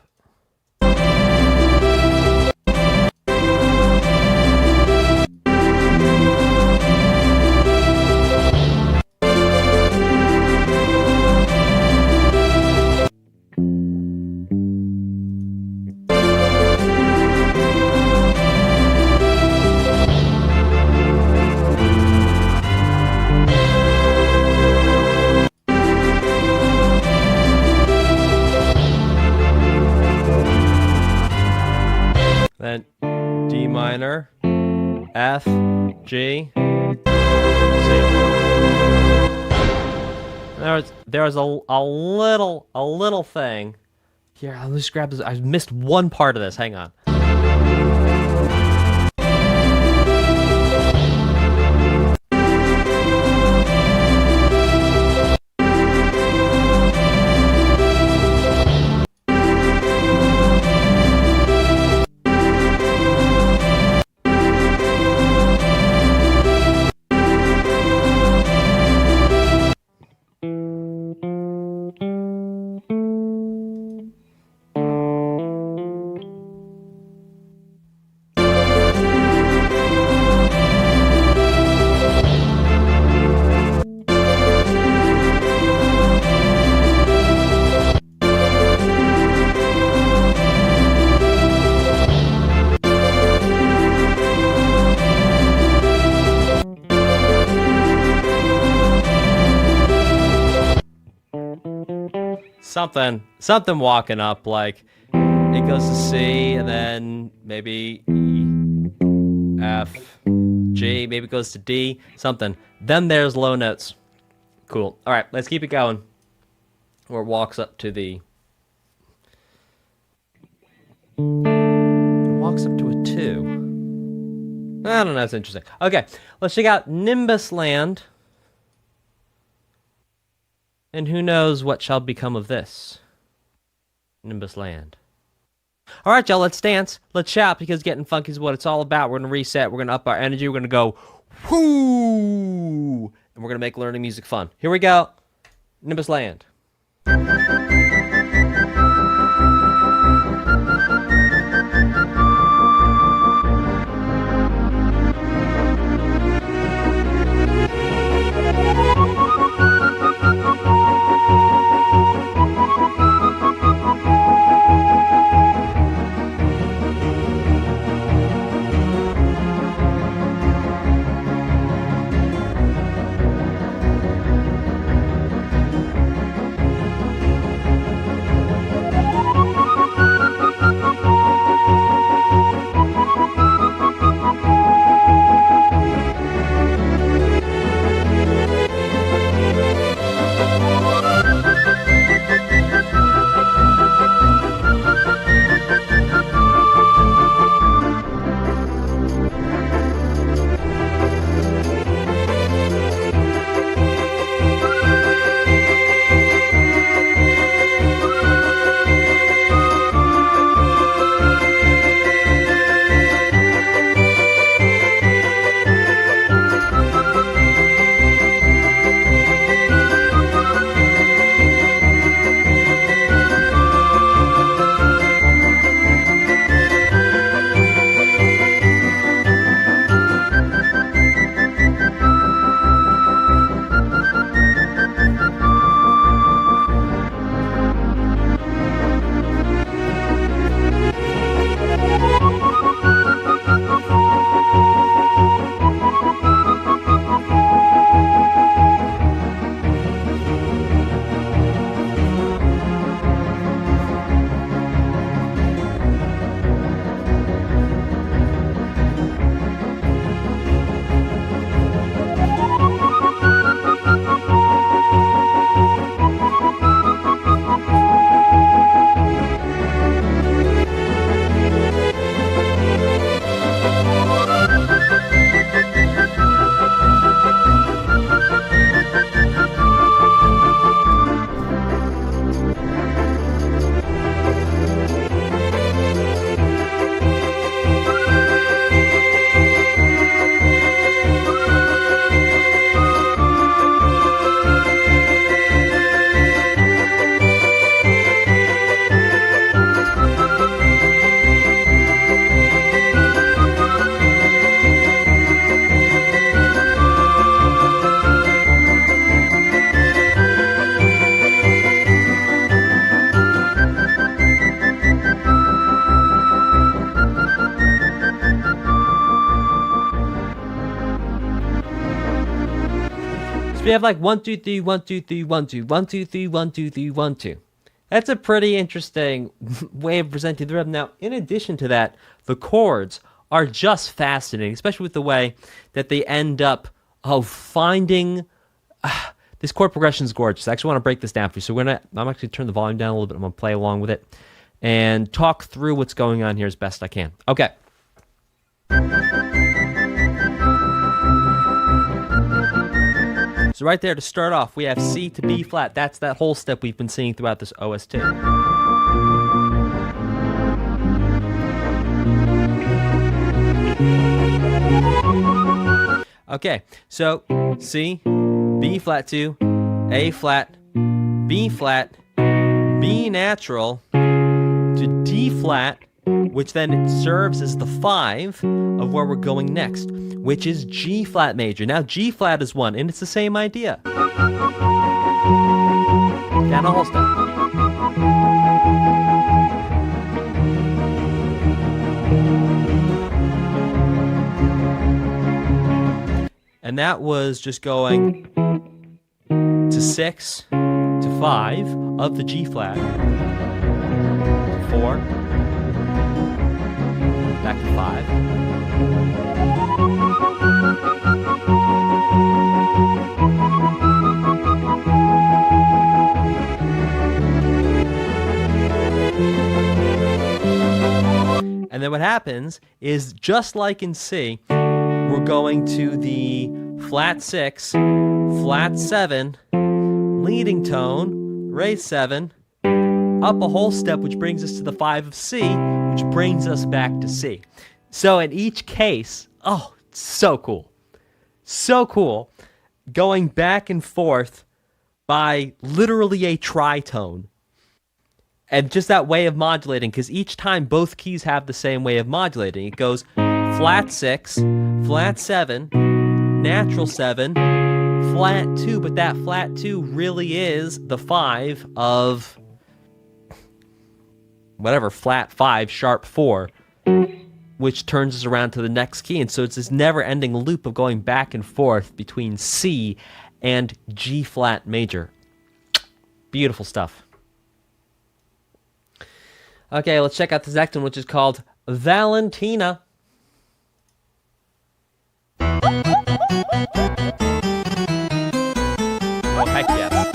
Then D minor, F, G, C. There was a little thing. Here, I'll just grab this. I missed one part of this. Hang on. Something walking up, like it goes to C and then maybe E, F, G, maybe it goes to D, something. Then there's low notes. Cool. All right, let's keep it going. Or walks up to the... Walks up to a 2. I don't know, that's interesting. Okay, let's check out Nimbus Land. And who knows what shall become of this? Nimbus Land. All right, y'all, let's dance. Let's shout, because getting funky is what it's all about. We're going to reset. We're going to up our energy. We're going to go, whoo! And we're going to make learning music fun. Here we go. Nimbus Land. you have like 1 2 3 1 2 3 1 2 1 2 3 1 2 3 1 2. That's a pretty interesting way of presenting the rhythm. Now, in addition to that, the chords are just fascinating, especially with the way that they end up finding. This chord progression is gorgeous. I actually want to break this down for you. So I'm actually turn the volume down a little bit. I'm going to play along with it and talk through what's going on here as best I can. Okay. So right there to start off, we have C to B flat. That's that whole step we've been seeing throughout this OST. Okay, so C, B flat 2, A flat, B flat, B natural, to D flat, which then serves as the 5 of where we're going next, which is G flat major. Now G flat is 1, and it's the same idea. Down a whole step. And that was just going to 6, to 5 of the G flat, to 4, back to 5. And then what happens is, just like in C, we're going to the flat 6, flat 7, leading tone, raise 7, up a whole step, which brings us to the 5 of C, which brings us back to C. So in each case, oh, so cool. So cool. Going back and forth by literally a tritone. And just that way of modulating, because each time both keys have the same way of modulating. It goes flat 6, flat 7, natural 7, flat 2, but that flat 2 really is the 5 of whatever, flat 5, sharp 4, which turns us around to the next key. And so it's this never-ending loop of going back and forth between C and G flat major. Beautiful stuff. Okay, let's check out this next one, which is called Valentina. Oh, heck yes.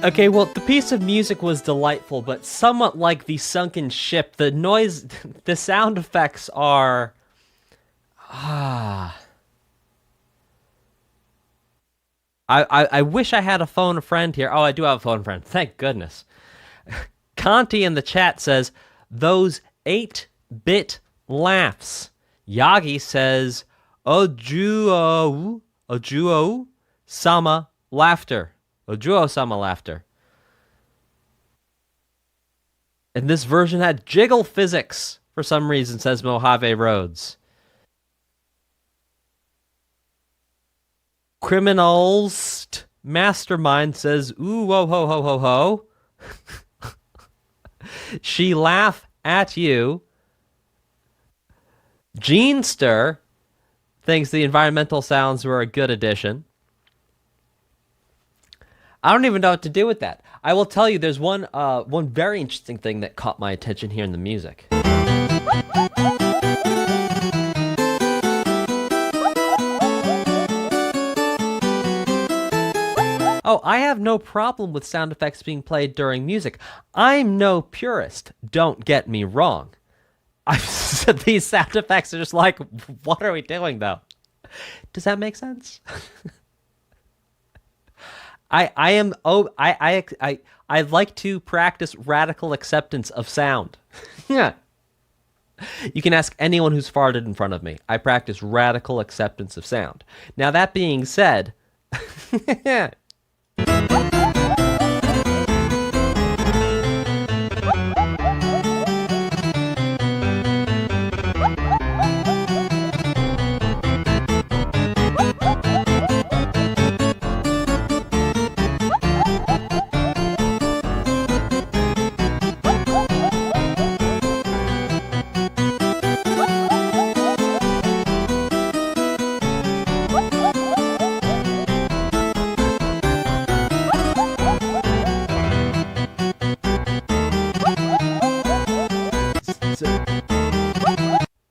Okay, well, the piece of music was delightful, but somewhat like the sunken ship, the noise, the sound effects are Ah. I wish I had a phone friend here. Oh, I do have a phone friend. Thank goodness. Conti in the chat says, those 8-bit laughs. Yagi says, Ojuo sama laughter. Ojuo sama laughter. And this version had jiggle physics for some reason, says Mojave Rhodes. Criminals Mastermind says, ooh, whoa, ho, ho, ho, ho. She laugh at you. Genester thinks the environmental sounds were a good addition. I don't even know what to do with that. I will tell you, there's one very interesting thing that caught my attention here in the music. Oh, I have no problem with sound effects being played during music. I'm no purist, don't get me wrong. These sound effects are just like, what are we doing though? Does that make sense? I like to practice radical acceptance of sound. Yeah. You can ask anyone who's farted in front of me. I practice radical acceptance of sound. Now that being said,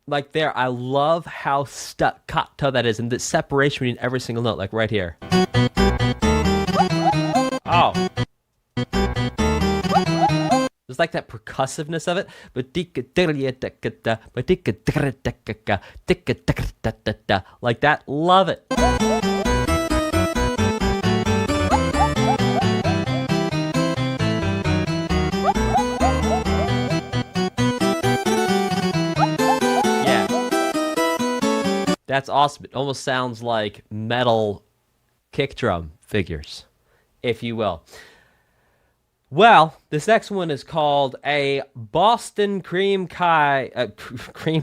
like there, I love how staccato that is, and the separation between every single note, like right here. Oh. There's like that percussiveness of it. Like that, love it. That's awesome. It almost sounds like metal kick drum figures, if you will. Well, this next one is called a Boston cream pie. Cream.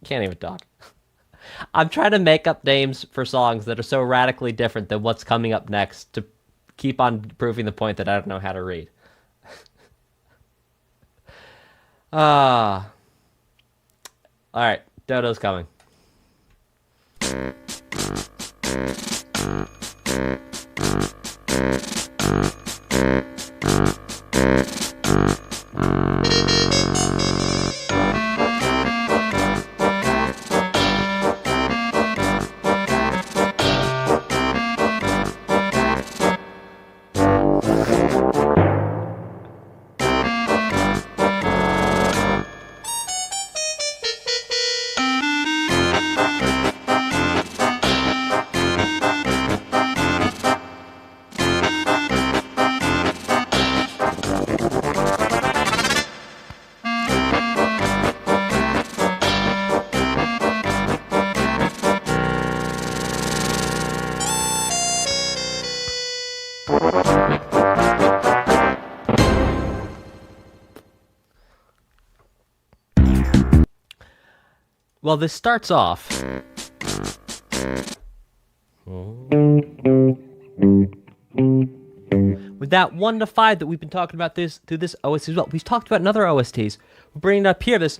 Can't even talk. I'm trying to make up names for songs that are so radically different than what's coming up next to keep on proving the point that I don't know how to read. All right, Dodo's coming. Well, this starts off with that 1 to 5 that we've been talking about through this OST as well. We've talked about another OSTs. We're bringing it up here. This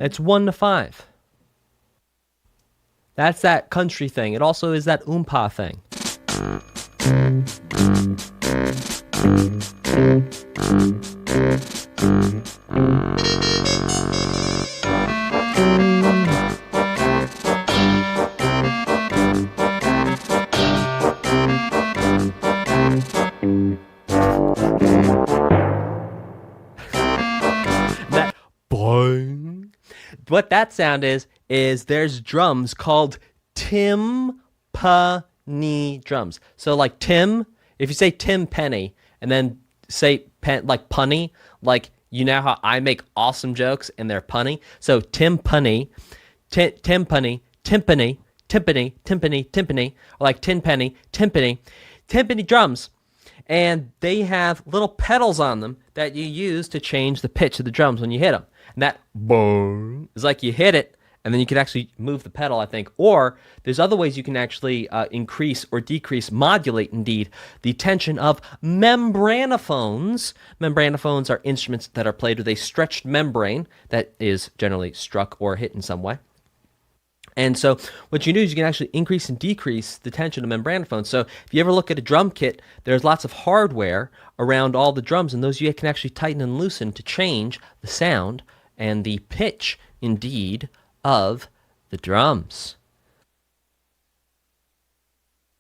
it's 1 to 5. That's that country thing. It also is that oompa thing. That boing. what that sound is there's drums called timpani drums. So like Tim, if you say Tim Penny and then say like punny, like you know how I make awesome jokes and they're punny. So timpani, timpani, timpani, timpani, timpani, timpani, or like tin penny, timpani, timpani drums. And they have little pedals on them that you use to change the pitch of the drums when you hit them. And that boom is like you hit it, and then you can actually move the pedal, I think. Or there's other ways you can actually increase or decrease, modulate indeed, the tension of membranophones. Membranophones are instruments that are played with a stretched membrane that is generally struck or hit in some way. And so what you do is you can actually increase and decrease the tension of membranophones. So if you ever look at a drum kit, there's lots of hardware around all the drums, and those you can actually tighten and loosen to change the sound and the pitch, indeed, of the drums.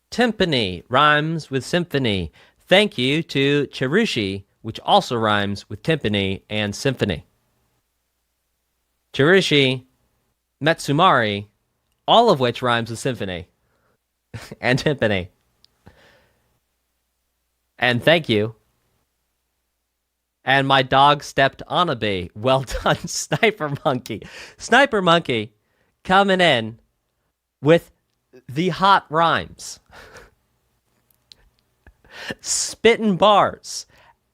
Timpani rhymes with symphony. Thank you to Cherushi, which also rhymes with timpani and symphony. Cherushi, Metsumari, all of which rhymes with symphony and timpani. And thank you. And my dog stepped on a bee. Well done, Sniper Monkey. Sniper Monkey coming in with the hot rhymes. Spitting bars,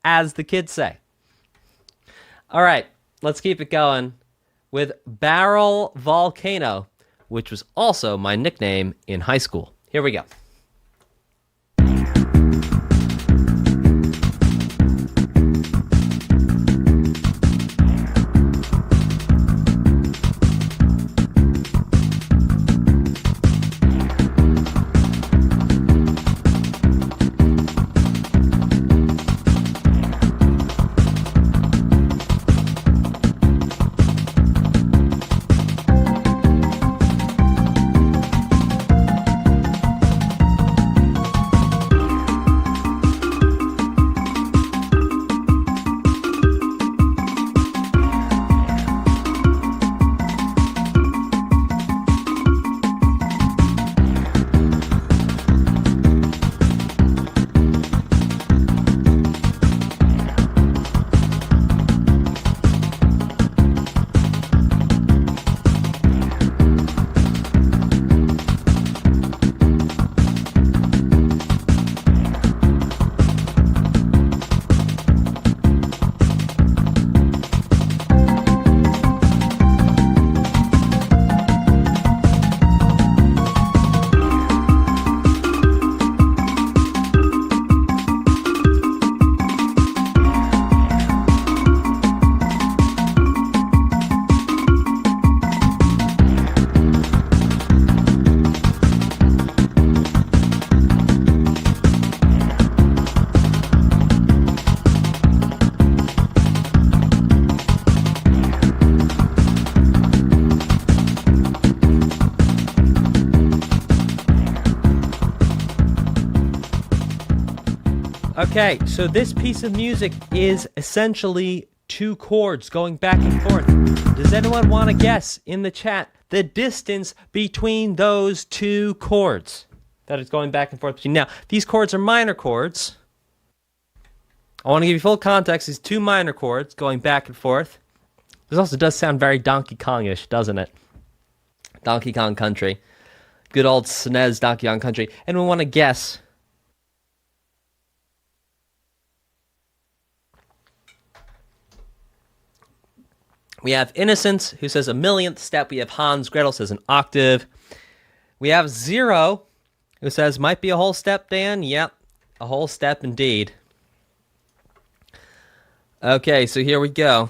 as the kids say. All right, let's keep it going with Barrel Volcano, which was also my nickname in high school. Here we go. Okay, so this piece of music is essentially two chords going back and forth. Does anyone want to guess in the chat the distance between those two chords that is going back and forth between? Now, these chords are minor chords. I want to give you full context. These two minor chords going back and forth. This also does sound very Donkey Kong-ish, doesn't it? Donkey Kong Country. Good old SNES Donkey Kong Country. And we want to guess. We have Innocence, who says a millionth step. We have Hans Gretel, says an octave. We have Zero, who says might be a whole step, Dan. Yep, a whole step indeed. Okay, so here we go.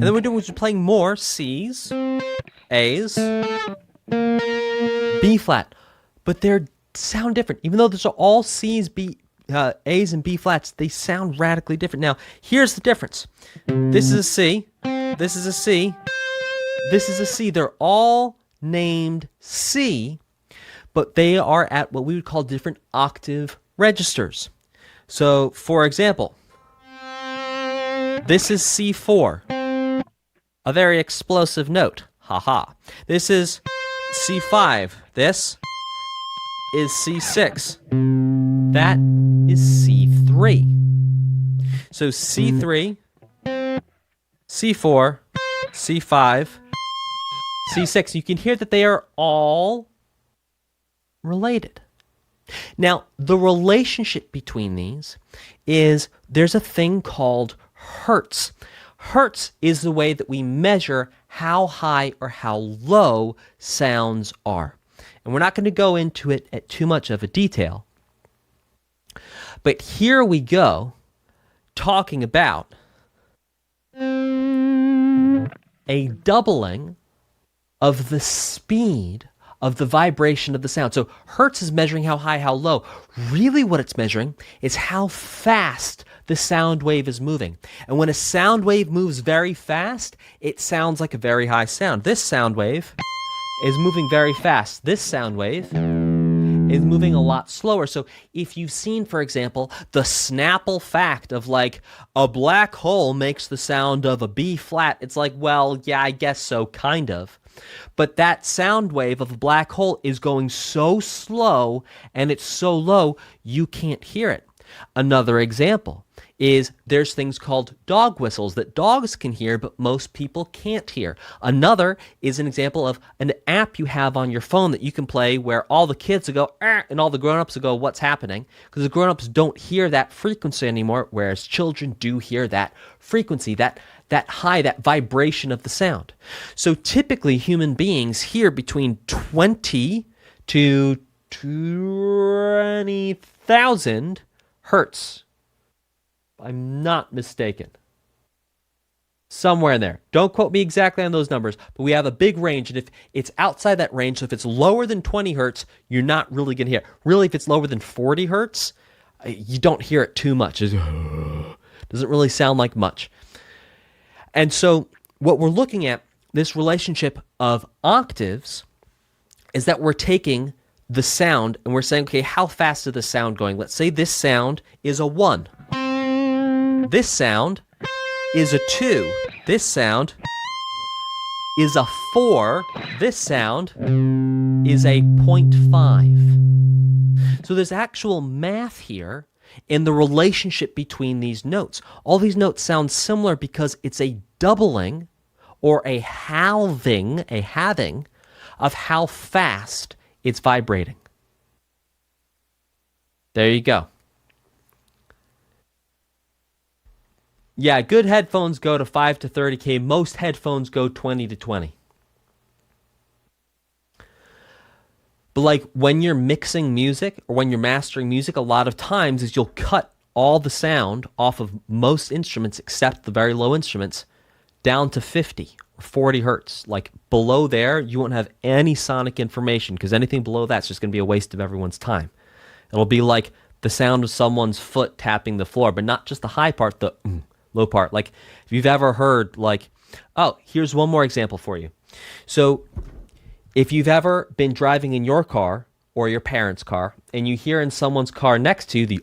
And then we're playing more C's, A's, B flat. But they sound different. Even though those are all C's, A's, and B flats, they sound radically different. Now, here's the difference. This is a C. This is a C. This is a C. They're all named C, but they are at what we would call different octave registers. So, for example, this is C4, a very explosive note. Haha. This is C5. This is C6. That is C3. So C3, C4, C5, C6. You can hear that they are all related. Now, the relationship between these is there's a thing called hertz. Hertz is the way that we measure how high or how low sounds are. And we're not going to go into it at too much of a detail. But here we go talking about a doubling of the speed of the vibration of the sound. So hertz is measuring how high, how low. Really what it's measuring is how fast the sound wave is moving. And when a sound wave moves very fast, it sounds like a very high sound. This sound wave is moving very fast. This sound wave is moving a lot slower. So if you've seen, for example, the Snapple fact of like a black hole makes the sound of a B flat, it's like, well, yeah, I guess so, kind of. But that sound wave of a black hole is going so slow and it's so low, you can't hear it. Another example is there's things called dog whistles that dogs can hear, but most people can't hear. Another is an example of an app you have on your phone that you can play where all the kids will go, and all the grown-ups will go, what's happening? Because the grown-ups don't hear that frequency anymore, whereas children do hear that frequency, that high, that vibration of the sound. So typically human beings hear between 20 to 20,000 hertz. I'm not mistaken. Somewhere in there. Don't quote me exactly on those numbers, but we have a big range, and if it's outside that range, so if it's lower than 20 hertz, you're not really going to hear it. Really, if it's lower than 40 hertz, you don't hear it too much. It doesn't really sound like much. And so what we're looking at, this relationship of octaves, is that we're taking the sound and we're saying, okay, how fast is the sound going? Let's say this sound is a 1. This sound is a 2. This sound is a 4. This sound is a 0.5. So there's actual math here in the relationship between these notes. All these notes sound similar because it's a doubling or a halving of how fast it's vibrating. There you go. Yeah, good headphones go to 5 to 30K. Most headphones go 20 to 20. But like when you're mixing music or when you're mastering music, a lot of times is you'll cut all the sound off of most instruments except the very low instruments down to 50 or 40 hertz. Like below there, you won't have any sonic information because anything below that's just going to be a waste of everyone's time. It'll be like the sound of someone's foot tapping the floor, but not just the high part, the low part. Like if you've ever heard like, oh, here's one more example for you. So if you've ever been driving in your car or your parents' car and you hear in someone's car next to you the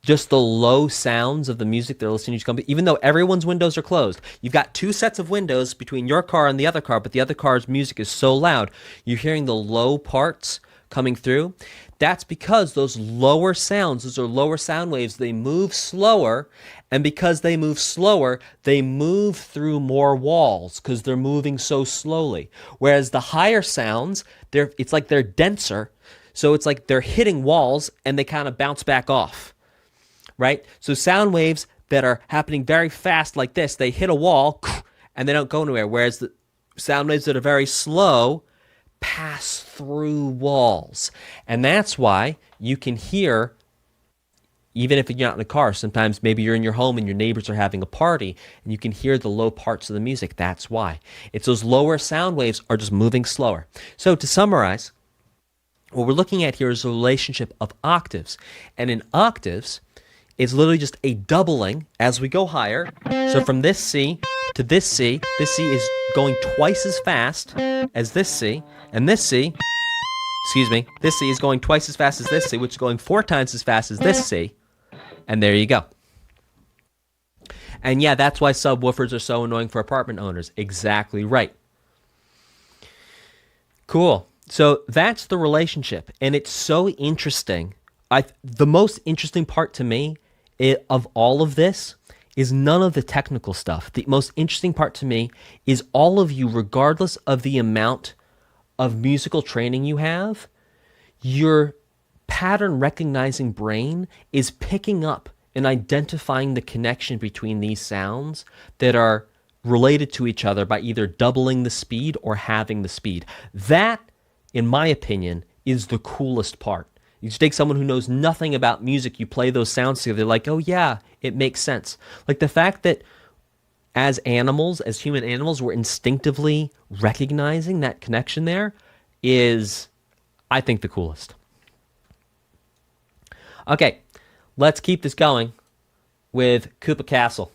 just the low sounds of the music they're listening to, even though everyone's windows are closed. You've got two sets of windows between your car and the other car, but the other car's music is so loud, you're hearing the low parts coming through. That's because those lower sounds, those are lower sound waves, they move slower, and because they move slower, they move through more walls because they're moving so slowly. Whereas the higher sounds, it's like they're denser, so it's like they're hitting walls and they kind of bounce back off, right? So sound waves that are happening very fast like this, they hit a wall and they don't go anywhere, whereas the sound waves that are very slow pass through walls. And that's why you can hear even if you're not in a car, sometimes maybe you're in your home and your neighbors are having a party and you can hear the low parts of the music. That's why. It's those lower sound waves are just moving slower. So to summarize, what we're looking at here is the relationship of octaves. And in octaves, it's literally just a doubling as we go higher. So from this C to this C is going twice as fast as this C, and this C, this C is going twice as fast as this C, which is going 4 times as fast as this C. And there you go. And yeah, that's why subwoofers are so annoying for apartment owners. Exactly right. Cool. So that's the relationship. And it's so interesting. The most interesting part to me of all of this is none of the technical stuff. The most interesting part to me is all of you, regardless of the amount of musical training you have, your pattern recognizing brain is picking up and identifying the connection between these sounds that are related to each other by either doubling the speed or halving the speed. That, in my opinion, is the coolest part. You just take someone who knows nothing about music, you play those sounds together, they're like, oh yeah, it makes sense. Like the fact that as animals, as human animals, we're instinctively recognizing that connection there is, I think, the coolest. Okay, let's keep this going with Koopa Castle.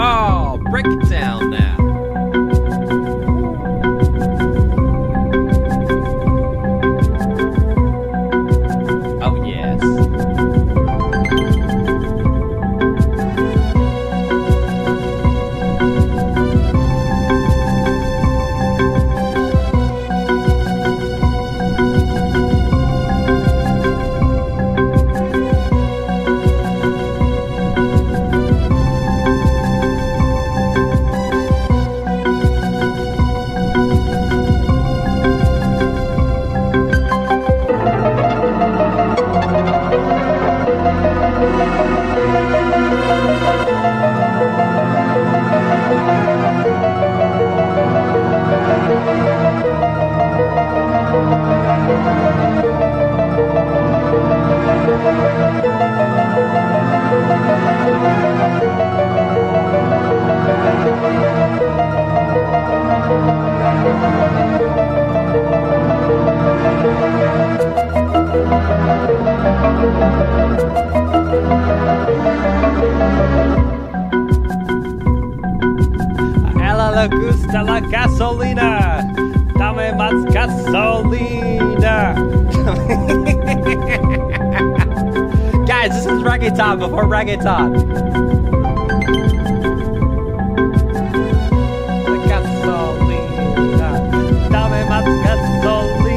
Oh, break it down now. Oh, yes. Ella le gusta la gasolina. Dame más gasolina. Guys, this is reggaeton before reggaeton. La gasolina. Dame más gasolina.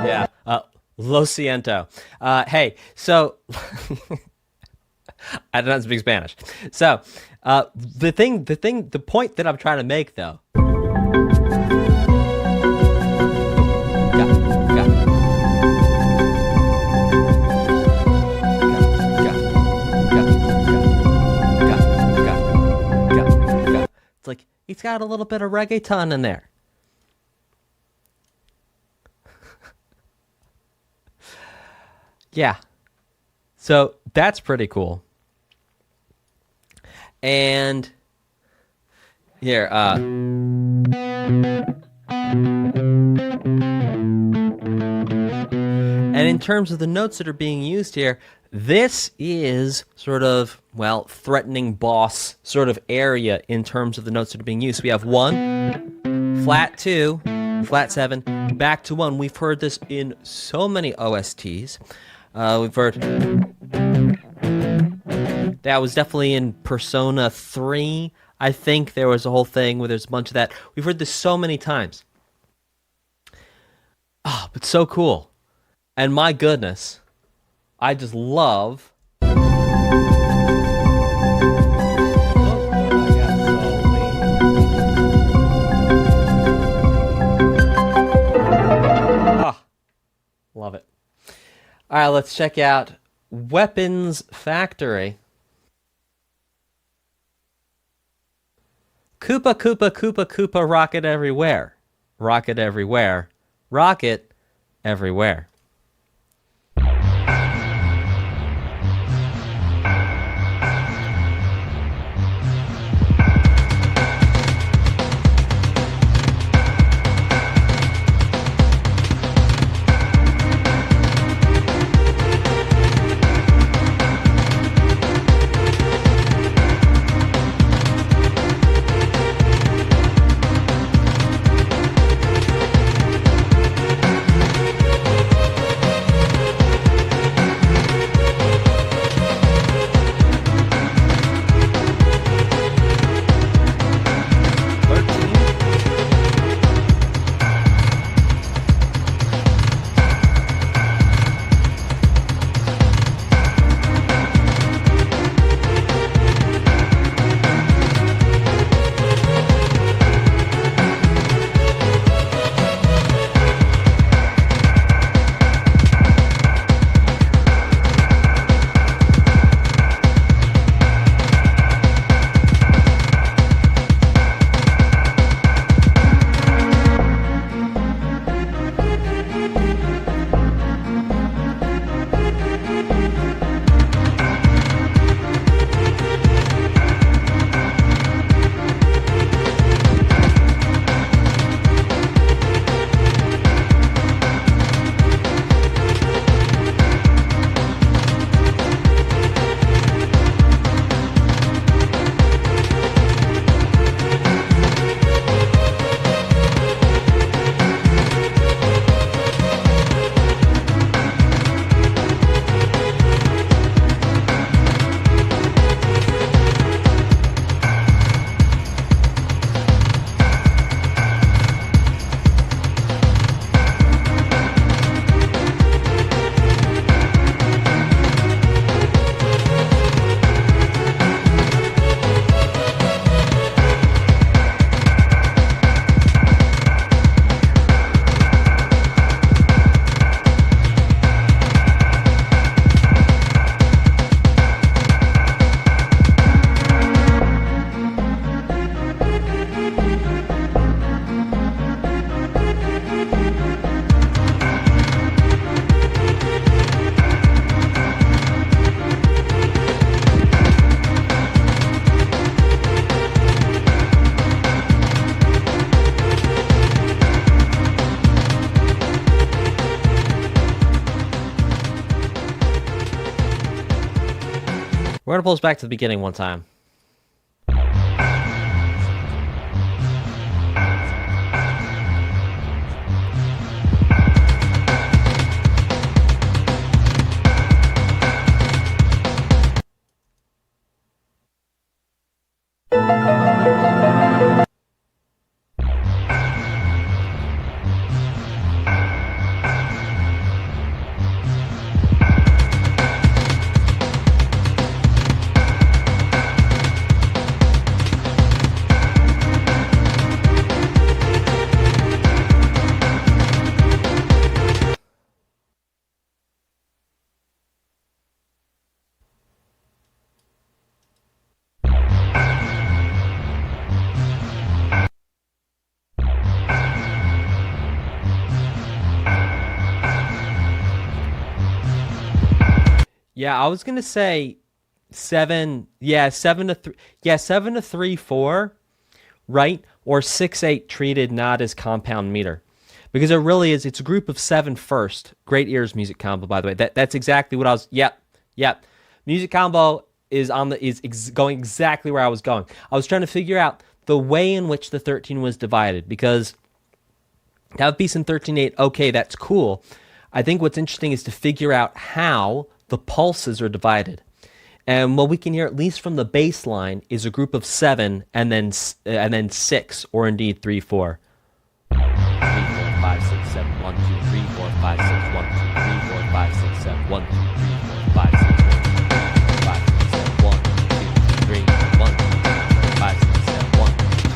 Yeah, Lo siento. Hey, so I don't speak Spanish. So the point that I'm trying to make, though. It's like it's got a little bit of reggaeton in there. Yeah. So that's pretty cool. And here, and in terms of the notes that are being used here, this is sort of, well, threatening boss sort of area in terms of the notes that are being used. So we have 1, flat 2, flat 7, back to 1. We've heard this in so many OSTs. We've heard... That was definitely in Persona 3. I think there was a whole thing where there's a bunch of that. We've heard this so many times. Oh, but so cool. And my goodness, I just love... Love it. All right, let's check out Weapons Factory. Koopa, Koopa, Koopa, Koopa, rocket everywhere. Rocket everywhere. Rocket everywhere. We're going to pull us back to the beginning one time. Yeah, I was going to say, 7, yeah, 7 to 3, yeah, 7 to 3 4, right? Or 6/8 treated not as compound meter. Because it really is, it's a group of 7 first. Great ears music combo, by the way. That's exactly what I was, yep. Music combo is going exactly where I was going. I was trying to figure out the way in which the 13 was divided, because to have a piece in 13/8, okay, that's cool. I think what's interesting is to figure out how the pulses are divided. And what we can hear, at least from the bass line, is a group of 7 and then 6, or indeed 3 4. 3 4 5 6 7 1 2 3 4 5 6 1 2 3 4 5 6 7 1 2 3 4 5 6 5 6 7 1 2 3 1 5 6 7 1 2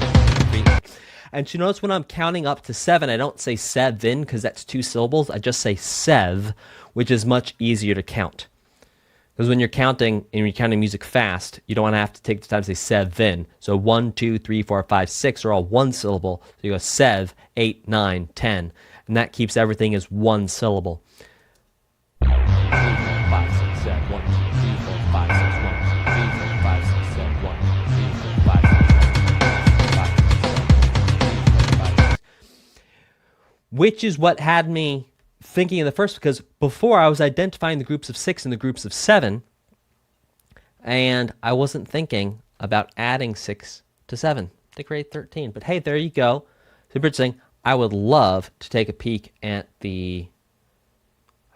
3. And you notice when I'm counting up to 7, I don't say seven because that's 2 syllables. I just say sev, which is much easier to count. Because when you're counting and you're counting music fast, you don't want to have to take the time to say seven. So 1, 2, 3, 4, 5, 6 are all 1 syllable. So you go sev, 8, 9, 10. And that keeps everything as 1 syllable. 3, 4, 5, 6, 7, 1, 2, 3, 4, 5, 6, 1, 2, 3, 4, 5, 6, 7, 1, 2, 3, 4, 5, 6, 7, 1, 2, 3, 4, 5, 6, 7, 1, 2, 3, 4, 5, 6. Which is what had me thinking in the first, because before I was identifying the groups of 6 and the groups of 7, and I wasn't thinking about adding 6 to 7 to create 13. But hey, there you go. Super interesting. I would love to take a peek at the,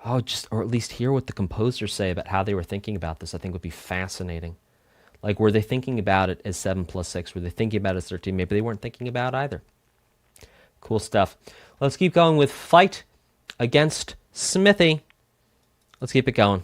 or at least hear what the composers say about how they were thinking about this. I think would be fascinating. Like, were they thinking about it as 7 plus 6? Were they thinking about it as 13? Maybe they weren't thinking about either. Cool stuff. Let's keep going with Fight Against Smithy. Let's keep it going.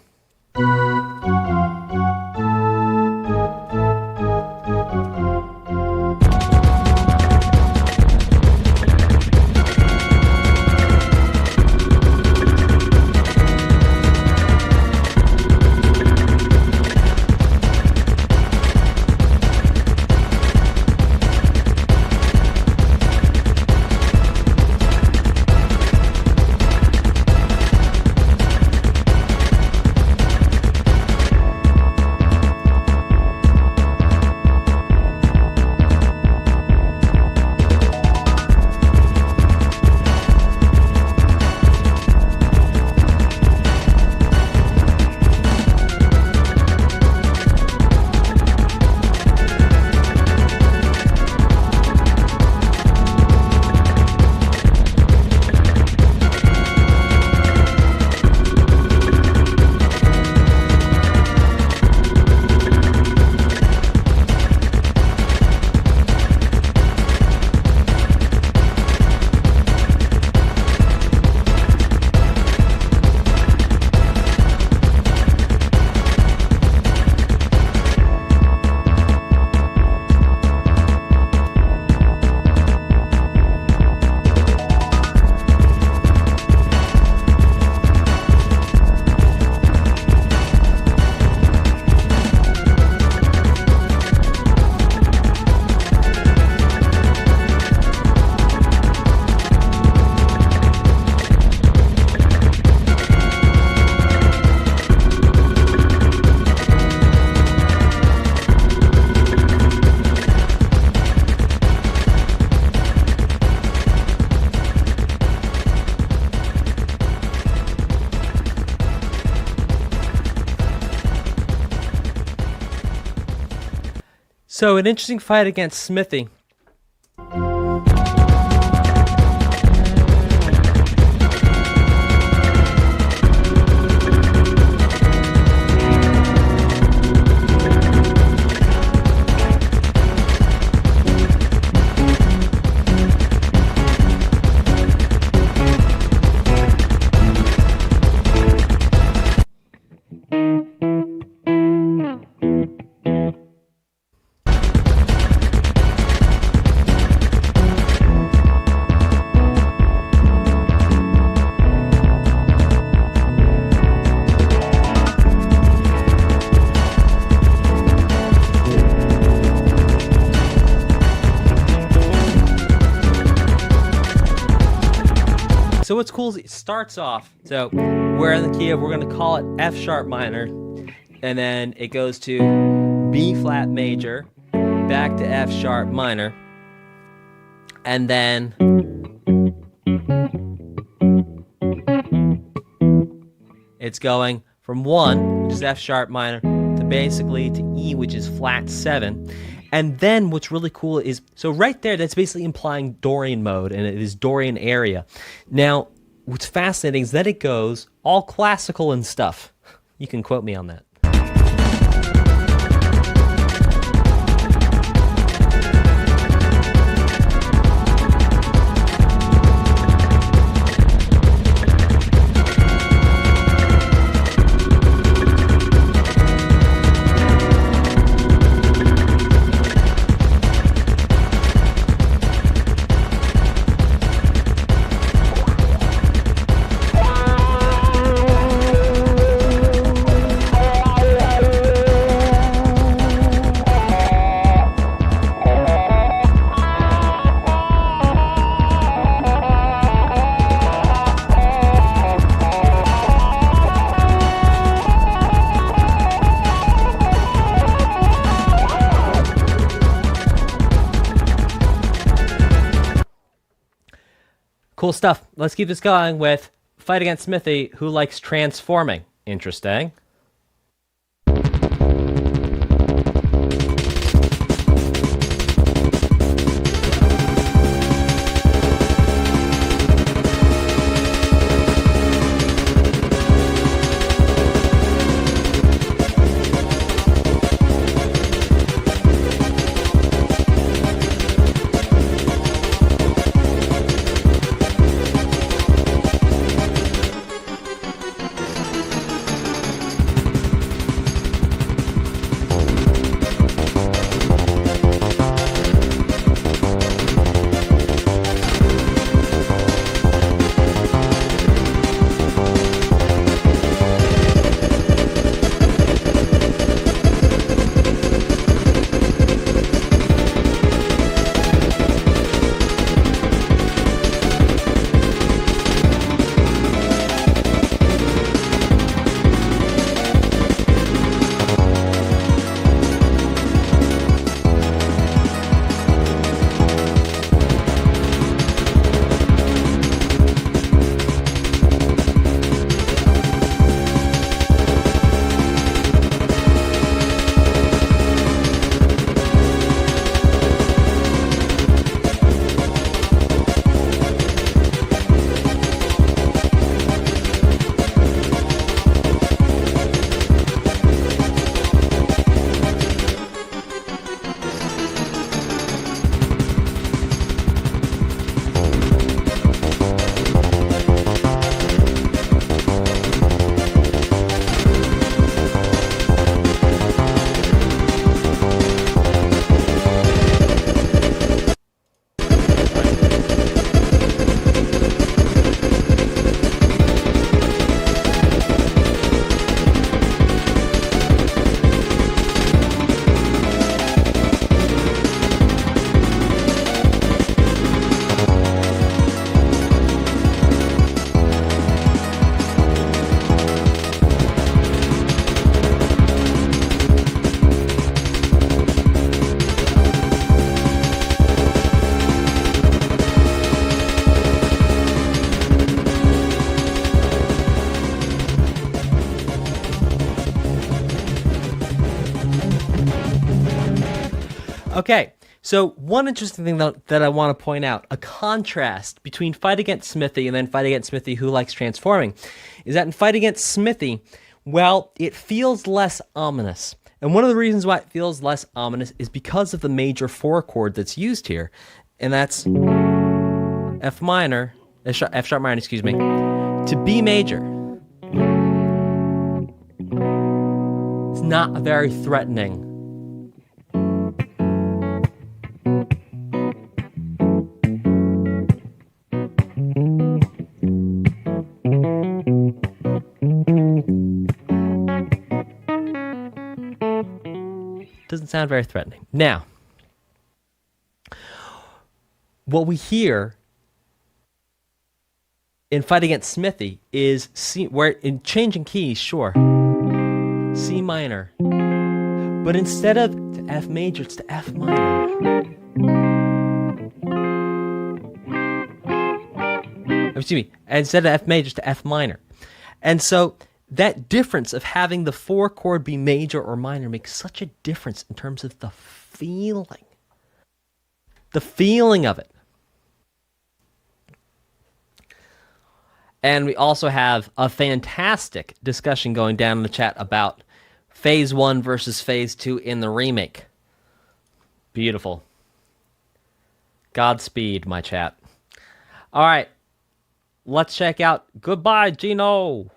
So an interesting fight against Smithy. So what's cool is it starts off, so we're in the key of, we're going to call it F sharp minor, and then it goes to B flat major, back to F sharp minor, and then it's going from 1, which is F sharp minor, to basically to E, which is flat 7. And then what's really cool is, so right there, that's basically implying Dorian mode, and it is Dorian area. Now, what's fascinating is that it goes all classical and stuff. You can quote me on that. Cool stuff. Let's keep this going with Fight Against Smithy, who likes transforming. Interesting. Okay, so one interesting thing that I want to point out, a contrast between Fight Against Smithy and then Fight Against Smithy Who Likes Transforming, is that in Fight Against Smithy, well, it feels less ominous. And one of the reasons why it feels less ominous is because of the major 4 chord that's used here, and that's F minor, F sharp minor, excuse me, to B major. It's not very threatening. Doesn't sound very threatening. Now, what we hear in Fight Against Smithy is where in changing keys, sure. C minor. But instead of to F major, it's to F minor. Excuse me. Instead of F major, it's to F minor. And so that difference of having the 4 chord be major or minor makes such a difference in terms of the feeling. The feeling of it. And we also have a fantastic discussion going down in the chat about Phase 1 versus Phase 2 in the remake. Beautiful. Godspeed, my chat. All right. Let's check out Goodbye, Geno.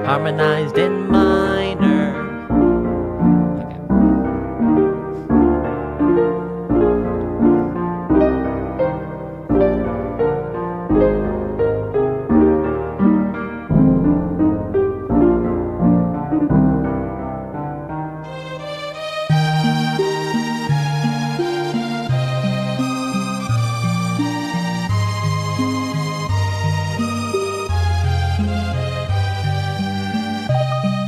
Harmonized in minor. Okay.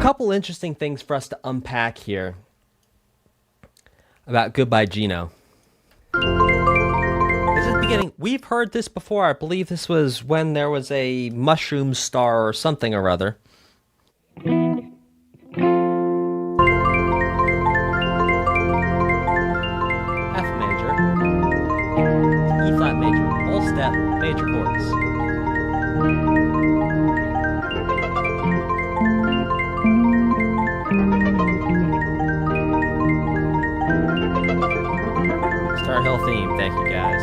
couple interesting things for us to unpack here about Goodbye Geno. This is the beginning. We've heard this before. I believe this was when there was a mushroom star or something or other. F major, E flat major, whole step, major chords. Star Hill theme, thank you guys.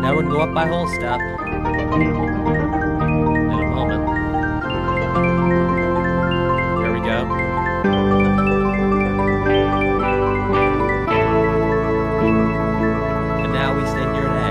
Now we're gonna go up by whole step in a moment. Here we go. And now we stay here at A.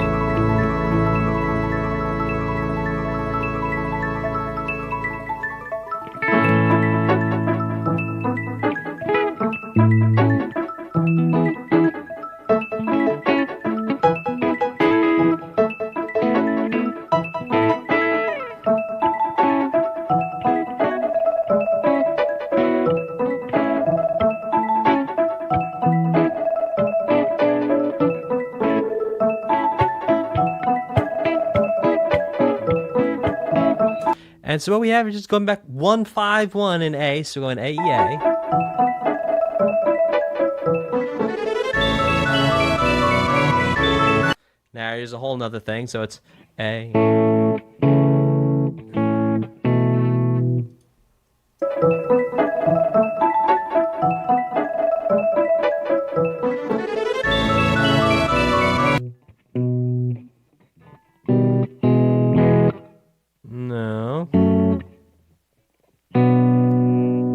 And so what we have is just going back 1-5-1 in A, so we're going A, E, A. Now here's a whole nother thing, so it's A.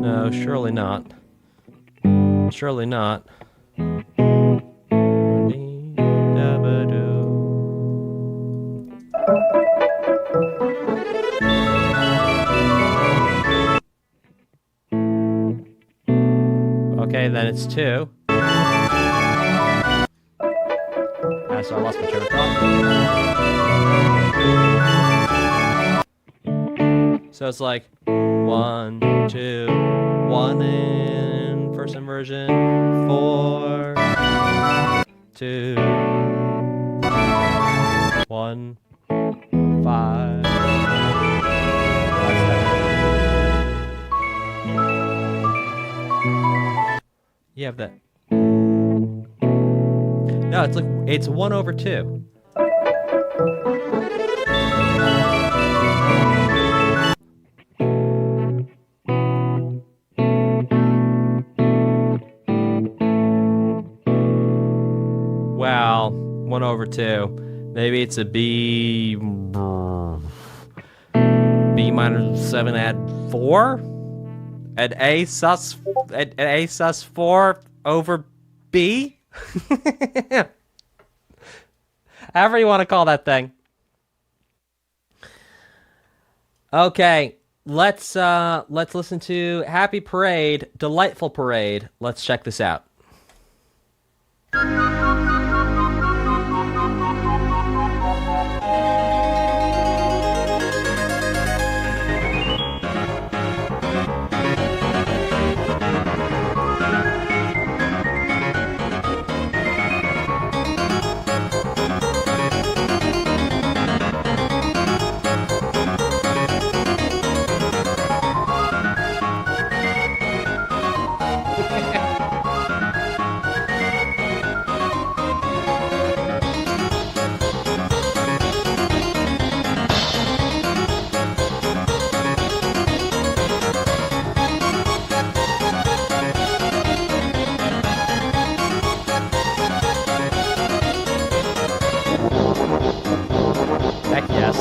No, surely not. Surely not. Okay, then it's 2. So I lost my train of thought. So it's like 1, 2, 1 in first inversion, 4, 2, 1, 5. You have that. No, it's like it's 1/2. Wow, 1/2. Maybe it's a B minor 7 add 4? At A sus 4 over B? However you want to call that thing. Okay, let's listen to Happy Parade, Delightful Parade. Let's check this out. Heck yes.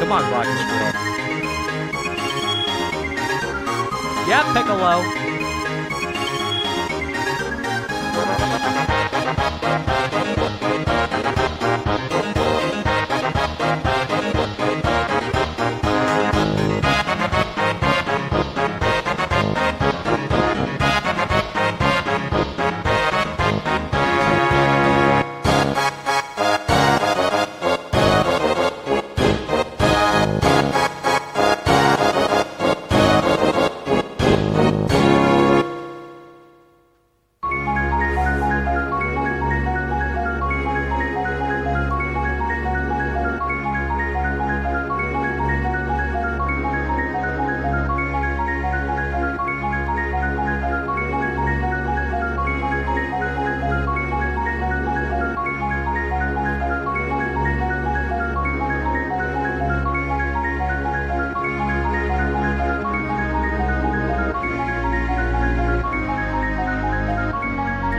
Come on, Glockenspiel. Yeah, Piccolo.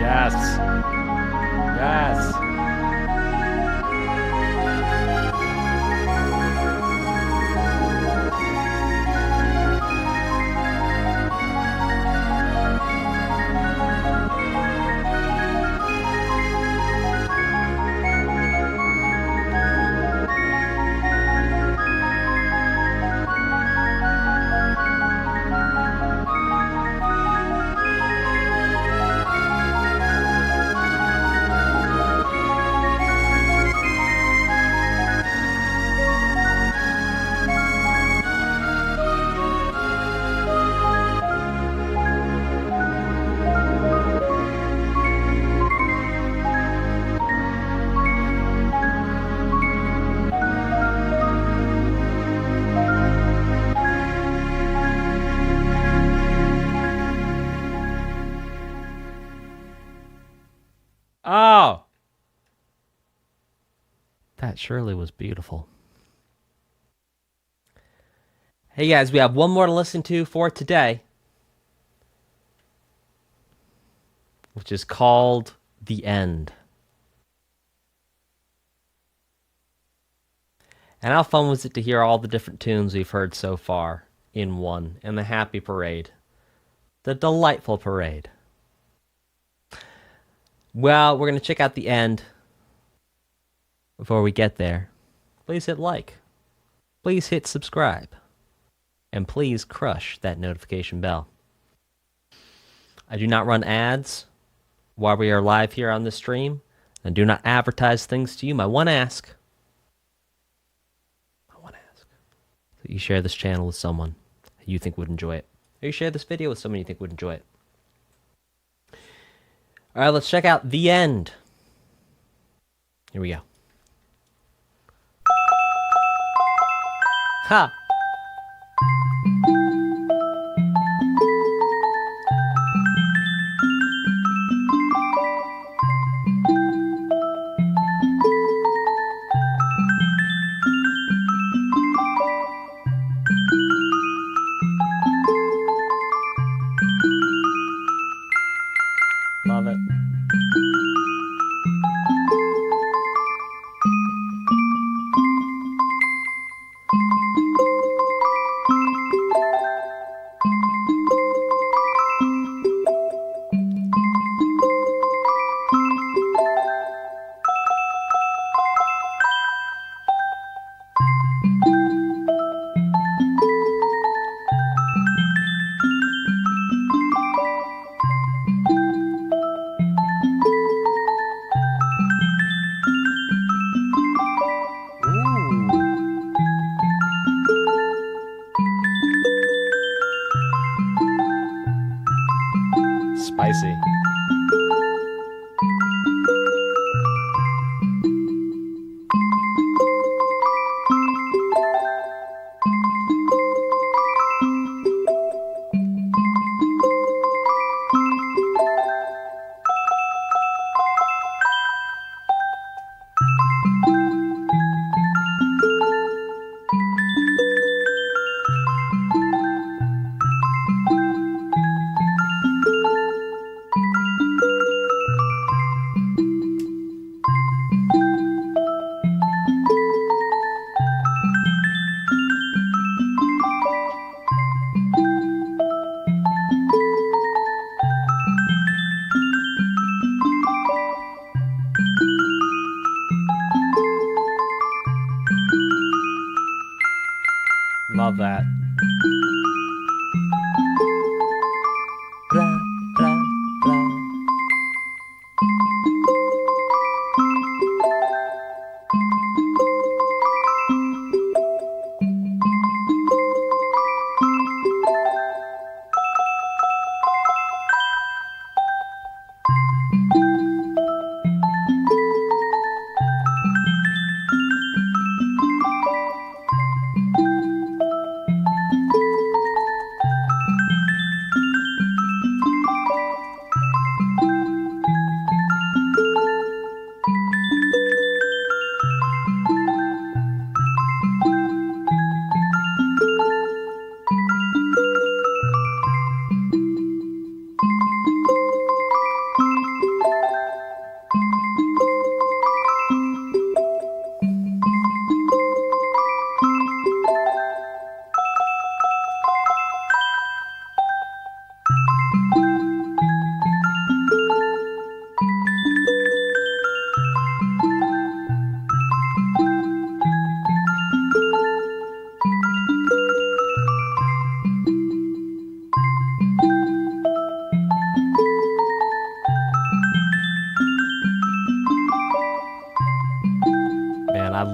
Yes. Yes. Oh. That surely was beautiful. Hey guys, we have one more to listen to for today, which is called The End. And how fun was it to hear all the different tunes we've heard so far in one, and the happy parade. The delightful parade. Well, we're going to check out the end. Before we get there, please hit like. Please hit subscribe. And please crush that notification bell. I do not run ads while we are live here on the stream, and do not advertise things to you. My one ask that you share this channel with someone you think would enjoy it. Or you share this video with someone you think would enjoy it. All right, let's check out The End. Here we go. Ha! Love it. Spicy.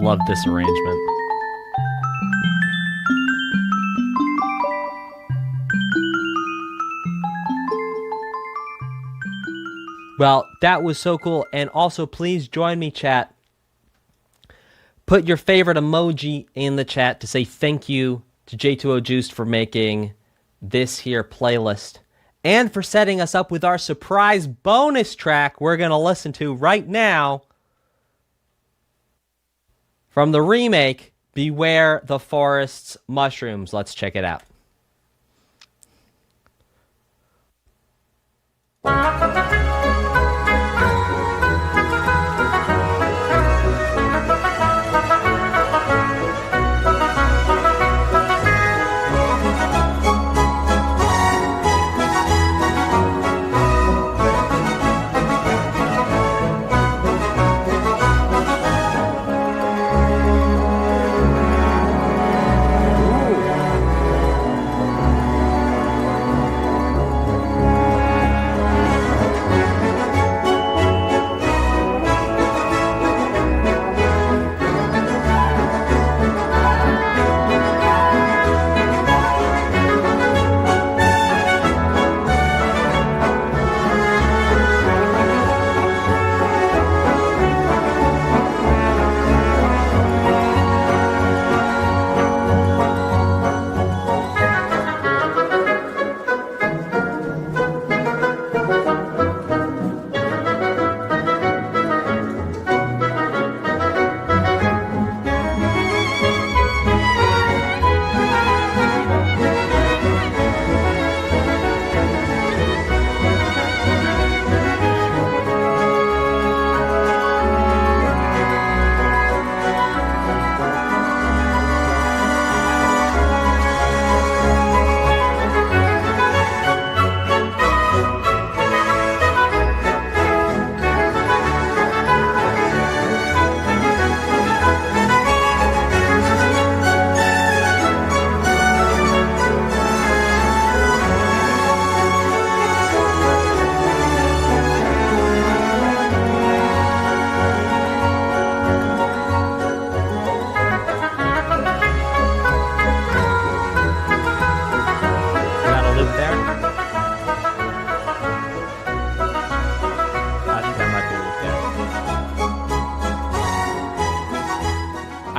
love this arrangement. Well, that was so cool. And also, please join me, chat. Put your favorite emoji in the chat to say thank you to J2O Juiced for making this here playlist and for setting us up with our surprise bonus track we're going to listen to right now from the remake, Beware the Forest's Mushrooms. Let's check it out.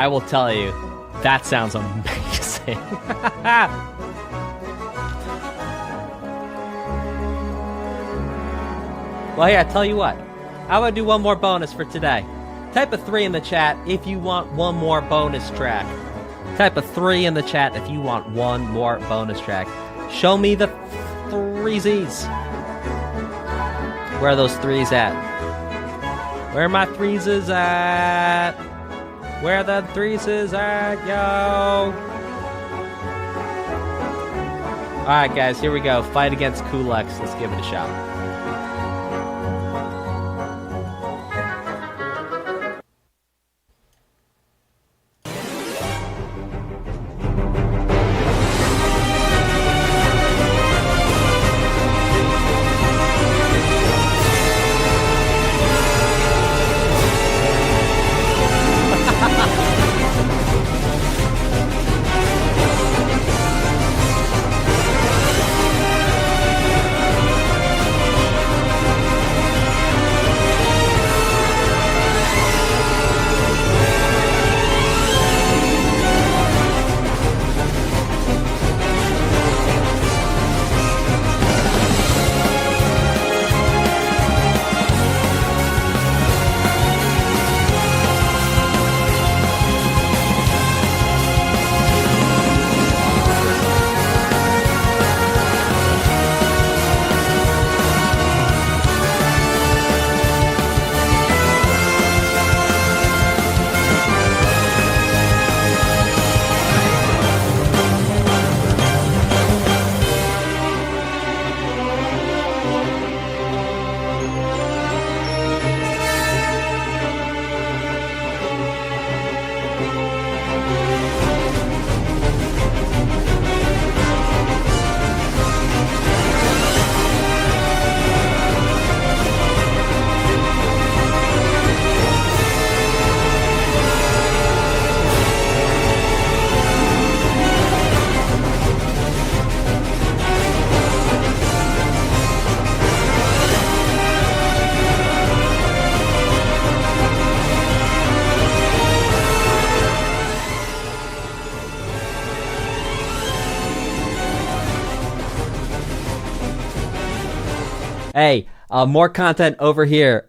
I will tell you, that sounds amazing. Well, yeah, I tell you what. How about I do one more bonus for today? Type a 3 in the chat if you want one more bonus track. Type a 3 in the chat if you want one more bonus track. Show me the 3Zs. Where are those 3s at? Where are my 3s at? Where the 3s at, yo? Alright, guys, here we go. Fight against Culex. Let's give it a shot. Hey, more content over here,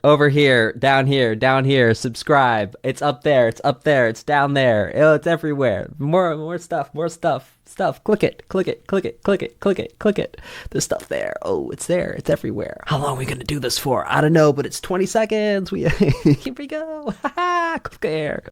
down here, down here. Subscribe. It's up there. It's up there. It's down there. Oh, it's everywhere. More stuff. More stuff. Stuff. Click it. Click it. Click it. Click it. Click it. Click it. There's stuff there. Oh, it's there. It's everywhere. How long are we gonna do this for? I don't know, but it's 20 seconds. Here we go. Click there.